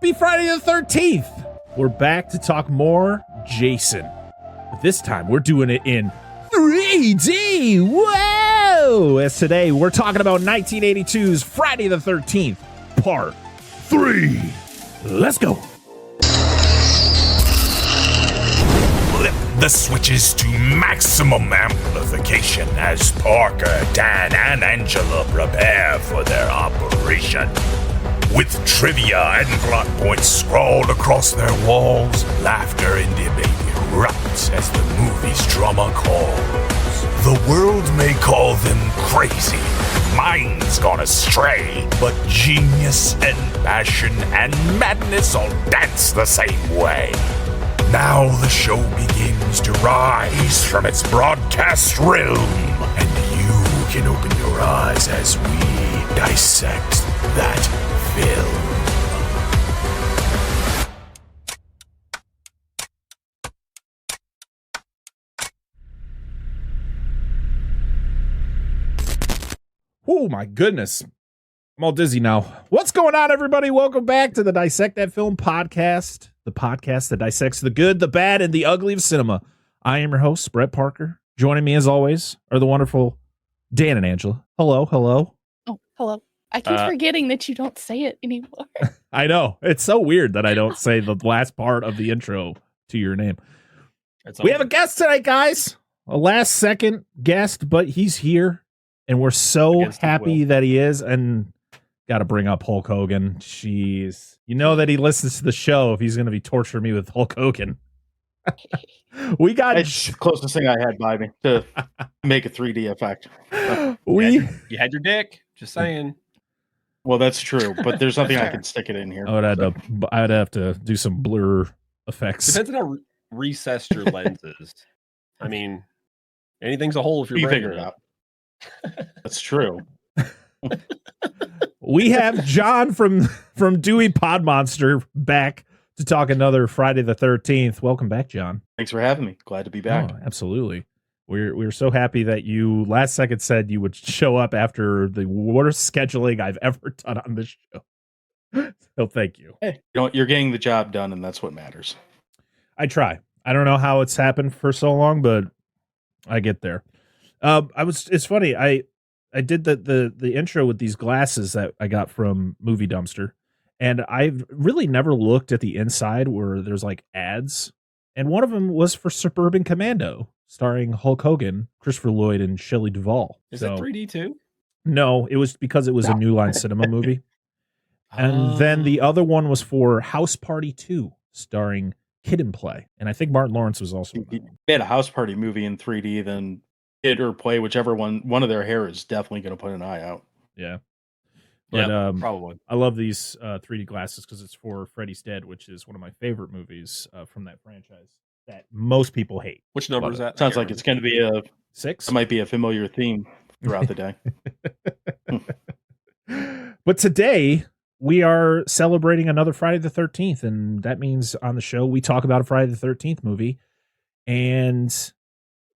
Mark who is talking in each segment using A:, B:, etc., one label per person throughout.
A: Happy Friday the 13th. We're back to talk more Jason. But this time, we're doing it in 3D. Whoa! As today, we're talking about 1982's Friday the 13th, Part 3. Let's go.
B: Flip the switches to maximum amplification as Parker, Dan, and Angela prepare for their operation. With trivia and plot points scrawled across their walls, laughter and debate erupts as the movie's drama calls. The world may call them crazy, minds gone astray, but genius and passion and madness all dance the same way. Now the show begins to rise from its broadcast realm, and you can open your eyes as we dissect that film.
A: Oh my goodness. I'm all dizzy now. What's going on, everybody? Welcome back to the Dissect That Film Podcast, the podcast that dissects the good, the bad, and the ugly of cinema. I am your host, Brett Parker. Joining me, as always, are the wonderful Dan and Angela. Hello, hello.
C: Oh, hello. I keep forgetting that you don't say it anymore.
A: I know. It's so weird that I don't say the last part of the intro to your name. We have a guest tonight, guys. A last-second guest, but he's here. And we're so happy that he is. And got to bring up Hulk Hogan. Jeez. You know that he listens to the show if he's going to be torturing me with Hulk Hogan. We got...
D: It's the closest thing I had by me to make a 3D effect.
E: You had your dick. Just saying.
D: Well, that's true, but there's nothing I can stick it in here.
A: I'd have to do some blur effects.
E: Depends on how recessed your lens is. I mean, anything's a hole if you're
D: you figure it out. That's true.
A: We have John from Dewey Podmonster back to talk another Friday the 13th. Welcome back, John.
D: Thanks for having me. Glad to be back.
A: Oh, absolutely. We're so happy that you last second said you would show up after the worst scheduling I've ever done on this show. So thank you.
D: Hey, you're getting the job done, and that's what matters.
A: I try. I don't know how it's happened for so long, but I get there. It's funny. I did the intro with these glasses that I got from Movie Dumpster, and I've really never looked at the inside where there's like ads, and one of them was for Suburban Commando, starring Hulk Hogan, Christopher Lloyd, and Shelley Duvall.
E: Is it 3D too?
A: No, it was because it was a New Line Cinema movie. And then the other one was for House Party 2, starring Kid and Play. And I think Martin Lawrence was also in that one.
D: They had a House Party movie in 3D, then Kid or Play, whichever one of their hair is definitely going to put an eye out.
A: Yeah. But
E: probably.
A: I love these 3D glasses because it's for Freddy's Dead, which is one of my favorite movies from that franchise that most people hate.
E: Which number is that?
D: Sounds like it's going to be a
A: 6.
D: It might be a familiar theme throughout the day.
A: But today we are celebrating another Friday the 13th, and that means on the show we talk about a Friday the 13th movie, and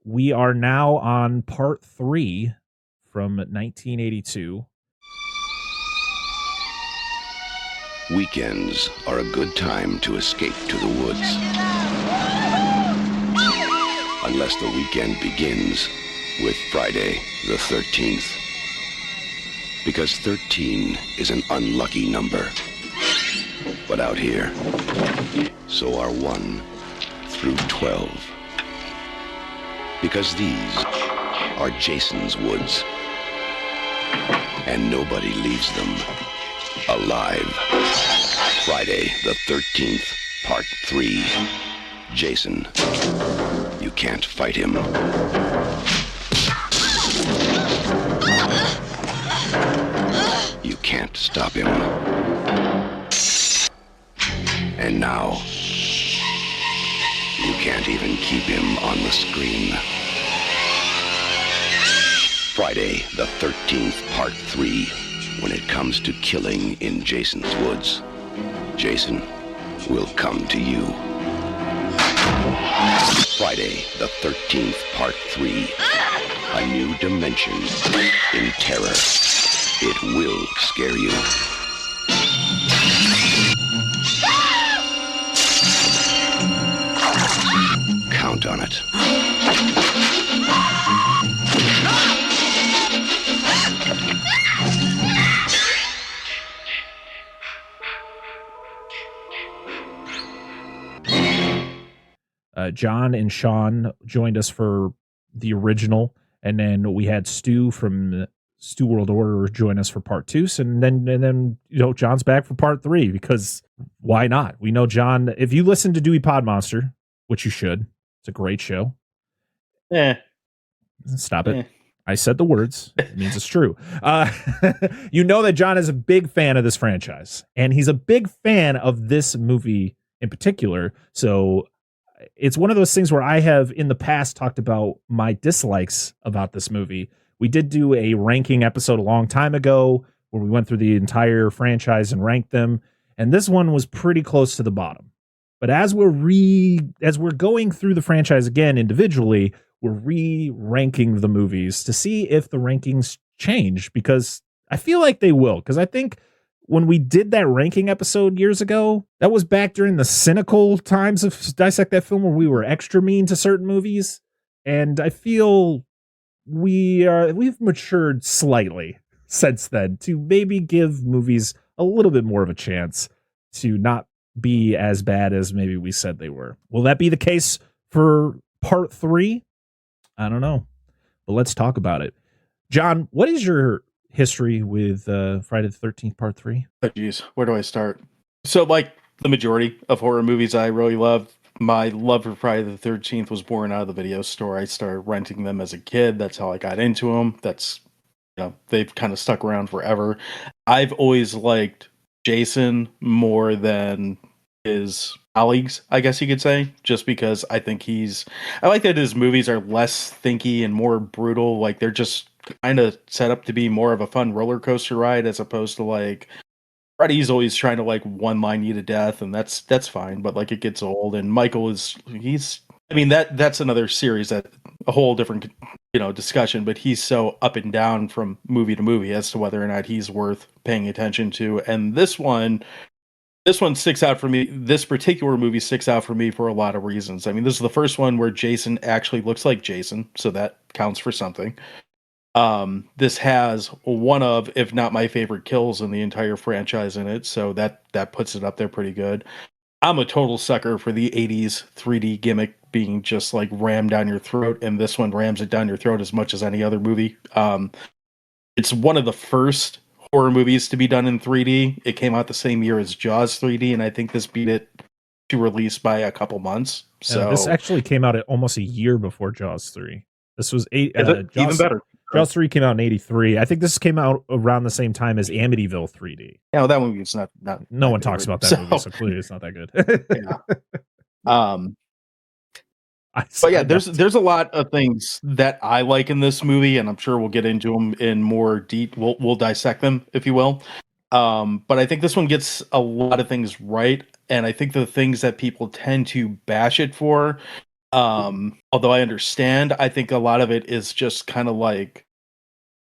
A: we are now on part 3 from 1982.
F: Weekends are a good time to escape to the woods. Unless the weekend begins with Friday the 13th. Because 13 is an unlucky number. But out here, so are 1 through 12. Because these are Jason's woods. And nobody leaves them alive. Friday the 13th, Part 3. Jason. You can't fight him. You can't stop him. And now, you can't even keep him on the screen. Friday the 13th, Part 3. When it comes to killing in Jason's woods, Jason will come to you. Friday the 13th, Part 3. A new dimension in terror. It will scare you.
A: John and Sean joined us for the original, and then we had Stu from Stu World Order join us for part 2. So, and then John's back for part 3 because why not? We know John. If you listen to Dewey Podmonster, which you should, it's a great show. Stop it. I said the words. It means it's true. You know that John is a big fan of this franchise, and he's a big fan of this movie in particular. So it's one of those things where I have in the past talked about my dislikes about this movie. We did do a ranking episode a long time ago where we went through the entire franchise and ranked them, and this one was pretty close to the bottom. But as we're going through the franchise again individually, we're re-ranking the movies to see if the rankings change, because I feel like they will. Because I think when we did that ranking episode years ago, that was back during the cynical times of Dissect That Film, where we were extra mean to certain movies. And I feel we've matured slightly since then to maybe give movies a little bit more of a chance to not be as bad as maybe we said they were. Will that be the case for part 3? I don't know, but let's talk about it. John, what is your history with Friday the 13th part 3?
D: Oh, geez, where do I start? So, like the majority of horror movies I really love, my love for Friday the 13th was born out of the video store. I started renting them as a kid. That's how I got into them. That's, they've kind of stuck around forever. I've always liked Jason more than his colleagues, I guess you could say, just because I think I like that his movies are less thinky and more brutal. Like, they're just kind of set up to be more of a fun roller coaster ride, as opposed to like Freddy's always trying to like one line you to death, and that's fine, but like it gets old. And Michael that's another series, that a whole different discussion, but he's so up and down from movie to movie as to whether or not he's worth paying attention to. And this one sticks out for me. This particular movie sticks out for me for a lot of reasons. I mean, this is the first one where Jason actually looks like Jason, so that counts for something. This has one of, if not my favorite kills in the entire franchise in it, so that puts it up there pretty good. I'm a total sucker for the 80s 3D gimmick being just like rammed down your throat, and this one rams it down your throat as much as any other movie. It's one of the first horror movies to be done in 3D. It came out the same year as Jaws 3D, and I think this beat it to release by a couple months. So
A: this actually came out at almost a year before Jaws 3. This was
D: even better.
A: Jaws 3 came out in 83. I think this came out around the same time as Amityville 3D.
D: Yeah, well, that movie is not
A: no one talks about that movie, so clearly it's not that good.
D: Yeah. But yeah, there's a lot of things that I like in this movie, and I'm sure we'll get into them in more deep. We'll dissect them, if you will. But I think this one gets a lot of things right, and I think the things that people tend to bash it for, although I understand, I think a lot of it is just kind of like,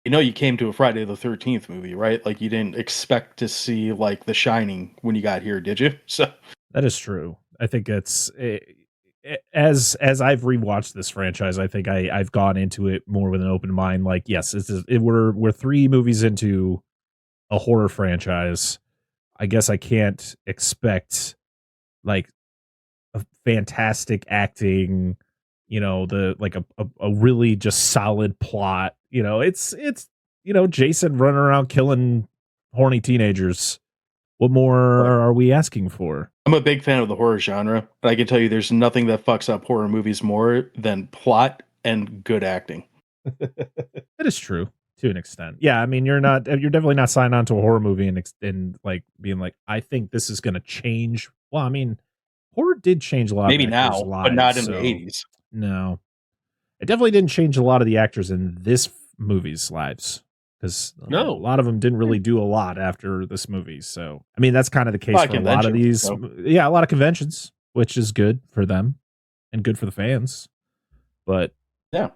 D: you came to a Friday the 13th movie, right? Like, you didn't expect to see like The Shining when you got here, did you? So
A: that is true. I think it's as I've rewatched this franchise, I think I've gone into it more with an open mind. Like, yes, we're 3 movies into a horror franchise. I guess I can't expect like a fantastic acting, a really just solid plot. It's Jason running around killing horny teenagers. What more are we asking for?
D: I'm a big fan of the horror genre, and I can tell you there's nothing that fucks up horror movies more than plot and good acting.
A: That is true to an extent. Yeah, I mean, you're definitely not signed on to a horror movie and like being like, I think this is going to change. Well, I mean, horror did change a lot.
D: Maybe
A: of
D: now,
A: lives,
D: but not in the 80s.
A: No, it definitely didn't change a lot of the actors in this movie's lives. Because a lot of them didn't really do a lot after this movie. So, I mean, that's kind of the case for a lot of these. So. Yeah, a lot of conventions, which is good for them and good for the fans. But yeah.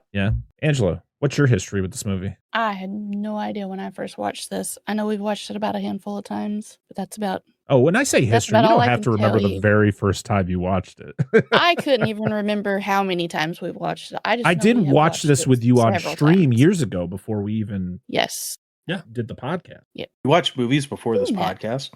A: Angela, what's your history with this movie?
C: I had no idea when I first watched this. I know we've watched it about a handful of times, but that's about...
A: Oh, when I say history, you don't have to remember the very first time you watched it.
C: I couldn't even remember how many times we've watched it.
A: I did watch this with you on stream years ago before we even
C: did
A: the podcast.
C: Yeah.
D: You watch movies before this podcast?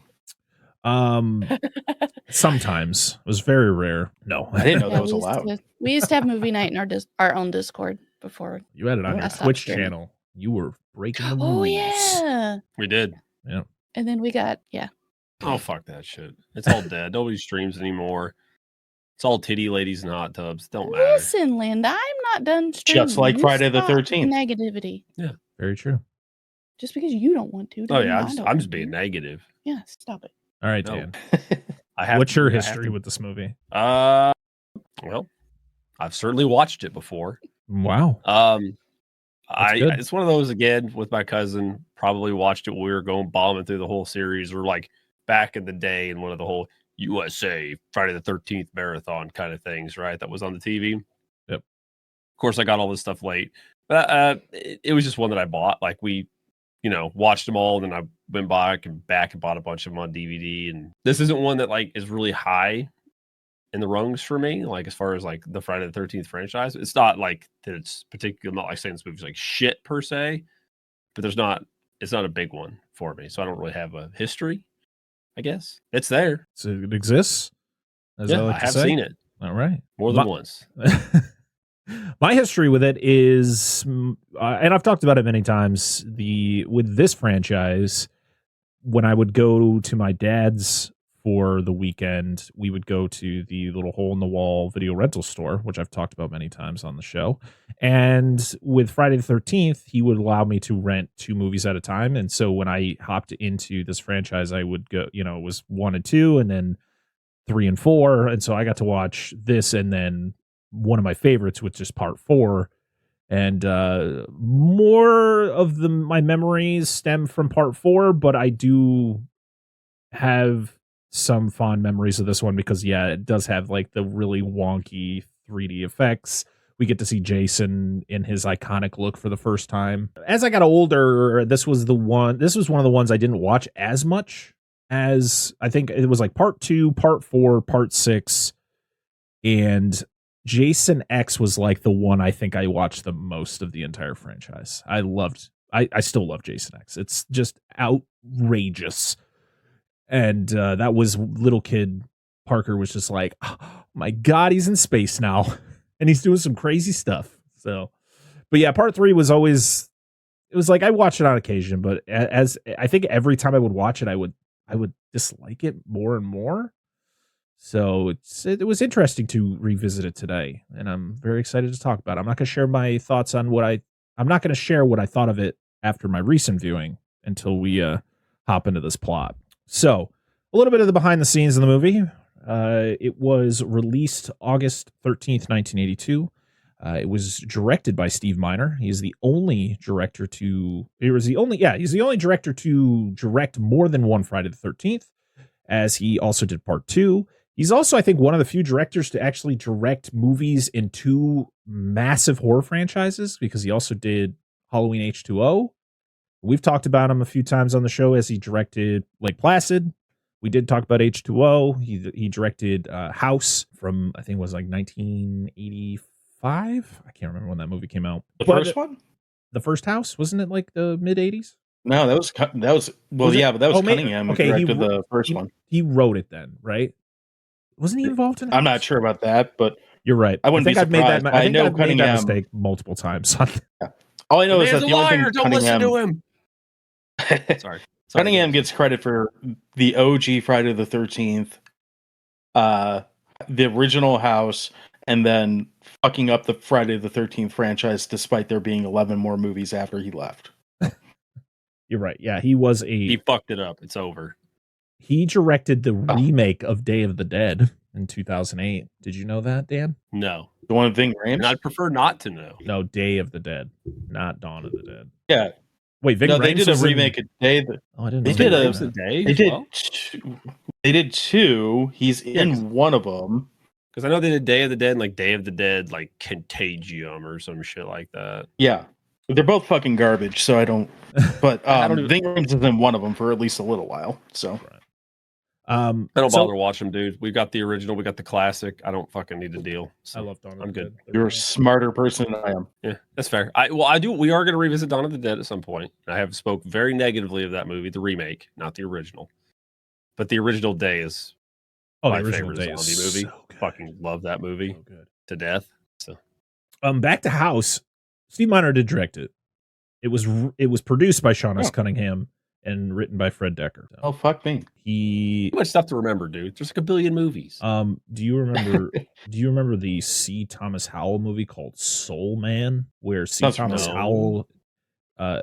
A: Sometimes it was very rare. No,
D: I didn't know
C: Yeah,
D: that was allowed.
C: we used to have movie night in our own Discord before.
A: You had it on
C: I
A: your
C: stopped
A: Twitch
C: streaming.
A: channel. You were breaking the rules.
C: Oh yeah.
E: We did.
A: Yeah.
C: And then we got
E: Oh, fuck that shit. It's all dead. Nobody streams anymore. It's all titty ladies and hot tubs. Don't matter.
C: Listen, Linda, I'm not done streaming.
D: Just like
C: You
D: Friday the
C: stop
D: 13th.
C: Negativity.
A: Very true.
C: Just because you don't want to.
E: Oh,
C: doesn't
E: yeah.
C: mean I don't
E: I'm just
C: want
E: being
C: to.
E: negative.
C: Yeah, stop it.
A: All right,
E: No.
A: Dan.
E: I have
A: What's
E: to-
A: your
E: I have
A: history
E: to-
A: with this movie?
E: Well, I've certainly watched it before.
A: Wow.
E: Good.
A: good.
E: It's one of those again with my cousin. Probably watched it when we were going bombing through the whole series, or like back in the day in one of the whole USA Friday the 13th marathon kind of things, right? That was on the TV.
A: Yep.
E: Of course, I got all this stuff late, but it was just one that I bought. Like we, watched them all, and then I went back and bought a bunch of them on DVD. And this isn't one that like is really high in the rungs for me, like as far as like the Friday the 13th franchise. It's not like that it's particular. I'm not like saying this movie's like shit per se, but it's not a big one for me. So I don't really have a history, I guess. It's there.
A: So it exists? As
E: Yeah,
A: like
E: I
A: to
E: have
A: say?
E: seen it
A: All right.
E: more than once.
A: My history with it is, and I've talked about it many times, with this franchise, when I would go to my dad's for the weekend, we would go to the little hole-in-the-wall video rental store, which I've talked about many times on the show. And with Friday the 13th, he would allow me to rent 2 movies at a time. And so when I hopped into this franchise, I would go, it was 1 and 2, and then 3 and 4. And so I got to watch this, and then one of my favorites, which is part 4. And more of my memories stem from part 4, but I do have some fond memories of this one because, yeah, it does have like the really wonky 3D effects. We get to see Jason in his iconic look for the first time. As I got older, this was one of the ones I didn't watch as much as, I think it was like part 2, part 4, part 6, and Jason X was like the one I think I watched the most of the entire franchise. I still love Jason X. It's just outrageous. And that was little kid Parker was just like, oh my God, he's in space now. And he's doing some crazy stuff. So, but yeah, part 3 was always, it was like, I watched it on occasion, but as I think every time I would watch it, I would dislike it more and more. So it was interesting to revisit it today, and I'm very excited to talk about it. I'm not going to share my thoughts on I'm not going to share what I thought of it after my recent viewing until we hop into this plot. So a little bit of the behind the scenes of the movie. It was released August 13th, 1982. It was directed by Steve Miner. He's the only director to direct more than one Friday the 13th, as he also did part 2. He's also, I think, one of the few directors to actually direct movies in 2 massive horror franchises, because he also did Halloween H2O. We've talked about him a few times on the show as he directed Lake Placid. We did talk about H2O. He directed House from, I think it was like 1985. I can't remember when that movie came out.
D: The first one?
A: The first House? Wasn't it like the mid 80s?
D: No, that was but that was Cunningham who directed the first one.
A: He wrote it then, right? Wasn't he involved in it?
D: I'm not sure about that, but
A: you're right.
D: I wouldn't
A: think
D: be
A: I've made that.
D: surprised.
A: I think I've made that
D: Cunningham
A: mistake multiple times.
D: All I know is that
E: the
D: the only
E: liar.
D: thing
E: Don't listen to
D: Cunningham
E: him. Sorry.
D: Cunningham gets credit for the OG Friday the 13th, the original House, and then fucking up the Friday the 13th franchise, despite there being 11 more movies after he left.
A: You're right. Yeah, he
E: fucked it up. It's over.
A: He directed the remake of Day of the Dead in 2008. Did you know that, Dan?
E: No.
D: The one with Ving Rhames?
E: And I'd prefer not to know.
A: No, Day of the Dead, not Dawn of the Dead.
D: Yeah.
A: Wait, Ving Rhames
D: they did a remake of Day.
A: Oh, I didn't know.
D: They did
E: a day.
D: They did 2. He's in one of them.
E: Because I know they did Day of the Dead and like Day of the Dead, like Contagium or some shit like that.
D: Yeah. They're both fucking garbage, so I don't. But Ving Rhames is in one of them for at least a little while. So.
E: I don't bother watching them, dude. We got the original, we got the classic. I don't fucking need a deal. So
A: I love Dawn of the
E: I'm good.
A: Dead.
D: You're a smarter person than I am.
E: Yeah, that's fair. I do. We are going to revisit Dawn of the Dead at some point. I have spoke very negatively of that movie, the remake, not the original. But the original Day is
A: Oh,
E: my
A: the original
E: favorite
A: Day
E: zombie
A: is
E: movie.
A: so good.
E: Fucking love that movie
A: So good.
E: to death. So
A: Back to House. Steve Miner did direct it. It was produced by Sean S. Cunningham and written by Fred Decker.
D: Oh, fuck me.
A: He
E: too much stuff to remember, dude. There's like a billion movies.
A: do you remember the C. Thomas Howell movie called Soul Man, where C. Thomas Howell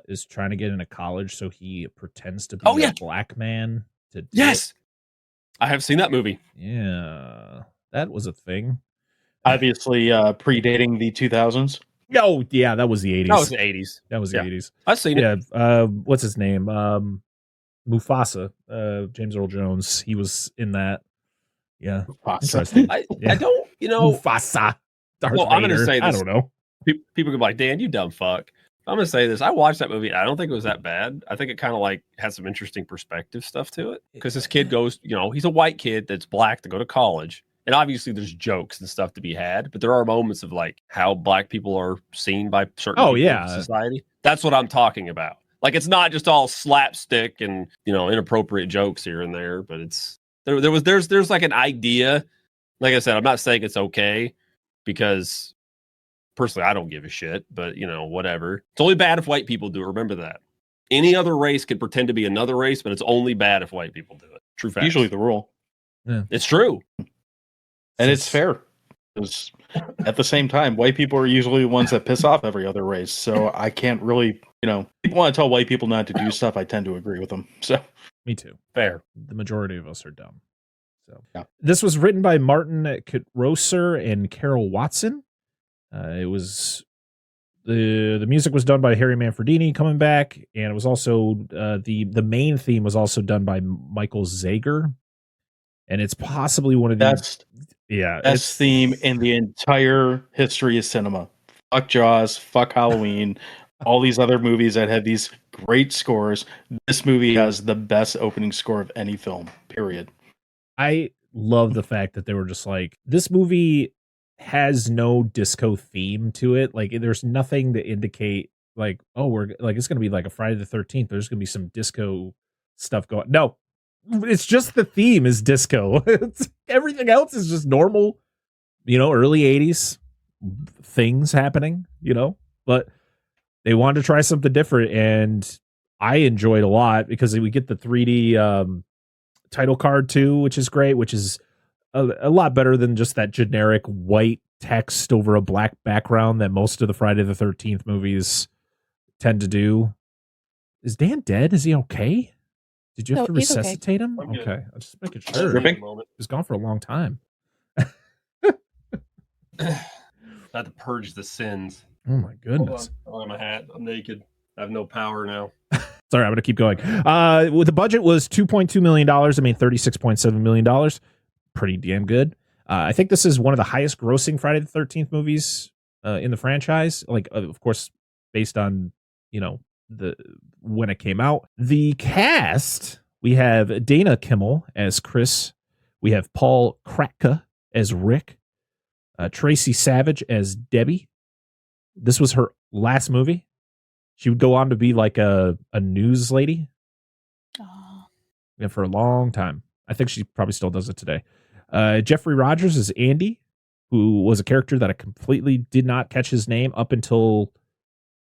A: is trying to get into college, so he pretends to be a black man to
E: Yes. I have seen that movie.
A: Yeah. That was a thing.
D: Obviously predating the 2000s.
A: Oh, yeah, that was the 80s.
E: That was the 80s.
A: That was the 80s.
E: I've seen it.
A: Yeah, what's his name? Mufasa, James Earl Jones. He was in that. Yeah. Interesting.
E: I don't,
A: Mufasa. Darth Vader.
E: I'm going to say this.
A: I don't know.
E: People could be like, Dan, you dumb fuck. I'm going to say this. I watched that movie. I don't think it was that bad. I think it kind of like had some interesting perspective stuff to it. Because this kid goes, he's a white kid that's black to go to college. And obviously there's jokes and stuff to be had, but there are moments of like how black people are seen by certain people in society. That's what I'm talking about. Like, it's not just all slapstick and, inappropriate jokes here and there, but it's there's like an idea. Like I said, I'm not saying it's okay because personally I don't give a shit, but whatever. It's only bad if white people do it. Remember that. Any other race can pretend to be another race, but it's only bad if white people do it. True fact.
D: Usually the rule.
A: Yeah.
E: It's true.
D: And it's fair. Because at the same time, white people are usually the ones that piss off every other race. So I can't really, people want to tell white people not to do stuff. I tend to agree with them. So
A: me too.
E: Fair.
A: The majority of us are dumb. So
D: yeah.
A: This was written by Martin Kitrosser and Carol Watson. It was the music was done by Harry Manfredini coming back, and it was also the main theme was also done by Michael Zager. And it's possibly one of the best
D: theme in the entire history of cinema. Fuck Jaws, fuck Halloween, all these other movies that had these great scores. This movie has the best opening score of any film, period.
A: I love the fact that they were just like, this movie has no disco theme to it. Like, there's nothing to indicate like, oh, we're like, it's going to be like a Friday the 13th. There's going to be some disco stuff going. No. It's just the theme is disco. Everything else is just normal, early 80s things happening, but they wanted to try something different, and I enjoyed a lot because we get the 3D title card too, which is great, which is a lot better than just that generic white text over a black background that most of the Friday the 13th movies tend to do. Is Dan dead? Is he okay? Did you have to resuscitate him? Okay. I'm just making sure. He's gone for a long time.
E: I had to purge the sins.
A: Oh my goodness.
E: Hold on my hat. I'm naked. I have no power now.
A: Sorry, I'm going to keep going. The budget was $2.2 million. I mean, $36.7 million. Pretty damn good. I think this is one of the highest grossing Friday the 13th movies in the franchise. Like, of course, based on, when it came out. The cast, we have Dana Kimmel as Chris. We have Paul Kratka as Rick. Tracy Savage as Debbie. This was her last movie. She would go on to be like a news lady.
C: Oh.
A: Yeah, for a long time. I think she probably still does it today. Jeffrey Rogers is Andy, who was a character that I completely did not catch his name up until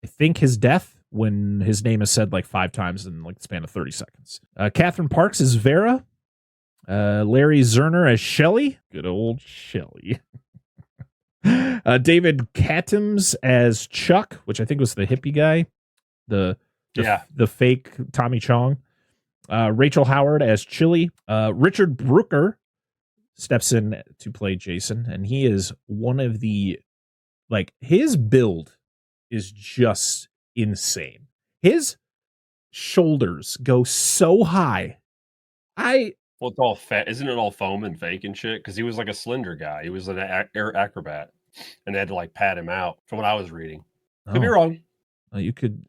A: I think his death, when his name is said like 5 times in like the span of 30 seconds. Catherine Parks is Vera. Larry Zerner as Shelly. Good old Shelly. David Katims as Chuck, which I think was the hippie guy. The fake Tommy Chong. Rachel Howard as Chili. Richard Brooker steps in to play Jason, and he is one of the, like, his build is just insane. His shoulders go so high.
E: Well, it's all fat. Isn't it all foam and fake and shit? Because he was like a slender guy. He was an air acrobat, and they had to like pat him out from what I was reading. Could be wrong.
A: You could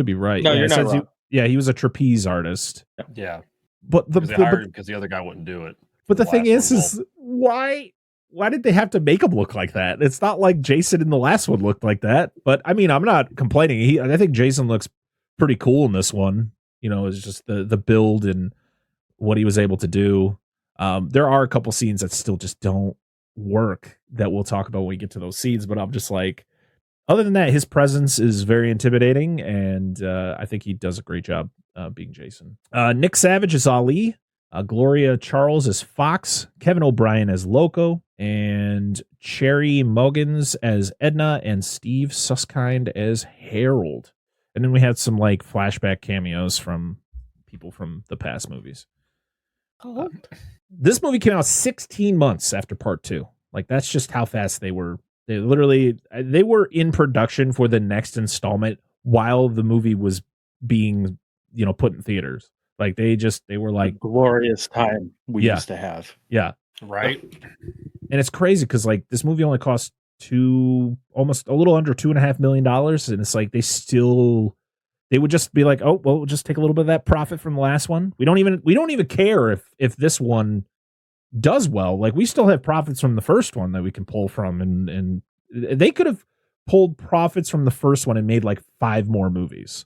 A: be right.
D: No, you're not wrong.
A: He was a
E: Yeah,
A: trapeze artist.
E: they
A: But
E: hired him because the other guy wouldn't do it.
A: But the thing is why did they have to make him look like that? It's not like Jason in the last one looked like that. But I mean, I'm not complaining. I think Jason looks pretty cool in this one. It's just the build and what he was able to do. There are a couple scenes that still just don't work that we'll talk about when we get to those scenes, but I'm just like, other than that, his presence is very intimidating, and I think he does a great job being Jason. Nick Savage as Ali, Gloria Charles as Fox, Kevin O'Brien as Loco, and Cherry Muggins as Edna, and Steve Susskind as Harold. And then we had some like flashback cameos from people from the past movies. This movie came out 16 months after part 2. Like, that's just how fast they were. They were in production for the next installment while the movie was being, put in theaters. Like, they were like,
D: glorious time we used to have.
A: Yeah.
E: Right.
A: And it's crazy because like this movie only cost almost a little under $2.5 million. And it's like, they would just be like, oh, well, we'll just take a little bit of that profit from the last one. We don't even care if this one does well. Like, we still have profits from the first one that we can pull from, and they could have pulled profits from the first one and made like 5 more movies,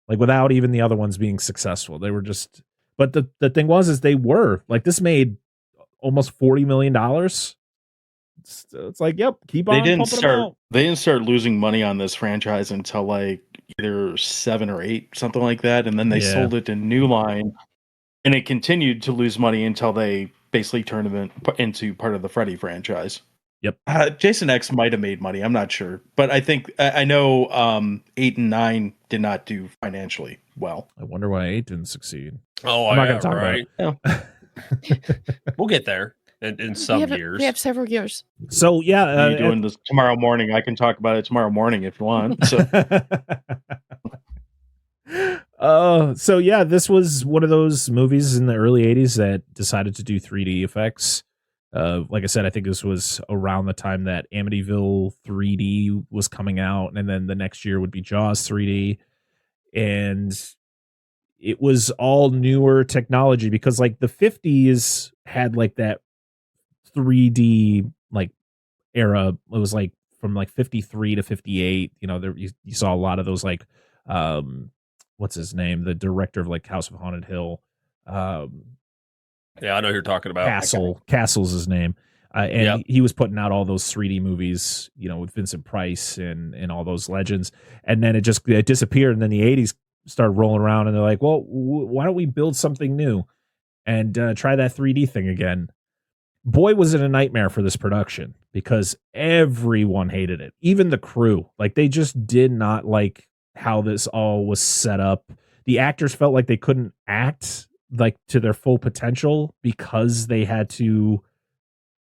A: like without even the other ones being successful. They were just, but the thing was they were like, this made almost $40 million. It's like, yep, keep on.
D: They didn't start losing money on this franchise until like either 7 or 8, something like that, and then they sold it to New Line, and it continued to lose money until they basically turned it into part of the Freddy franchise.
A: Yep.
D: Jason X might have made money, I'm not sure, but I know 8 and 9 did not do financially well.
A: I wonder why 8 didn't succeed.
E: Oh,
A: I'm not going to talk about it.
E: We'll get there in some years.
C: We have several years.
A: So yeah,
D: you're doing this tomorrow morning. I can talk about it tomorrow morning if you want.
A: So yeah, this was one of those movies in the early 80s that decided to do 3D effects. Like I said, I think this was around the time that Amityville 3D was coming out, and then the next year would be Jaws 3D, and it was all newer technology because like the 50s had like that 3D like era. It was like from like 53 to 58. You saw a lot of those like what's his name? The director of like House of Haunted Hill.
E: Yeah, I know who you're talking about.
A: Castle's his name. And he was putting out all those 3D movies, with Vincent Price and all those legends. And then it disappeared. And then the 80s started rolling around, and they're like, well, why don't we build something new and try that 3D thing again? Boy, was it a nightmare for this production because everyone hated it. Even the crew. Like, they just did not like how this all was set up. The actors felt like they couldn't act like to their full potential because they had to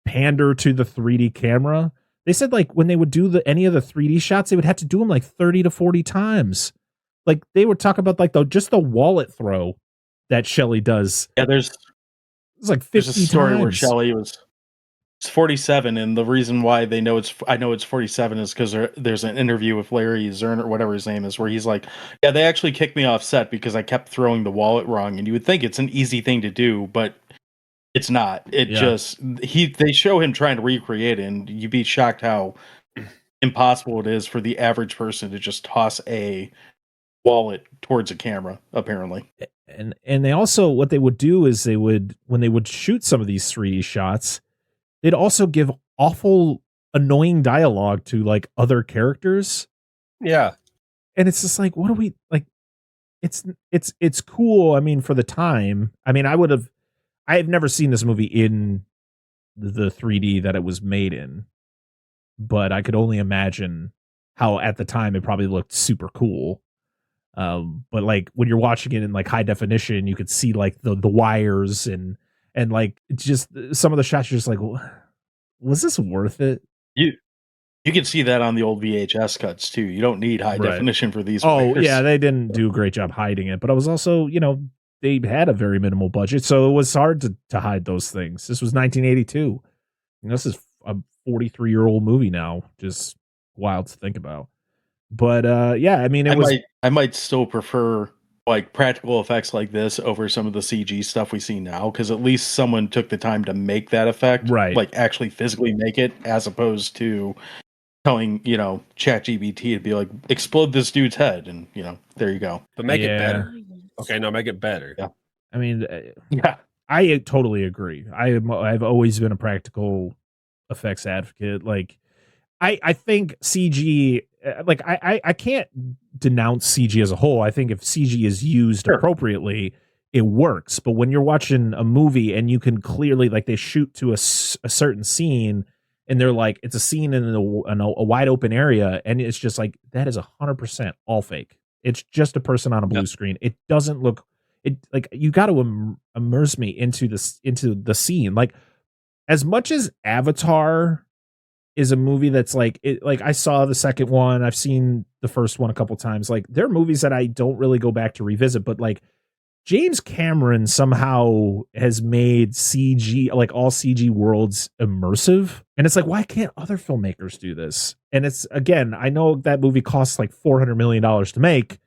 A: pander to the 3D camera. They said like when they would do any of the 3D shots, they would have to do them like 30 to 40 times. Like, they would talk about like just the wallet throw that Shelly does.
D: Yeah, it's
A: like 50
D: there's a story
A: times.
D: where Shelly was 47, and the reason why I know it's 47 is because there's an interview with Larry Zern or whatever his name is, where he's like, yeah, they actually kicked me off set because I kept throwing the wallet wrong, and you would think it's an easy thing to do, but it's not. They show him trying to recreate it, and you'd be shocked how impossible it is for the average person to just toss a wallet towards a camera, apparently.
A: And they also, what they would do is when they would shoot some of these 3D shots, they'd also give awful annoying dialogue to like other characters.
E: Yeah.
A: And it's just like, what do we like? It's cool. I mean, for the time, I mean, I have never seen this movie in the 3D that it was made in, but I could only imagine how at the time it probably looked super cool. But like when you're watching it in like high definition, you could see like the wires and like just some of the shots. You're just like, was this worth it?
D: You can see that on the old VHS cuts too. You don't need high definition for these.
A: Oh
D: wires.
A: Yeah, they didn't do a great job hiding it. But I was also, they had a very minimal budget, so it was hard to hide those things. This was 1982. This is a 43-year-old movie now. Just wild to think about. But yeah, I mean,
D: I might still prefer like practical effects like this over some of the CG stuff we see now, because at least someone took the time to make that effect,
A: right?
D: Like actually physically make it, as opposed to telling ChatGPT to be like, explode this dude's head, and there you go.
E: But make it better. Okay, no, make it better.
D: Yeah.
A: I mean,
D: Yeah.
A: I totally agree. I've always been a practical effects advocate. Like, I think CG, like I can't denounce CG as a whole. I think if CG is used appropriately, it works. But when you're watching a movie and you can clearly, like, they shoot to a certain scene and they're like, it's a scene in a wide open area, and it's just like, that is 100% all fake. It's just a person on a blue screen. It doesn't look, it like, you got to immerse me into the scene. Like, as much as Avatar is a movie that's like, it, like, I saw the second one, I've seen the first one a couple times. Like, there are movies that I don't really go back to revisit, but like, James Cameron somehow has made CG, like all CG worlds, immersive. And it's like, why can't other filmmakers do this? And it's, again, I know that movie costs like $400 million to make,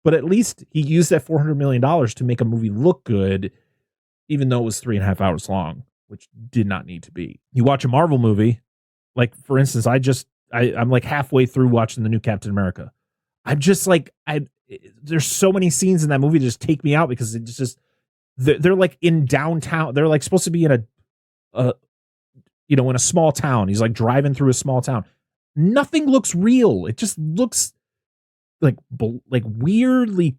A: but at least he used that $400 million to make a movie look good, even though it was 3.5 hours long, which did not need to be. You watch a Marvel movie, like, for instance, I'm like halfway through watching the new Captain America. I'm just like, there's so many scenes in that movie that just take me out, because it's just, they're like in downtown. They're like supposed to be in in a small town. He's like driving through a small town. Nothing looks real. It just looks like weirdly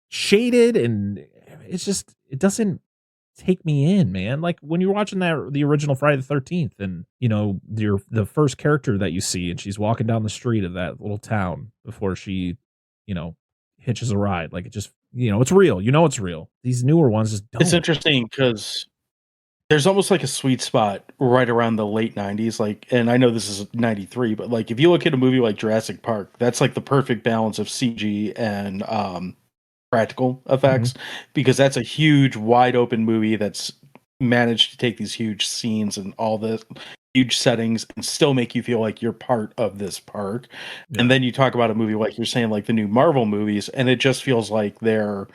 A: shaded, and it's just, it doesn't take me in, man. Like, when you're watching the original Friday the 13th, and the first character that you see, and she's walking down the street of that little town before she hitches a ride, like, it just, it's real. It's real. These newer ones just don't.
D: It's interesting because there's almost like a sweet spot right around the late 90s. Like, and I know this is 93, but like, if you look at a movie like Jurassic Park, that's like the perfect balance of CG and practical effects, because that's a huge, wide open movie that's managed to take these huge scenes and all the huge settings and still make you feel like you're part of this park. Yeah. And then you talk about a movie like you're saying, like the new Marvel movies, and it just feels like they're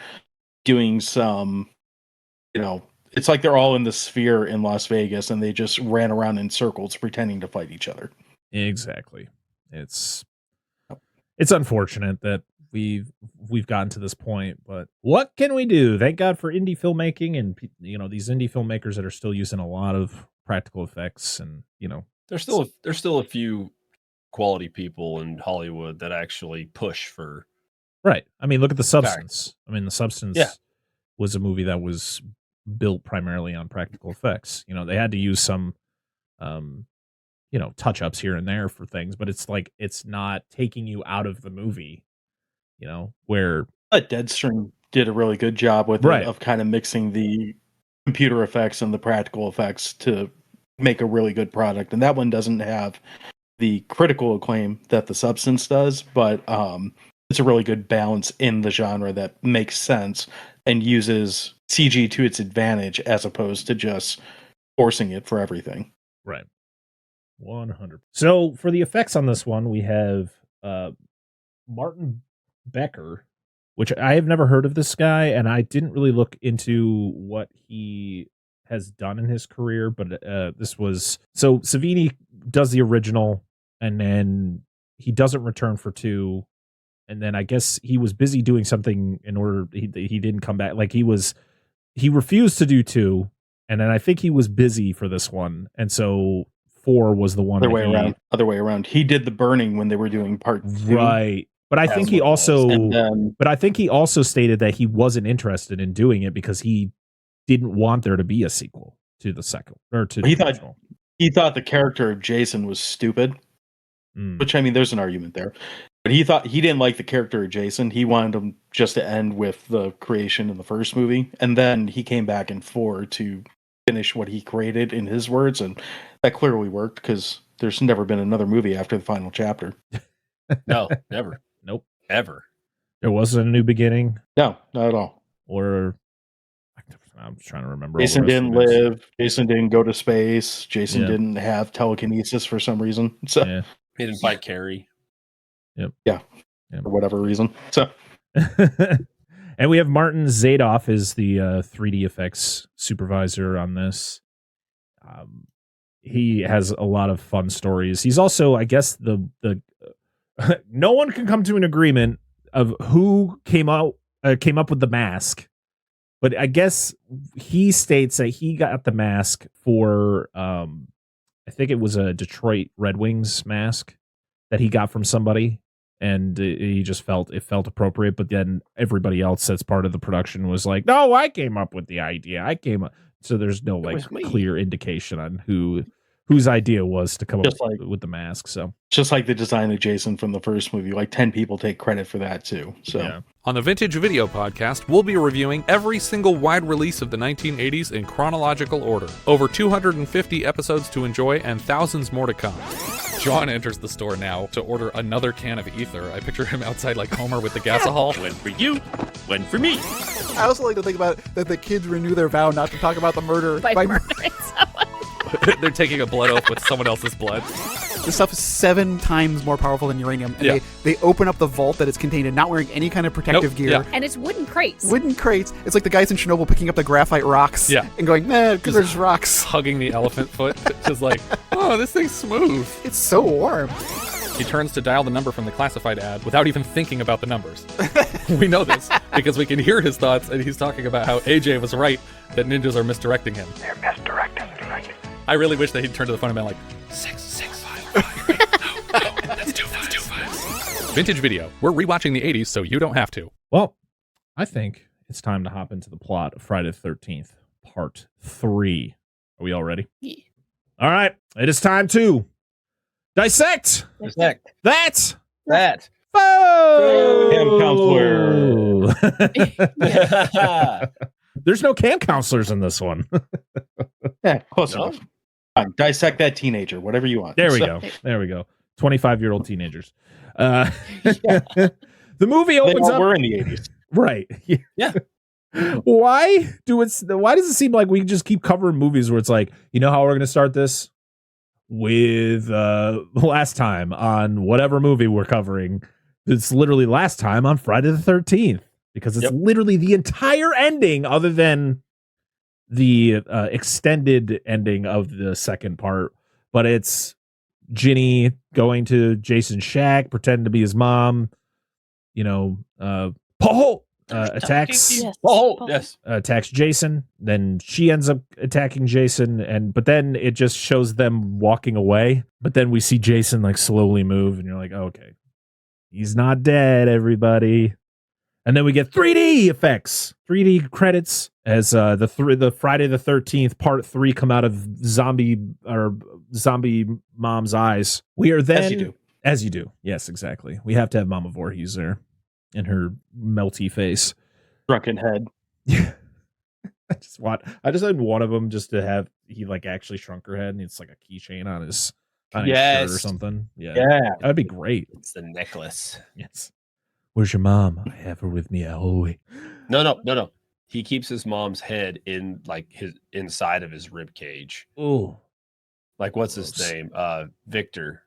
D: doing some, it's like they're all in the sphere in Las Vegas and they just ran around in circles pretending to fight each other.
A: Exactly. It's unfortunate that we've gotten to this point, but what can we do? Thank God for indie filmmaking, and these indie filmmakers that are still using a lot of practical effects, and
E: there's still a few quality people in Hollywood that actually push for.
A: Right. I mean, look at The Substance. I mean, The Substance was a movie that was built primarily on practical effects. They had to use some touch-ups here and there for things, but it's like, it's not taking you out of the movie. Where
D: Deadstream did a really good job with it, of kind of mixing the computer effects and the practical effects to make a really good product. And that one doesn't have the critical acclaim that The Substance does, but it's a really good balance in the genre that makes sense and uses CG to its advantage as opposed to just forcing it for everything.
A: Right. 100. So for the effects on this one, we have Martin Becker, which I have never heard of this guy, and I didn't really look into what he has done in his career, but this was, so Savini does the original, and then he doesn't return for 2, and then I guess he was busy doing something in order, he didn't come back. Like, he refused to do 2, and then I think he was busy for this one, and so 4 was the one.
D: Other way around. He did The Burning when they were doing part 2.
A: Right. But I think he also stated that he wasn't interested in doing it because he didn't want there to be a sequel to the second, or to
D: he thought the character of Jason was stupid, which, I mean, there's an argument there. But he didn't like the character of Jason. He wanted him just to end with the creation in the first movie, and then he came back in 4 to finish what he created, in his words, and that clearly worked because there's never been another movie after the final chapter.
E: No, never.
A: Nope.
E: Ever.
A: There wasn't a new beginning?
D: No, not at all.
A: Or, I'm trying to remember.
D: Jason didn't live. Jason didn't go to space. Jason didn't have telekinesis for some reason. So
E: he didn't fight Carrie.
A: Yep.
D: Yeah. For whatever reason. So.
A: And we have Martin Zadoff as the 3D effects supervisor on this. He has a lot of fun stories. He's also, I guess, the no one can come to an agreement of who came up with the mask, But I guess he states that he got the mask for, I think it was a Detroit Red Wings mask that he got from somebody. And he just felt appropriate. But then everybody else that's part of the production was like, no, I came up with the idea. So there's no clear indication on whose idea was to come up with the mask. So
D: just like the design of Jason from the first movie, like 10 people take credit for that too. So
A: yeah.
G: On the Vintage Video Podcast, we'll be reviewing every single wide release of the 1980s in chronological order. Over 250 episodes to enjoy and thousands more to come. John enters the store now to order another can of ether. I picture him outside like Homer with the gasohol.
E: One for you, one for me.
H: I also like to think about that the kids renew their vow not to talk about the murder
C: By murdering someone.
G: They're taking a blood oath with someone else's blood.
H: This stuff is 7 times more powerful than uranium. And they open up the vault that it's contained in, not wearing any kind of protective gear.
G: Yeah.
C: And it's wooden crates.
H: Wooden crates. It's like the guys in Chernobyl picking up the graphite rocks and going, because there's rocks.
G: Hugging the elephant foot. Just like, oh, this thing's smooth.
H: It's so warm.
G: He turns to dial the number from the classified ad without even thinking about the numbers. We know this because we can hear his thoughts, and he's talking about how AJ was right that ninjas are misdirecting him.
F: They're misdirecting.
G: I really wish that he'd turn to the phone and been like, 665. No, that's 25. Vintage Video. We're rewatching the 80s, so you don't have to.
A: Well, I think it's time to hop into the plot of Friday the 13th, Part 3. Are we all ready?
C: Yeah.
A: All right. It is time to dissect that
D: Camp counselor.
A: There's no camp counselors in this one.
D: Yeah, close enough. Dissect that teenager, whatever you want.
A: There we go. 25-year-old teenagers. The movie opens up.
D: We're in the 80s.
A: Right.
E: Yeah.
A: Why does it seem like we just keep covering movies where it's like, you know how we're going to start this? With last time on whatever movie we're covering. It's literally last time on Friday the 13th. Because it's literally the entire ending other than the extended ending of the second part. But it's Ginny going to Jason's shack, pretending to be his mom. You know, Paul attacks. Attacks Jason. Then she ends up attacking Jason, but then it just shows them walking away. But then we see Jason like slowly move, and you're like, oh, okay, he's not dead, everybody. And then we get 3D effects, 3D credits as the Friday the 13th Part 3 come out of zombie mom's eyes. We are then as you do. Yes, exactly. We have to have Mama Voorhees there in her melty face,
D: drunken head.
A: Yeah, I just had one of them just to have he like actually shrunk her head, and it's like a keychain on his shirt or something. Yeah, that'd be great.
E: It's the necklace.
A: Yes. Where's your mom? I have her with me always.
E: No. He keeps his mom's head in like his inside of his rib cage.
A: Oh,
E: like what's his name? Victor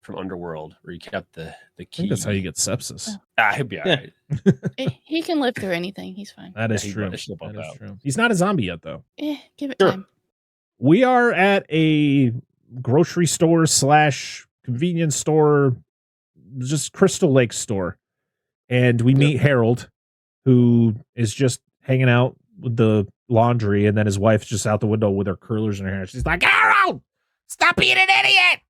E: from Underworld, where he kept the key.
A: I think that's how you get sepsis.
E: He'll be all right.
C: He can live through anything. He's fine.
A: That is true. He's not a zombie yet, though.
C: Give it time.
A: We are at a grocery store / convenience store, just Crystal Lake store. And we meet Harold, who is just hanging out with the laundry, and then his wife's just out the window with her curlers in her hair. She's like, Harold, stop being an idiot!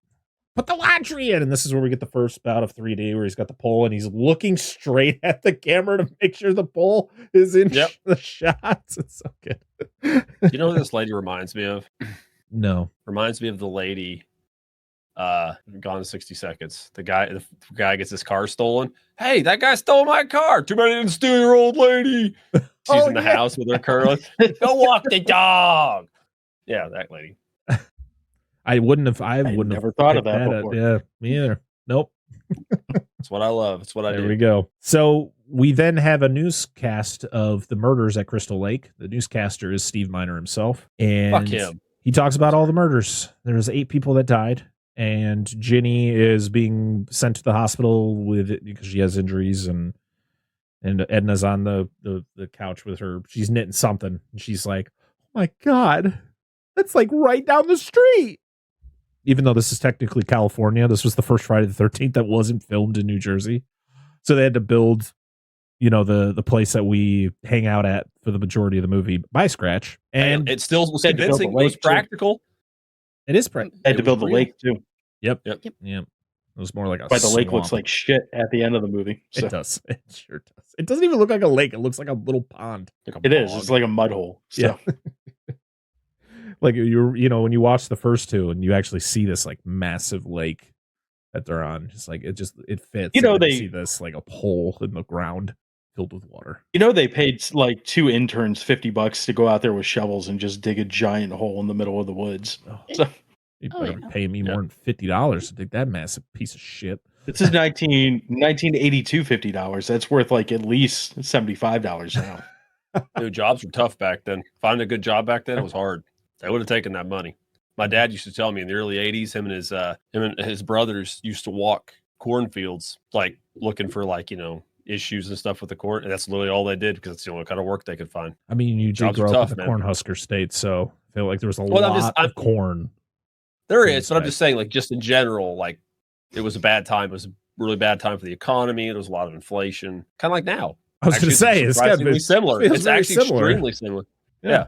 A: Put the laundry in! And this is where we get the first bout of 3D, where he's got the pole, and he's looking straight at the camera to make sure the pole is in the shots. It's so good.
E: You know what this lady reminds me of?
A: No.
E: Reminds me of the lady Gone in 60 Seconds. The guy gets his car stolen. Hey, that guy stole my car. Too bad he didn't steal your old lady. She's in the house with her curly. Go walk the dog. Yeah, that lady.
A: I wouldn't have
D: never thought of that before.
A: Yeah, me either. Nope.
E: That's what I love. It's what I do.
A: There we go. So we then have a newscast of the murders at Crystal Lake. The newscaster is Steve Miner himself. And
E: fuck him.
A: He talks about all the murders. There was 8 people that died. And Ginny is being sent to the hospital because she has injuries, and Edna's on the couch with her. She's knitting something, and she's like, "Oh my god, that's like right down the street." Even though this is technically California, this was the first Friday the 13th that wasn't filmed in New Jersey, so they had to build, the place that we hang out at for the majority of the movie by scratch. And
E: it still was
D: Had to build
E: convincing.
D: the
E: It was
D: lake, too.
E: practical.
A: it is pretty.
D: Had to
E: It
D: build the
E: was real.
D: lake too.
A: Yep.
E: Yep.
A: It was more like a
D: But the lake looks
A: swamp.
D: like shit at the end of the movie. So
A: It does. It sure does. It doesn't even look like a lake. It looks like a little pond.
E: Like a
D: it is.
E: bog.
D: It's like a mud hole. So.
A: Yeah. Like when you watch the first two and you actually see this like massive lake that they're on, just like it fits.
D: You know,
A: and then
D: they-
A: see this like a hole in the ground filled with water.
D: They paid like 2 interns $50 to go out there with shovels and just dig a giant hole in the middle of the woods. So
A: You
C: Oh,
A: better
C: yeah.
A: pay me more than $50 to dig that massive piece of shit.
D: this is 1982 $50. That's worth like at least $75 now.
E: Dude, jobs were tough back then. Finding a good job back then, it was hard. They would have taken that money. My dad used to tell me in the early 80s, him and his brothers used to walk cornfields, like looking for issues and stuff with the corn. And that's literally all they did because it's the only kind of work they could find.
A: I mean, you did
E: Jobs are
A: grow up
E: tough,
A: in the
E: man.
A: Cornhusker state, so I feel like there was a
E: Well,
A: lot of corn.
E: There
A: Yeah,
E: is, but I'm
A: right.
E: just saying, like, just in general, like, it was a bad time. It was a really bad time for the economy. There was a lot of inflation, kind of like now.
A: I was going to say, it's got
E: surprisingly similar.
A: feels
E: It's
A: very
E: actually
A: similar.
E: extremely similar. Yeah.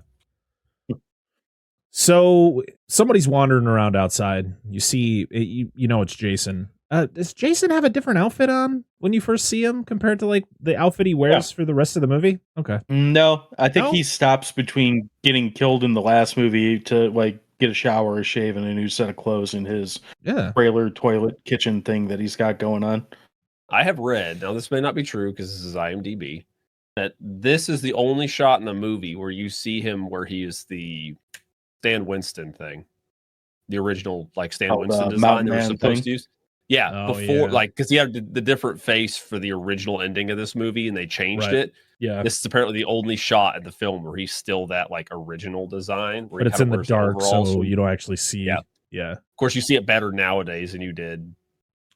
A: So somebody's wandering around outside. You see, it's Jason. Does Jason have a different outfit on when you first see him compared to like the outfit he wears for the rest of the movie? Okay.
D: No, I think
A: No?
D: he stops between getting killed in the last movie to like get a shower, a shave, and a new set of clothes in his
A: Yeah.
D: trailer, toilet, kitchen thing that he's got going on.
E: I have read, now this may not be true because this is IMDb, that this is the only shot in the movie where you see him where he is the Stan Winston thing. The original, like, Stan
D: Oh,
E: Winston
D: the
E: design
D: Mountain
E: they were
D: Man
E: supposed
D: thing?
E: to use. Yeah,
A: Oh,
E: before,
A: yeah.
E: like, because he had the different face for the original ending of this movie and they changed
A: Right.
E: it.
A: Yeah.
E: This is apparently the only shot in the film where he's still that, like, original design. Where
A: But
E: he
A: it's
E: kinda
A: in the
E: wears
A: dark,
E: overalls.
A: so you don't actually see.
E: Yeah.
A: Yeah.
E: Of course, you see it better nowadays than you did.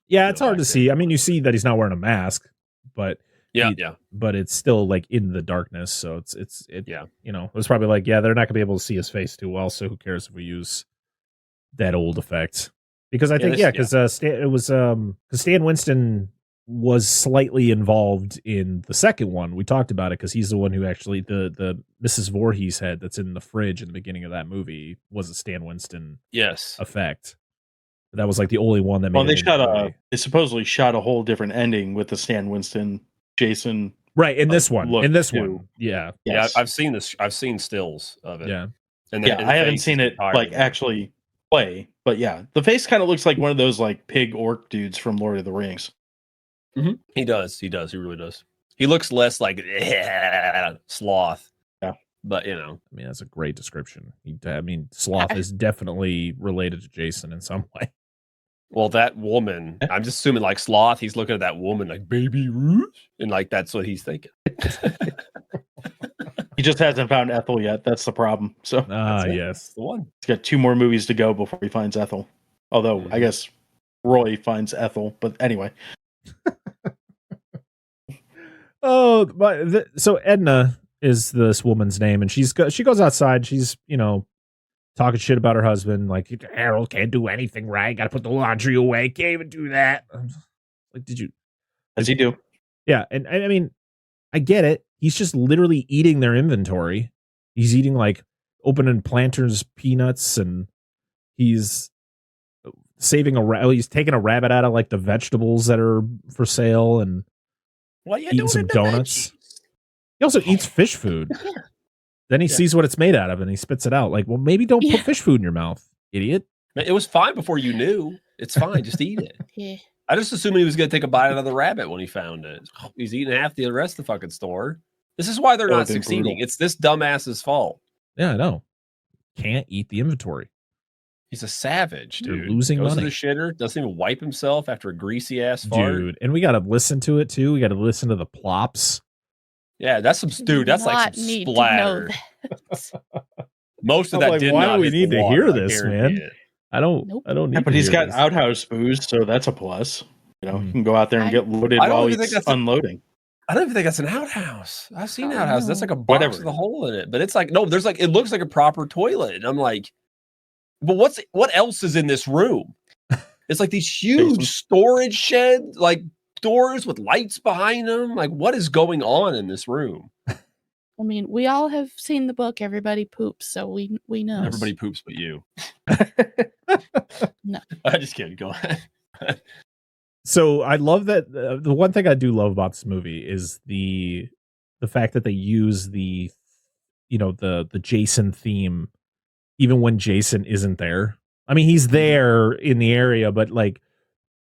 A: Yeah, it's hard to
E: back
A: see.
E: then.
A: I mean, you see that he's not wearing a mask, but
E: Yeah,
A: He-
E: yeah.
A: but it's still like in the darkness, so it's
E: Yeah.
A: it was probably like, yeah, they're not gonna be able to see his face too well, so who cares if we use that old effect? Because I think because Stan Winston was slightly involved in the second one. We talked about it because he's the one who actually the Mrs. Voorhees head that's in the fridge in the beginning of that movie was a Stan Winston
E: Yes.
A: effect. That was like the only one that made.
D: Well, they
A: it into the movie.
D: they supposedly shot a whole different ending with the Stan Winston, Jason.
A: Right in this one.
D: look
A: In this
D: too.
A: one, yeah,
D: Yes.
E: Yeah, I've seen this. I've seen stills of it.
A: yeah.
E: And
D: Yeah,
E: the
D: I haven't
E: face
D: seen
E: is
D: it
E: entirely
D: like actually play, but yeah, the face kind of looks like one of those like pig orc dudes from Lord of the Rings.
E: different. He does. He does. He really does. He looks less like sloth.
D: Yeah.
E: But
A: I mean, that's a great description. Sloth is definitely related to Jason in some way.
E: well, that woman. I'm just assuming like sloth. He's looking at that woman like baby Ruth, and like that's what he's thinking.
D: He just hasn't found Ethel yet. That's the problem. So
A: Ah,
E: That's it.
A: yes.
E: That's the one.
D: he's got 2 more movies to go before he finds Ethel. Although
E: Mhm.
D: I guess Roy finds Ethel, but anyway.
A: Oh, but so Edna is this woman's name, and she goes outside. She's talking shit about her husband, like Harold can't do anything right. Got to put the laundry away. Can't even do that. I'm just like, did you?
D: As he do.
A: Yeah, and I mean, I get it. He's just literally eating their inventory. He's eating like opening Planters peanuts, and he's saving he's taking a rabbit out of like the vegetables that are for sale, and
E: What you
A: eating
E: doing
A: some
E: in the
A: donuts.
E: veggies?
A: He also eats fish food. Then he sees what it's made out of, and he spits it out. Like, well, maybe don't put fish food in your mouth, idiot.
E: It was fine before you knew. It's fine. Just eat it.
C: Yeah.
E: I just assumed he was going to take a bite out of the rabbit when he found it. He's eating half the rest of the fucking store. This is why they're
D: That
E: not
D: would've been
E: succeeding.
D: brutal.
E: It's this dumbass's fault.
A: Yeah, I know. Can't eat the inventory.
E: He's a savage,
A: You're
E: dude.
A: losing
E: Goes
A: money.
E: to the shitter, doesn't even wipe himself after a greasy ass fart.
A: Dude, and we got to listen to it too. We got to listen to the plops.
E: Yeah, that's some dude. That's like
C: Not
E: some
C: need to know
E: splatter.
C: that.
E: Most of
A: I'm
E: that
A: like,
E: did
A: why
E: not
A: do we
E: hit
A: need
E: the
A: to
E: water,
A: hear
E: I
A: this,
E: guarantee
A: man?
E: it.
A: I don't
C: Nope.
A: need
D: Yeah, but
A: to
D: he's
A: hear
D: got
A: this.
D: outhouse booze, so that's a plus. You
A: Mm.
D: he can go out there and get loaded
E: I don't
D: while
E: even think
D: he's
E: that's a-
D: unloading.
E: I don't even think that's an outhouse. I've seen
C: I
E: outhouses. That's
C: know.
E: like a box
D: Whatever.
E: with a hole in it. But it's like, no, there's like, it looks like a proper toilet. And I'm like, but what else is in this room? It's like these huge
D: Basement.
E: storage shed, like doors with lights behind them? Like, what is going on in this room?
C: I mean, we all have seen the book. Everybody poops, so we know.
E: Everybody poops but you.
C: No.
E: I'm just kidding. Go ahead.
A: So I love that. The one thing I do love about this movie is the fact that they use the Jason theme even when Jason isn't there. I mean, he's there in the area, but like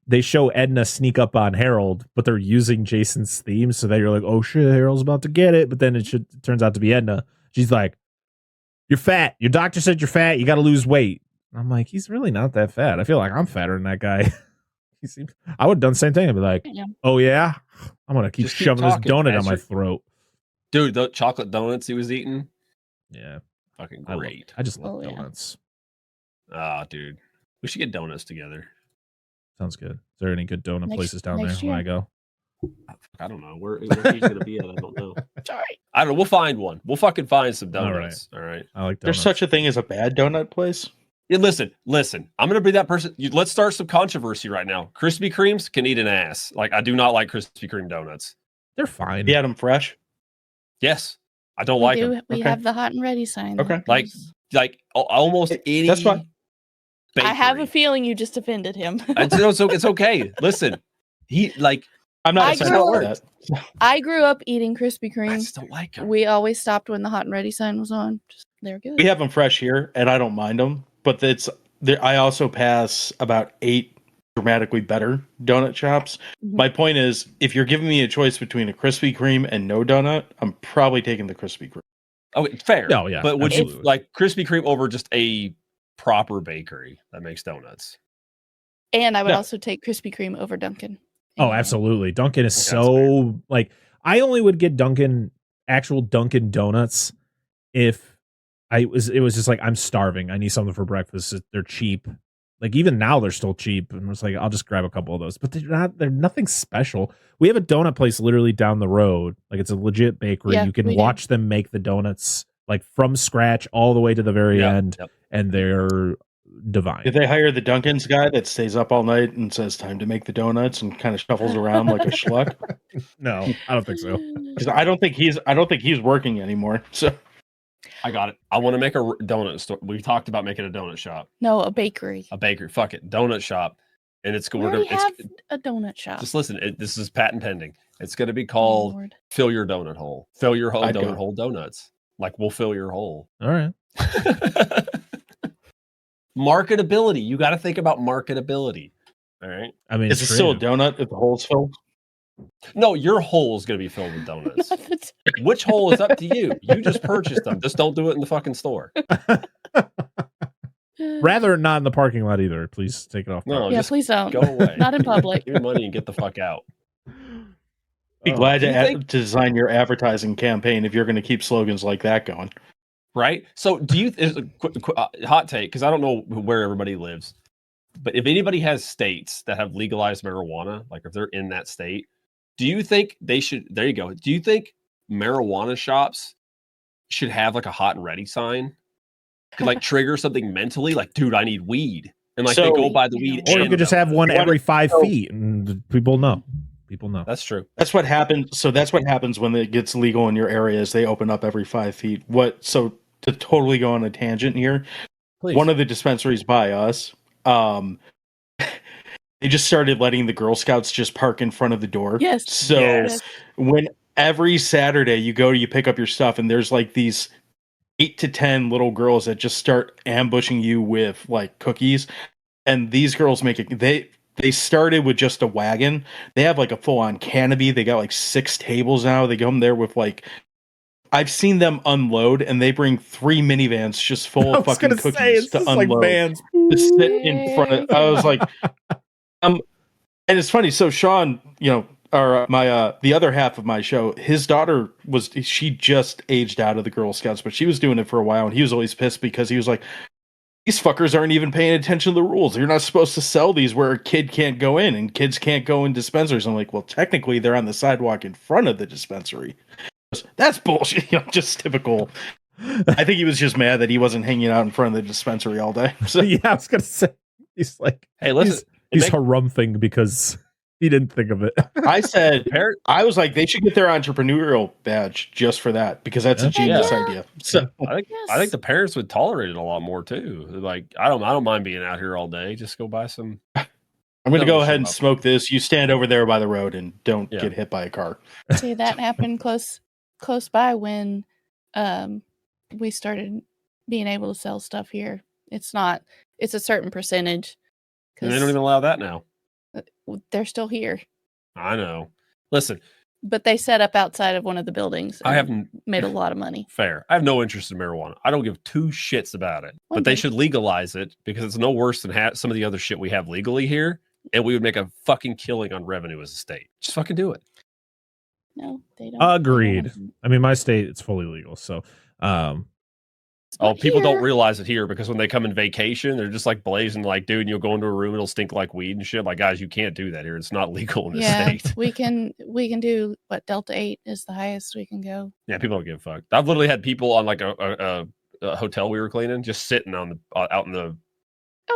A: they show Edna sneak up on Harold, but they're using Jason's theme, so that you're like, oh shit, Harold's about to get it. But then it turns out to be Edna. She's like, you're fat. Your doctor said you're fat. You got to lose weight. I'm like, he's really not that fat. I feel like I'm fatter than that guy. I would have done the same thing. I'd be like, oh yeah, I'm gonna keep shoving this donut down my throat.
E: Dude, the chocolate donuts he was eating.
A: Yeah,
E: fucking great.
A: I just love donuts.
E: Ah, dude, we should get donuts together.
A: Sounds good. Is there any good donut places down there when I go?
E: I don't know. Where he's gonna be at, I don't know. Sorry. I don't know. We'll find one. We'll fucking find some donuts. All right.
A: I like donuts.
D: There's such a thing as a bad donut place.
E: Yeah, listen. I'm gonna be that person. Let's start some controversy right now. Krispy Kremes can eat an ass. Like, I do not like Krispy Kreme donuts.
A: They're fine.
D: You had them fresh?
E: Yes. I don't like them.
C: We have the hot and ready sign.
D: Okay.
E: Like almost any.
D: That's fine.
C: I have a feeling you just offended him.
E: It's okay. Listen,
D: I'm not upset about that.
C: I grew up eating Krispy Kreme.
E: I just don't like them.
C: We always stopped when the hot and ready sign was on. They're good.
D: We have them fresh here, and I don't mind them. But I also pass about 8 dramatically better donut shops. Mm-hmm. My point is, if you're giving me a choice between a Krispy Kreme and no donut, I'm probably taking the Krispy Kreme.
E: Okay, fair.
A: Oh yeah,
E: but would you like Krispy Kreme over just a proper bakery that makes donuts?
C: And I would also take Krispy Kreme over Dunkin'.
A: Oh, absolutely. Dunkin' is so like, I only would get actual Dunkin' donuts if it was just like, I'm starving. I need something for breakfast. They're cheap. Like, even now they're still cheap. And it's like, I'll just grab a couple of those, but they're nothing special. We have a donut place literally down the road. Like, it's a legit bakery. You can watch them make the donuts like from scratch all the way to the very end. And they're divine.
D: Did they hire the Dunkin's guy that stays up all night and says time to make the donuts and kind of shuffles around like a schluck?
A: No, I don't think so.
D: Because I don't think he's working anymore. So
E: I got it. I want to make a donut store. We talked about making a donut shop.
C: No, a bakery.
E: A bakery. Fuck it. Donut shop. And it's
C: we already have a donut shop.
E: Just listen. This is patent pending. It's going to be called Fill Your Donut Hole. Fill Your Hole Donut Hole Donuts. Like, we'll fill your hole.
A: All right.
E: Marketability. You got to think about marketability. All right.
A: I mean,
D: is it still a donut if the hole's filled?
E: No, your hole is going to be filled with donuts. Which hole is up to you? You just purchased them. Just don't do it in the fucking store.
A: Rather not in the parking lot either. Please take it off.
E: No,
C: yeah, please don't.
E: Go away.
C: Not in public.
E: Give your money and get the fuck out.
D: Be glad to design your advertising campaign if you're going to keep slogans like that going.
E: Right? So do you, hot take, because I don't know where everybody lives, but if anybody has states that have legalized marijuana, like if they're in that state, do you think they should, there you go. Do you think marijuana shops should have like a hot and ready sign? Could like trigger something mentally, like, dude, I need weed. And like they go buy the weed.
A: Or you could just have one every 5 feet and people know. People know.
E: That's true.
D: That's what happens. So that's what happens when it gets legal in your area is they open up every 5 feet. So to totally go on a tangent here, please. One of the dispensaries by us, they just started letting the Girl Scouts just park in front of the door.
C: Yes.
D: So when every Saturday you pick up your stuff and there's like these 8 to 10 little girls that just start ambushing you with like cookies. And these girls they started with just a wagon. They have like a full on canopy. They got like 6 tables now. They come there with like, I've seen them unload and they bring 3 minivans just full of fucking cookies to unload. Like vans. To sit in front of, I was like, and it's funny. So Sean, or the other half of my show, his daughter she just aged out of the Girl Scouts, but she was doing it for a while and he was always pissed because he was like, these fuckers aren't even paying attention to the rules. You're not supposed to sell these where a kid can't go in and kids can't go in dispensaries. I'm like, well, technically they're on the sidewalk in front of the dispensary. That's bullshit. Just typical. I think he was just mad that he wasn't hanging out in front of the dispensary all day. So
A: yeah, I was going to say, he's like,
E: hey, listen,
A: he's harumphing because He didn't think of it.
D: I said, I was like, they should get their entrepreneurial badge just for that because that's a genius idea. So
E: I think the parents would tolerate it a lot more too. Like, I don't mind being out here all day. Just go buy some.
D: I'm going to go ahead and smoke this. You stand over there by the road and don't get hit by a car.
C: See, that happened close by when we started being able to sell stuff here. It's a certain percentage.
E: And they don't even allow that now.
C: They're still here.
E: I know. Listen.
C: But they set up outside of one of the buildings.
E: I haven't
C: made a lot of money.
E: Fair. I have no interest in marijuana. I don't give two shits about it. But they should legalize it because it's no worse than some of the other shit we have legally here. And we would make a fucking killing on revenue as a state. Just fucking do it.
C: No, they don't.
A: Agreed. I mean, my state, it's fully legal. So,
E: people don't realize it here because when they come in vacation, they're just like blazing, like, dude, and you'll go into a room, it'll stink like weed and shit. Like, guys, you can't do that here. It's not legal in this state.
C: we can do what Delta 8 is the highest we can go.
E: Yeah, people don't give a fuck. I've literally had people on like a hotel we were cleaning, just sitting on the out in the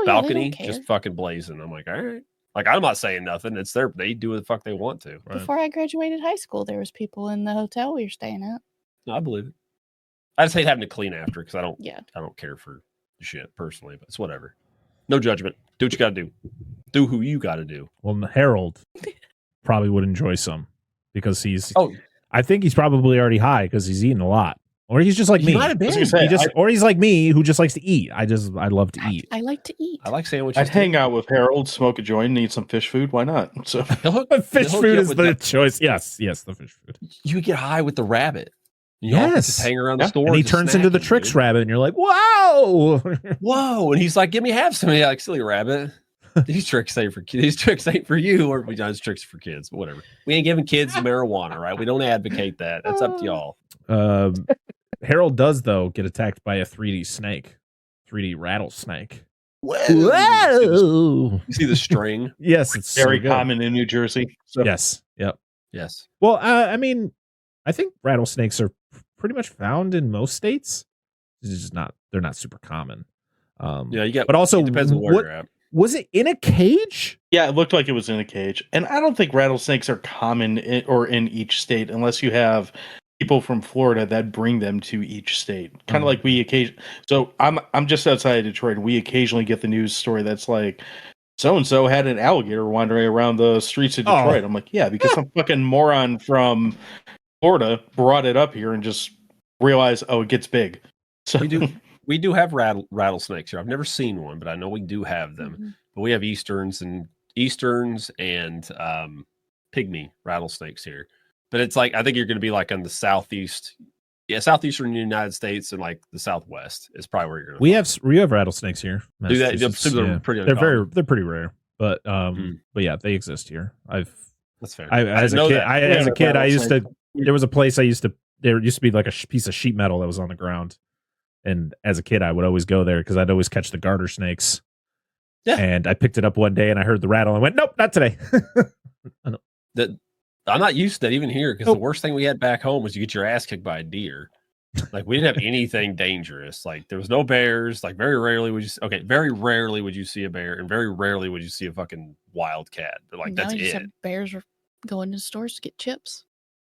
E: balcony, just fucking blazing. I'm like, all right. Like, I'm not saying nothing. It's they do what the fuck they want to.
A: Right?
C: Before I graduated high school, there was people in the hotel we were staying at.
E: No, I believe it. I just hate having to clean after because I don't care for the shit personally, but it's whatever. No judgment. Do what you got to do. Do who you got to do.
A: Well, Harold probably would enjoy some because I think he's probably already high because he's eating a lot. Or he's just like me. Or he's like me who just likes to eat. I love to eat.
C: I like to eat.
E: I like sandwiches.
D: I'd hang out with Harold, smoke a joint, and eat some fish food. Why not? So
A: fish food is the choice. Yes, the fish food.
E: You would get high with the rabbit. You all just hang around the store.
A: And he turns into the Tricks rabbit, and you're like, wow.
E: Whoa. And he's like, give me half some. Yeah, like, silly rabbit. These tricks ain't for kids. These tricks ain't for you. Or we just tricks for kids, but whatever. We ain't giving kids marijuana, right? We don't advocate that. That's up to y'all.
A: Harold does, though, get attacked by a 3D snake. 3D rattlesnake.
E: Whoa. You see the string?
A: Yes, it's
D: very common in New Jersey. So.
A: Yes. Yep.
E: Yes.
A: Well, I mean, I think rattlesnakes are pretty much found in most states. It's just they're not super common.
E: But also it depends on where you're at.
A: Was it in a cage?
D: Yeah, it looked like it was in a cage. And I don't think rattlesnakes are common in each state unless you have people from Florida that bring them to each state. Kind of like we occasionally. So I'm just outside of Detroit, and we occasionally get the news story that's like, so-and-so had an alligator wandering around the streets of Detroit. I'm like, yeah, because some fucking moron from Florida brought it up here and just realized, it gets big. So
E: we do have rattlesnakes here. I've never seen one, but I know we do have them. Mm-hmm. But we have easterns and pygmy rattlesnakes here. But it's like, I think you're going to be like on the southeastern United States and like the Southwest is probably where you're going to.
A: We have rattlesnakes here.
E: Do that? They're pretty.
A: They're pretty rare, but yeah, they exist here.
E: That's fair.
A: As a kid, I used to. There was a place there used to be like a piece of sheet metal that was on the ground, and as a kid, I would always go there because I'd always catch the garter snakes. Yeah, and I picked it up one day and I heard the rattle and went, nope, not today.
E: I'm not used to that even here because the worst thing we had back home was you get your ass kicked by a deer. Like, we didn't have anything dangerous. Like, there was no bears. Like, very rarely would you see a bear, and very rarely would you see a fucking wild cat. But like, that's it.
C: Bears are going to stores to get chips.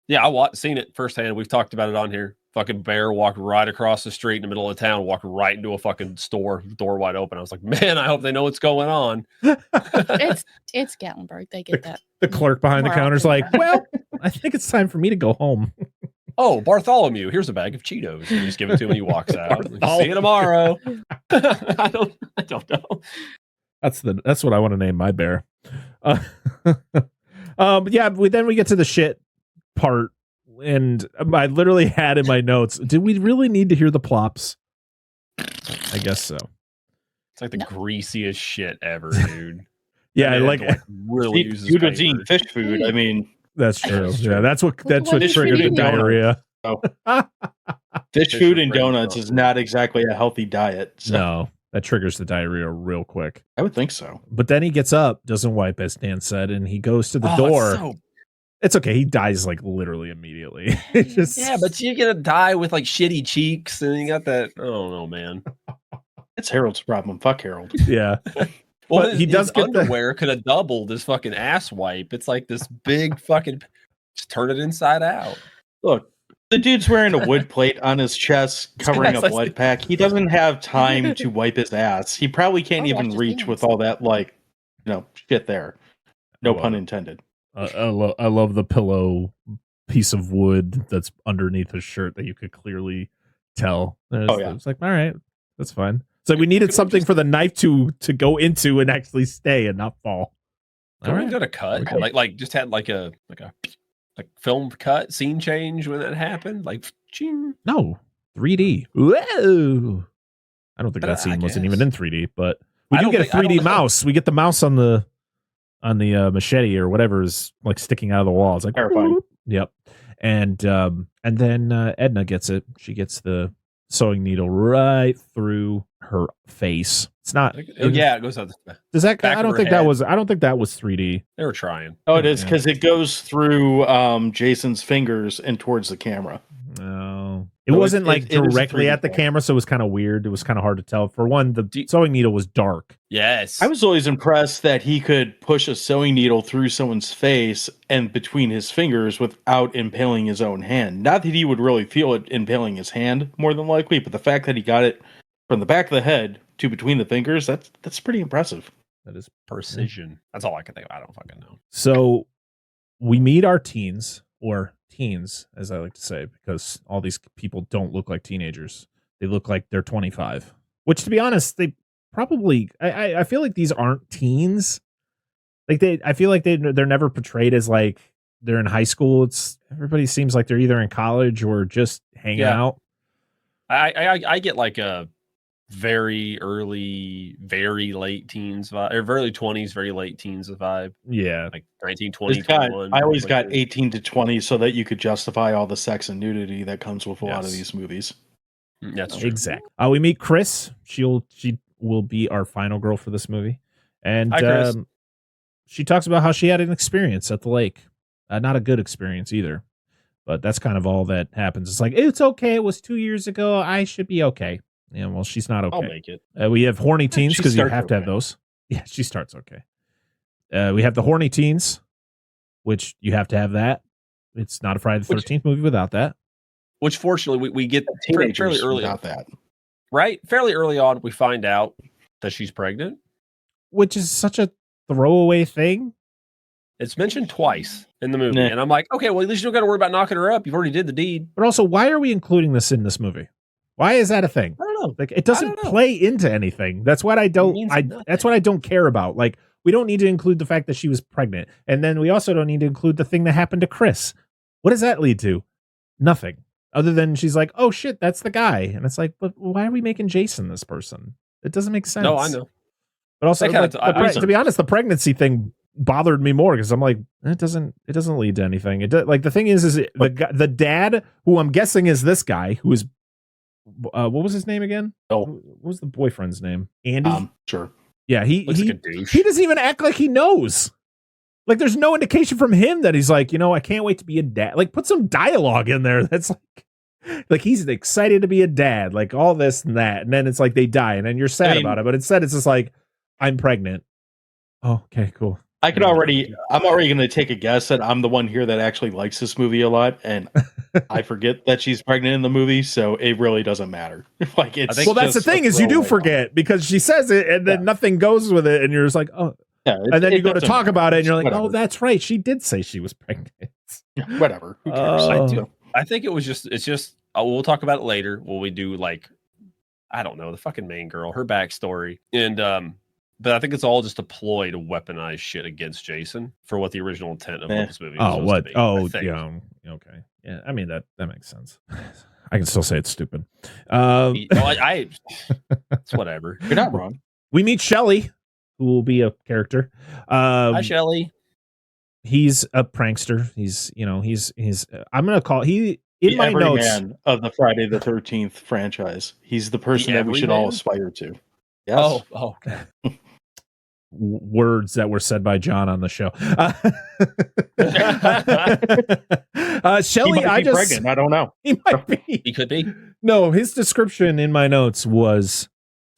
E: Yeah, I've seen it firsthand. We've talked about it on here. Fucking bear walked right across the street in the middle of town, walked right into a fucking store, door wide open. I was like, man, I hope they know what's going on.
C: It's Gatlinburg. They get that.
A: The clerk behind the counter's like, well, I think it's time for me to go home.
E: Oh, Bartholomew, here's a bag of Cheetos. And you just give it to him and he walks out. See you tomorrow. I don't know.
A: That's what I want to name my bear. Yeah, then we get to the shit part. And I literally had in my notes, did we really need to hear the plops? I guess so.
E: It's like the greasiest shit ever, dude.
A: Yeah, like
E: really uses paper.
D: Was eating fish food. I mean,
A: that's true. Yeah, that's what triggered the diarrhea.
D: Fish food and donuts is not exactly a healthy diet. So.
A: No, that triggers the diarrhea real quick.
D: I would think so.
A: But then he gets up, doesn't wipe, as Dan said, and he goes to the door. It's okay. He dies like literally immediately.
E: Yeah, but you're gonna die with like shitty cheeks, and you got that. I don't know, man.
D: It's Harold's problem. Fuck Harold.
A: Yeah.
E: Well,
A: But he does get the-
E: underwear could have doubled his fucking ass wipe. It's like this big fucking. Just turn it inside out.
D: Look, the dude's wearing a wood plate on his chest, covering a blood pack. He doesn't have time to wipe his ass. He probably can't even reach with all that, like, shit there. No pun intended.
A: I love the pillow piece of wood that's underneath his shirt that you could clearly tell. It's like, all right, that's fine. So we needed something for the knife to go into and actually stay and not fall.
E: All right, got a cut. Okay. Like just had like a film cut scene change when that happened. Like, ching.
A: No, 3D. Whoa! I don't think that scene wasn't even in 3D, but we do get a 3D mouse. We get the mouse on the machete or whatever is like sticking out of the wall. It's like
D: terrifying.
A: Yep. And then Edna gets it. She gets the sewing needle right through her face. It's not.
E: It goes out.
A: Does that? I don't think that was 3D.
E: They were trying.
D: Oh, it is because it goes through Jason's fingers and towards the camera.
A: No, it wasn't like directly at the camera, so it was kind of weird. It was kind of hard to tell. For one, the sewing needle was dark.
E: Yes,
D: I was always impressed that he could push a sewing needle through someone's face and between his fingers without impaling his own hand. Not that he would really feel it impaling his hand, more than likely, but the fact that he got it from the back of the head to between the fingers, that's pretty impressive.
A: That is
E: precision. That's all I can think of. I don't fucking know.
A: So we meet our teens, as I like to say, because all these people don't look like teenagers. They look like they're 25, which, to be honest, they probably, I feel like these aren't teens. Like I feel like they're never portrayed as like they're in high school. Everybody seems like they're either in college or just hanging out.
E: I get like a very early, very late teens vibe, or very 20s, very late teens vibe.
A: Yeah.
E: Like 19, 20, 21.
D: I always got 18 to 20 so that you could justify all the sex and nudity that comes with a lot of these movies.
E: That's true.
A: Exactly. We meet Chris. She will be our final girl for this movie. And
E: Hi, Chris.
A: She talks about how she had an experience at the lake. Not a good experience either. But that's kind of all that happens. It's like, it's okay. It was 2 years ago. I should be okay. Yeah, well, she's not okay.
E: I'll make it.
A: We have horny teens because you have to have those. Yeah, she starts okay. We have the horny teens, which you have to have that. It's not a Friday the 13th movie without that.
E: Which, fortunately, we get
D: teenagers
E: fairly early
D: without that.
E: Right? Fairly early on, we find out that she's pregnant.
A: Which is such a throwaway thing.
E: It's mentioned twice in the movie. And I'm like, okay, well, at least you don't got to worry about knocking her up. You've already did the deed.
A: But also, why are we including this in this movie? Why is that a thing?
E: I don't know.
A: Like, it doesn't play into anything. That's what I don't. That's what I don't care about. Like, we don't need to include the fact that she was pregnant, and then we also don't need to include the thing that happened to Chris. What does that lead to? Nothing. Other than she's like, oh shit, that's the guy, and it's like, but why are we making Jason this person? It doesn't make sense.
E: No, I know.
A: But also, to be honest, the pregnancy thing bothered me more because I'm like, it doesn't lead to anything. Like the thing is the dad, who I'm guessing is this guy who is. What was his name again? What was the boyfriend's name? Andy?
D: Sure.
A: Yeah, he
E: Looks like a douche.
A: He doesn't even act like he knows. Like, there's no indication from him that he's like, I can't wait to be a dad. Like, put some dialogue in there that's like he's excited to be a dad, like all this and that, and then it's like they die, and then you're sad about it. But instead, it's just like, I'm pregnant. Oh, okay, cool.
D: I'm already going to take a guess that I'm the one here that actually likes this movie a lot, and I forget that she's pregnant in the movie, so it really doesn't matter. Like, it's
A: well, that's the thing is you do forget because she says it, and then nothing goes with it, and you're just like, oh, yeah, and then you go to talk about it, and you're like, oh, that's right, she did say she was pregnant.
D: Yeah, whatever. Who cares?
E: I think it's just. We'll talk about it later. Will we do like, I don't know, the fucking main girl, her backstory, and but I think it's all just a ploy to weaponize shit against Jason for what the original intent of this movie was supposed to be.
A: Oh, yeah. Okay. Yeah, I mean, that makes sense. I can still say it's stupid.
E: It's whatever.
D: You're not wrong.
A: We meet Shelly, who will be a character.
E: Hi, Shelly.
A: He's a prankster. He's I'm going to call in my notes
D: of the Friday the 13th franchise. He's the person that we should all aspire to. Yes.
E: Oh, okay.
A: Words that were said by John on the show. Shelly,
D: I just pregnant. I don't know.
A: He might be.
E: He could be.
A: No, his description in my notes was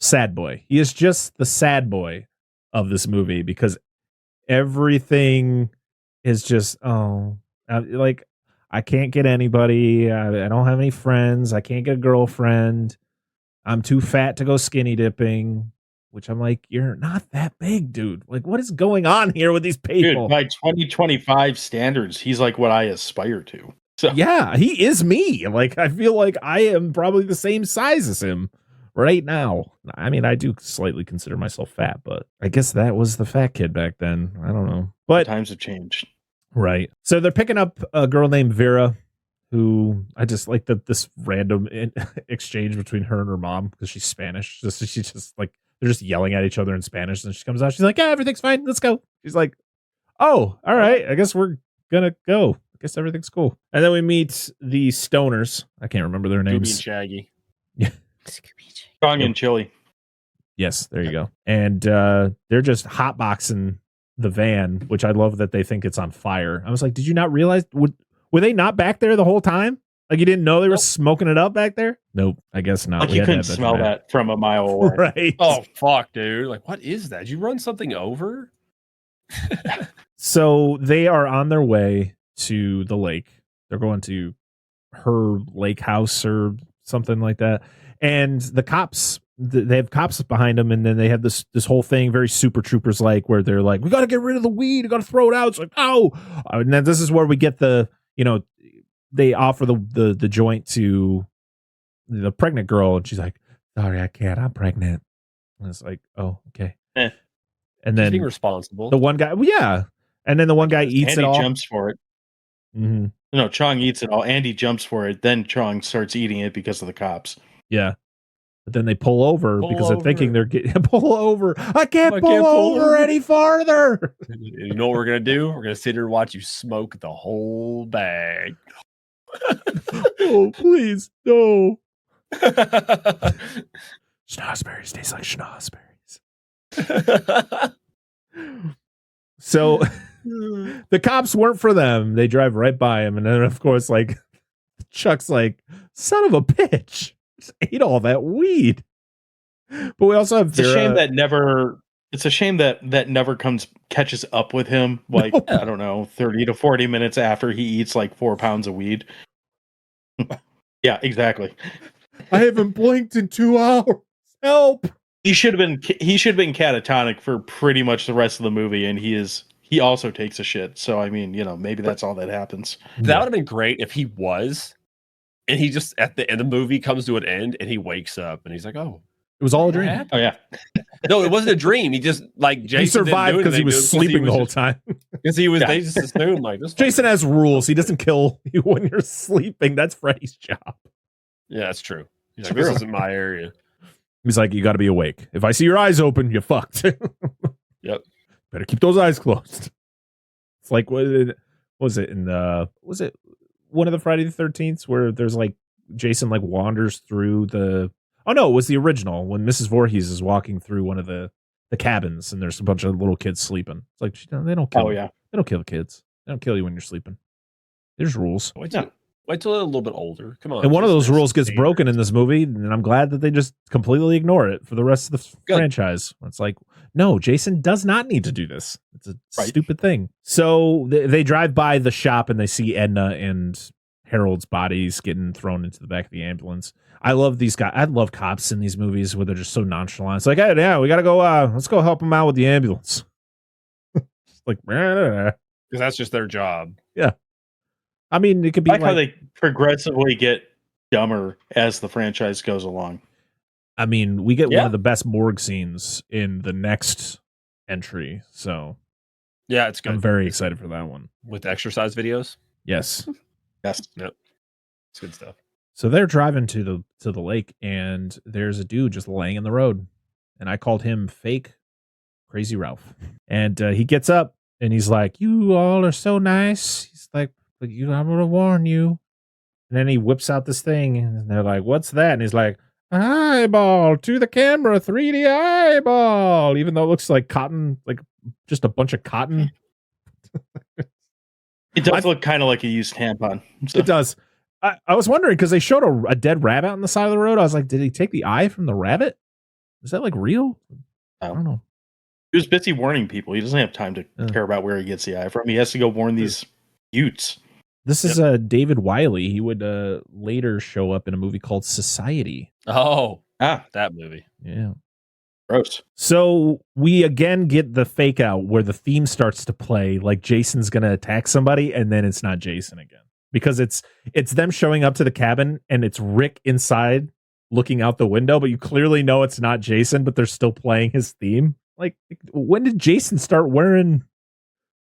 A: sad boy. He is just the sad boy of this movie because everything is just like I can't get anybody. I don't have any friends. I can't get a girlfriend. I'm too fat to go skinny dipping. Which I'm like, you're not that big, dude. Like, what is going on here with these people?
D: Dude, by 2025 standards, he's like what I aspire to. So
A: Yeah, he is me. Like, I feel like I am probably the same size as him right now. I mean, I do slightly consider myself fat, but I guess that was the fat kid back then. I don't know. But
D: times have changed.
A: Right. So they're picking up a girl named Vera, who I just like this random exchange between her and her mom because she's Spanish. She's just like, they're just yelling at each other in Spanish. And she comes out. She's like, yeah, everything's fine. Let's go. She's like, oh, all right. I guess we're going to go. I guess everything's cool. And then we meet the stoners. I can't remember their names.
E: Scooby and Shaggy.
A: Yeah.
D: Chong and Chili.
A: Yes, there you go. And they're just hotboxing the van, which I love that they think it's on fire. I was like, did you not realize? Were they not back there the whole time? Like you didn't know they were smoking it up back there? Nope, I guess not.
D: Like you couldn't smell that from a mile away.
A: Right.
E: Oh, fuck, dude. Like, what is that? Did you run something over?
A: So they are on their way to the lake. They're going to her lake house or something like that. And the cops, they have cops behind them. And then they have this whole thing, very Super Troopers like, where they're like, we got to get rid of the weed. We got to throw it out. It's like, oh. And then this is where we get they offer the joint to the pregnant girl. And she's like, sorry, I can't. I'm pregnant. And it's like, oh, okay. And then
E: being responsible.
A: The one guy, yeah. And then the one guy eats
D: Andy
A: it all.
D: Jumps for it.
A: Mm-hmm.
D: No, Chong eats it all. Andy jumps for it. Then Chong starts eating it because of the cops.
A: Yeah. But then they pull over because they're thinking they're getting pull over. I can't pull over any farther.
E: You know what we're going to do? We're going to sit here and watch you smoke the whole bag.
A: Oh, please. No. Schnozberries taste like schnozberries. So the cops weren't for them. They drive right by him. And then, of course, like Chuck's like, son of a bitch. Just ate all that weed. But we also have
D: It's a shame that never. It's a shame that never catches up with him. Like
A: No.
D: I don't know, 30 to 40 minutes after he eats like 4 pounds of weed. Yeah, exactly.
A: I haven't blinked in 2 hours. Help.
D: He should have been catatonic for pretty much the rest of the movie, and he also takes a shit. So I mean, maybe that's all that happens.
E: That would have been great if he was, and he just at the end of the movie comes to an end, and he wakes up, and he's like, "Oh,
A: It was all a dream.
D: Oh yeah.
E: no, it wasn't a dream. He just like Jason
A: He survived because he was sleeping the whole time.
E: Because he was, they just assumed like this.
A: Jason has rules. He doesn't kill you when you're sleeping. That's Freddy's job.
E: Yeah, that's true. He's like, this isn't my area.
A: He's like, you got to be awake. If I see your eyes open, you're fucked.
E: Yep.
A: Better keep those eyes closed. It's like, was it one of the Friday the 13th where there's like Jason like wanders through the, oh no, it was the original when Mrs. Voorhees is walking through one of the cabins and there's a bunch of little kids sleeping. It's like, they don't kill.
D: Oh yeah.
A: They don't kill the kids. They don't kill you when you're sleeping. There's rules.
E: Wait till they're a little bit older. Come on.
A: And one of those
E: Jason,
A: rules gets broken in this movie, and I'm glad that they just completely ignore it for the rest of the franchise. It's like, no, Jason does not need to do this. It's a stupid thing. So they drive by the shop and they see Edna and Harold's bodies getting thrown into the back of the ambulance. I love these guys. I love cops in these movies where they're just so nonchalant. It's like, hey, yeah, we got to go. Let's go help them out with the ambulance. Like,
E: because that's just their job.
A: Yeah. I mean, it could be
D: like how they progressively get dumber as the franchise goes along.
A: I mean, we get one of the best morgue scenes in the next entry. So,
E: yeah, it's good.
A: I'm very excited for that one.
E: With exercise videos?
A: Yes.
D: Yes.
E: Yep. It's good stuff.
A: So they're driving to the lake, and there's a dude just laying in the road. And I called him Fake Crazy Ralph. And he gets up, and he's like, you all are so nice. He's like, but I'm going to warn you. And then he whips out this thing, and they're like, what's that? And he's like, eyeball to the camera, 3D eyeball. Even though it looks like cotton, like just a bunch of cotton.
D: It does look kind of like a used tampon. So.
A: It does. I was wondering, because they showed a dead rabbit on the side of the road. I was like, did he take the eye from the rabbit? Is that like real? I don't know.
D: He was busy warning people. He doesn't have time to care about where he gets the eye from. He has to go warn these Utes.
A: This is David Wiley. He would later show up in a movie called Society.
E: Oh, that movie.
A: Yeah.
D: Gross.
A: So we again get the fake out where the theme starts to play like Jason's going to attack somebody, and then it's not Jason again. Because it's them showing up to the cabin, and it's Rick inside looking out the window, but you clearly know it's not Jason, but they're still playing his theme. Like, when did Jason start wearing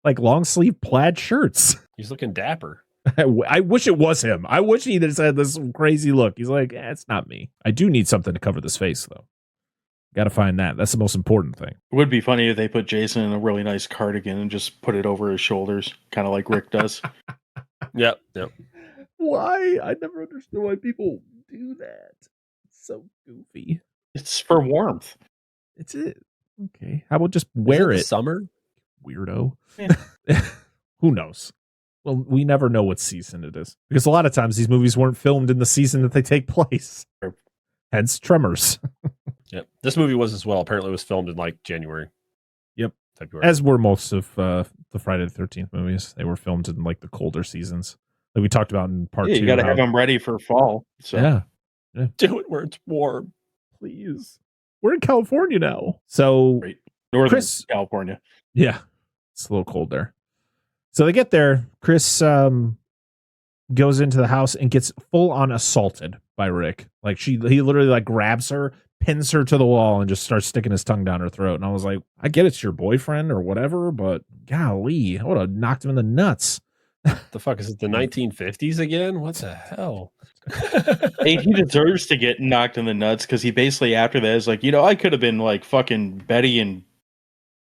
A: like long sleeve plaid shirts?
E: He's looking dapper.
A: I wish it was him. I wish he just had this crazy look. He's like, it's not me. I do need something to cover this face, though. Got to find that. That's the most important thing.
D: It would be funny if they put Jason in a really nice cardigan and just put it over his shoulders, kind of like Rick does.
E: Yep.
A: Why? I never understood why people do that. It's so goofy.
D: It's for warmth.
A: It's it. Okay. How about just wear it?
E: Summer?
A: Weirdo. Yeah. Who knows? Well, we never know what season it is. Because a lot of times these movies weren't filmed in the season that they take place. Hence Tremors.
E: Yep. This movie was as well. Apparently it was filmed in like January.
A: Yep.
E: February.
A: As were most of the Friday the 13th movies. They were filmed in like the colder seasons. Like we talked about in part 2.
D: You got to have them ready for fall. So.
A: Yeah.
E: Do it where it's warm.
A: Please. We're in California now. So
D: Great. Northern California.
A: Yeah. It's a little cold there. So they get there. Chris goes into the house and gets full on assaulted by Rick. Like he literally like grabs her, pins her to the wall, and just starts sticking his tongue down her throat. And I was like, I get it's your boyfriend or whatever, but golly, I would have knocked him in the nuts.
E: The fuck is it? The 1950s again? What the hell?
D: Hey, he deserves to get knocked in the nuts because he basically after that is like, I could have been like fucking Betty and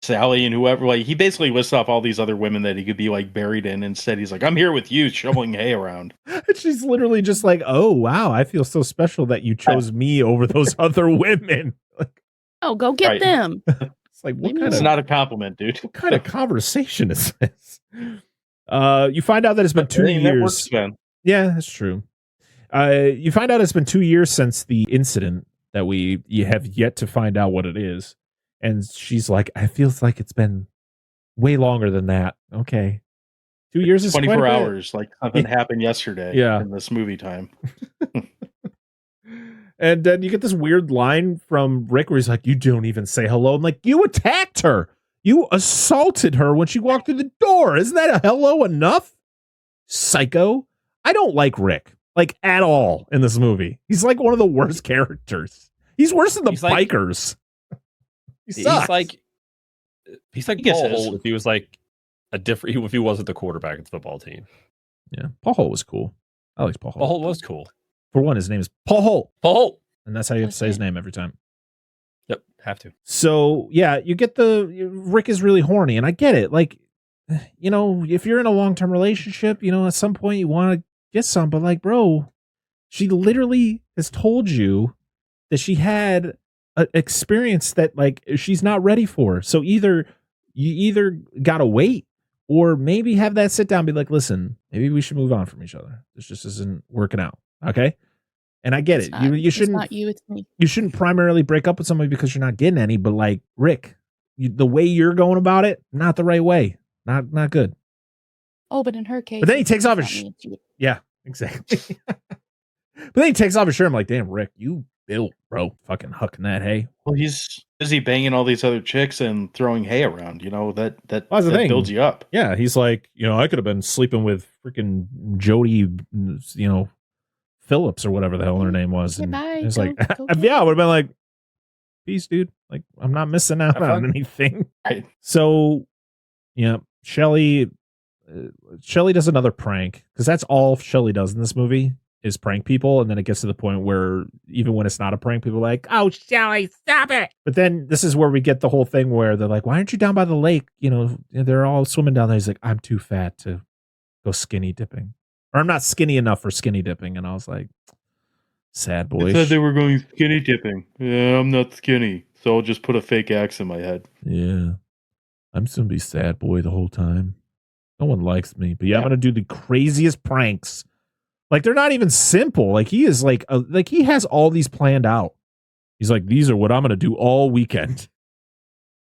D: Sally and whoever. Like he basically lists off all these other women that he could be like buried in. Instead, he's like, I'm here with you, shoveling hay around.
A: And she's literally just like, oh wow, I feel so special that you chose me over those other women. Like,
C: oh, go get them.
A: It's like
D: It's not a compliment, dude.
A: What kind of conversation is this? You find out that it's been 2 years. Yeah, that's true. You find out it's been 2 years since the incident that you have yet to find out what it is. And she's like, I feel like it's been way longer than that. Okay. 2 years is
D: 24 hours. Like something happened yesterday in this movie time.
A: And then you get this weird line from Rick where he's like, you don't even say hello. I'm like, you attacked her. You assaulted her when she walked through the door. Isn't that a hello enough? Psycho. I don't like Rick, like at all in this movie. He's like one of the worst characters. He's worse than the bikers. He's like
E: Paul Holt if he was like if he wasn't the quarterback of the football team.
A: Yeah, Paul Holt was cool. I liked Paul Holt.
E: Paul Holt was cool.
A: For one, his name is Paul Holt.
E: Paul Holt.
A: And that's how you have to say his name every time.
E: Yep, have to.
A: So, yeah, you get Rick is really horny, and I get it. Like, if you're in a long-term relationship, at some point you want to get some, but like, bro, she literally has told you that she had an experience that like she's not ready for. So you either gotta wait or maybe have that sit down and be like, listen, maybe we should move on from each other. This just isn't working out. Okay. And I get it. You shouldn't.
C: It's not you, it's me.
A: You shouldn't primarily break up with somebody because you're not getting any. But like Rick, the way you're going about it, not the right way. Not good.
C: Oh, but in her case.
A: But then he takes off his. Yeah, exactly. But then he takes off his shirt. I'm like, damn, Rick, you built, bro. Fucking hucking that hay.
D: Well, he's busy banging all these other chicks and throwing hay around. That builds you up.
A: Yeah, he's like, I could have been sleeping with freaking Jody, Phillips or whatever the hell her name was. And it's like, yeah, I would have been like, peace, dude. Like, I'm not missing out on anything.
D: Right.
A: So, Shelly does another prank because that's all Shelly does in this movie is prank people. And then it gets to the point where even when it's not a prank, people are like, oh, Shelly, stop it. But then this is where we get the whole thing where they're like, why aren't you down by the lake? They're all swimming down there. He's like, I'm too fat to go skinny dipping. Or I'm not skinny enough for skinny dipping. And I was like, sad boy.
D: They said they were going skinny dipping. Yeah, I'm not skinny. So I'll just put a fake axe in my head.
A: Yeah. I'm just going to be sad boy the whole time. No one likes me. But yeah, I'm going to do the craziest pranks. Like, they're not even simple. Like, he is like he has all these planned out. He's like, these are what I'm going to do all weekend.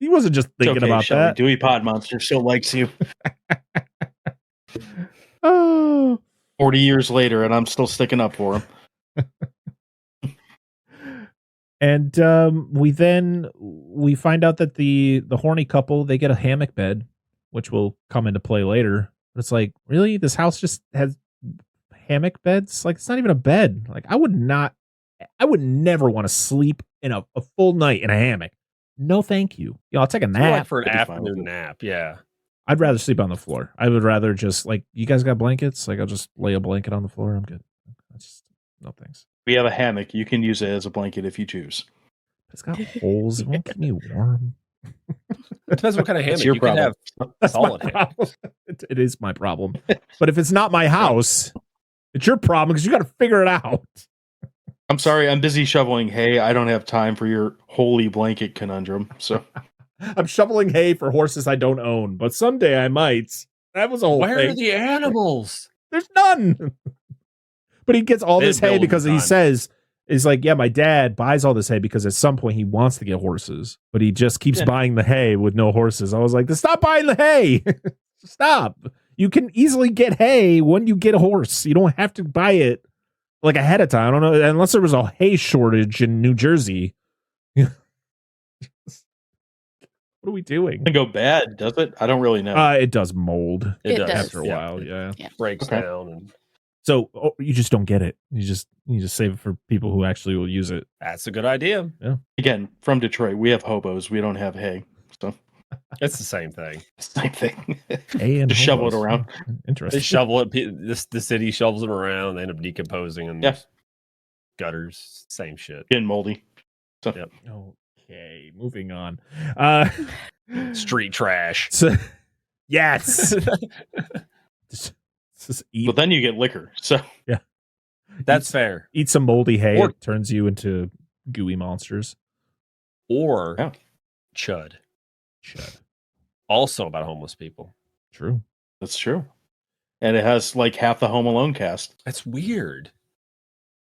A: He wasn't just
D: It's
A: thinking
D: okay,
A: about
D: Shelly.
A: that.
D: Dewey Podmonster still likes you.
A: Oh.
D: 40 years later, and I'm still sticking up for him.
A: And we find out that the horny couple, they get a hammock bed, which will come into play later. But it's like, really? This house just has hammock beds? Like, it's not even a bed. Like, I would never want to sleep in a full night in a hammock. No, thank you. I'll take a
E: It's more
A: nap.
E: like for an
D: It'd be fine with
E: afternoon
D: it.
E: nap. Yeah.
A: I'd rather sleep on the floor. I would rather just, like, you guys got blankets? Like, I'll just lay a blanket on the floor. I'm good. No thanks.
D: We have a hammock. You can use it as a blanket if you choose.
A: It's got holes. It won't keep me warm.
E: It depends what kind of hammock.
D: That's your
E: You can
D: problem.
E: have
A: That's my
E: solid hammock.
A: problem. It is my problem. But if it's not my house, it's your problem because you got to figure it out.
D: I'm sorry, I'm busy shoveling hay. I don't have time for your holy blanket conundrum. So
A: I'm shoveling hay for horses I don't own, but someday I might. That was a whole
E: Where
A: thing.
E: are the animals?
A: There's none. But he gets all
E: They
A: this hay
E: build
A: because
E: in
A: he
E: time.
A: says, is like, yeah, my dad buys all this hay because at some point he wants to get horses, but he just keeps buying the hay with no horses. I was like, stop buying the hay. Stop. You can easily get hay when you get a horse. You don't have to buy it like ahead of time. I don't know, unless there was a hay shortage in New Jersey. What are we doing?
D: it can go bad, does it? I don't really know.
A: It does mold
C: It
E: does.
C: does.
A: after a
E: Yeah.
A: while. Yeah.
E: Breaks
D: Okay.
E: down, and
A: So you just don't get it. You just save it for people who actually will use it.
E: that's a good idea.
D: Again, from Detroit, we have hobos. We don't have hay. So
E: It's the same thing.
D: same thing.
A: Hay and
D: Just shovel it
A: hobos.
D: around.
E: They
A: Interesting.
E: shovel it. The city shovels them around. They end up decomposing and
D: Yeah.
E: gutters. Same shit.
D: Getting moldy. So
E: Yep.
A: Okay, moving on.
E: Street trash.
A: So, yes. Just eat,
D: but then you get liquor. So
E: That's fair.
A: eat some moldy hay.
E: Or-
A: It turns you into gooey monsters.
E: Or
D: Yeah.
E: chud.
A: Chud.
E: Also about homeless people.
A: True.
D: that's true. And it has like half the Home Alone cast.
E: That's weird.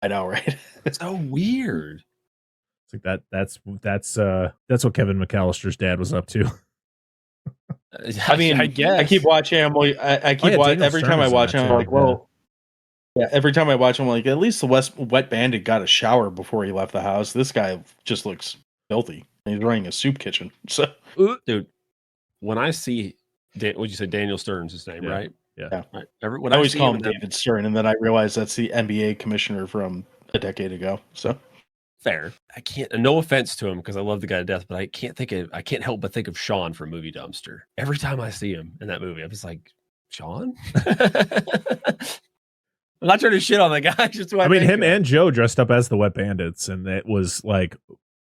D: I know, right?
E: It's so weird.
A: It's like that's what Kevin McAllister's dad was up to.
D: I mean,
E: I guess
D: I keep watching him. I keep
A: yeah,
D: watching
A: Daniel
D: every
A: Stern
D: time I
A: is in
D: watch
A: that
D: him. I'm
A: too,
D: like, well, yeah. Every time I watch him, I'm like, at least the Wet Bandit got a shower before he left the house. This guy just looks filthy. He's running a soup kitchen. So
E: dude. When I see, what'd you say? Daniel Stern's his name,
A: Yeah.
E: right?
A: Yeah.
E: Right. When
D: I always
E: see
D: call
E: him
D: him
E: in that-
D: David Stern, and then I realize that's the NBA commissioner from a decade ago. So
E: Fair. I can't. No offense to him because I love the guy to death, but I can't help but think of Sean from Movie Dumpster every time I see him in that movie. I'm just like, Sean. I'm not trying to shit on the guy. Just who
A: I mean,
E: think
A: him
E: of.
A: and Joe dressed up as the Wet Bandits, and it was like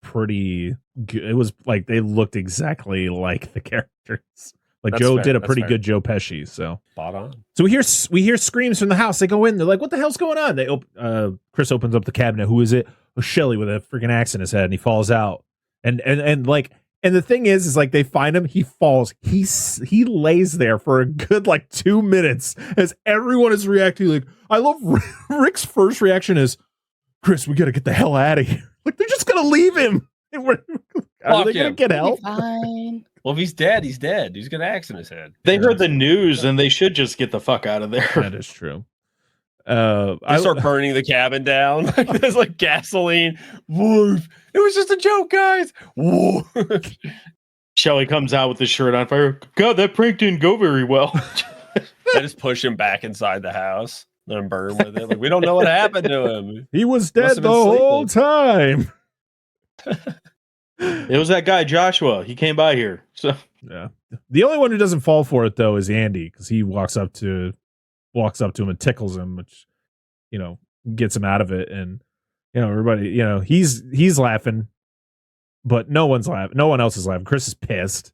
A: pretty good. It was like they looked exactly like the characters. Like
E: That's
A: Joe
E: fair,
A: did a
E: that's
A: pretty
E: fair.
A: good Joe Pesci. So
E: Spot on.
A: we hear screams from the house. They go in. They're like, "What the hell's going on?" Chris opens up the cabinet. Who is it? Oh, Shelly with a freaking axe in his head, and he falls out. And the thing is like they find him. He falls. He lays there for a good like 2 minutes as everyone is reacting. Like, I love Rick's first reaction is, "Chris, we got to get the hell out of here." Like they're just gonna leave him. Are they gonna
E: him.
A: get
C: It'll
A: help?
C: be fine.
E: Well, if he's dead, he's dead. He's got an axe in his head.
D: they heard the news, and they should just get the fuck out of there.
A: That is true.
E: They start burning the cabin down. Like there's like gasoline. Woof. It was just a joke, guys. Woof.
D: Shelly comes out with his shirt on fire. God, that prank didn't go very well.
E: They just push him back inside the house. Let him burn with it. Like we don't know what happened to him.
A: He was
E: Must
A: dead
E: have
A: the
E: been
A: whole
E: sleeping.
A: time.
D: It was that guy Joshua. He came by here. So
A: Yeah. The only one who doesn't fall for it though is Andy, because he walks up to him and tickles him, which gets him out of it. And everybody, he's laughing, but no one's laughing. No one else is laughing. Chris is pissed.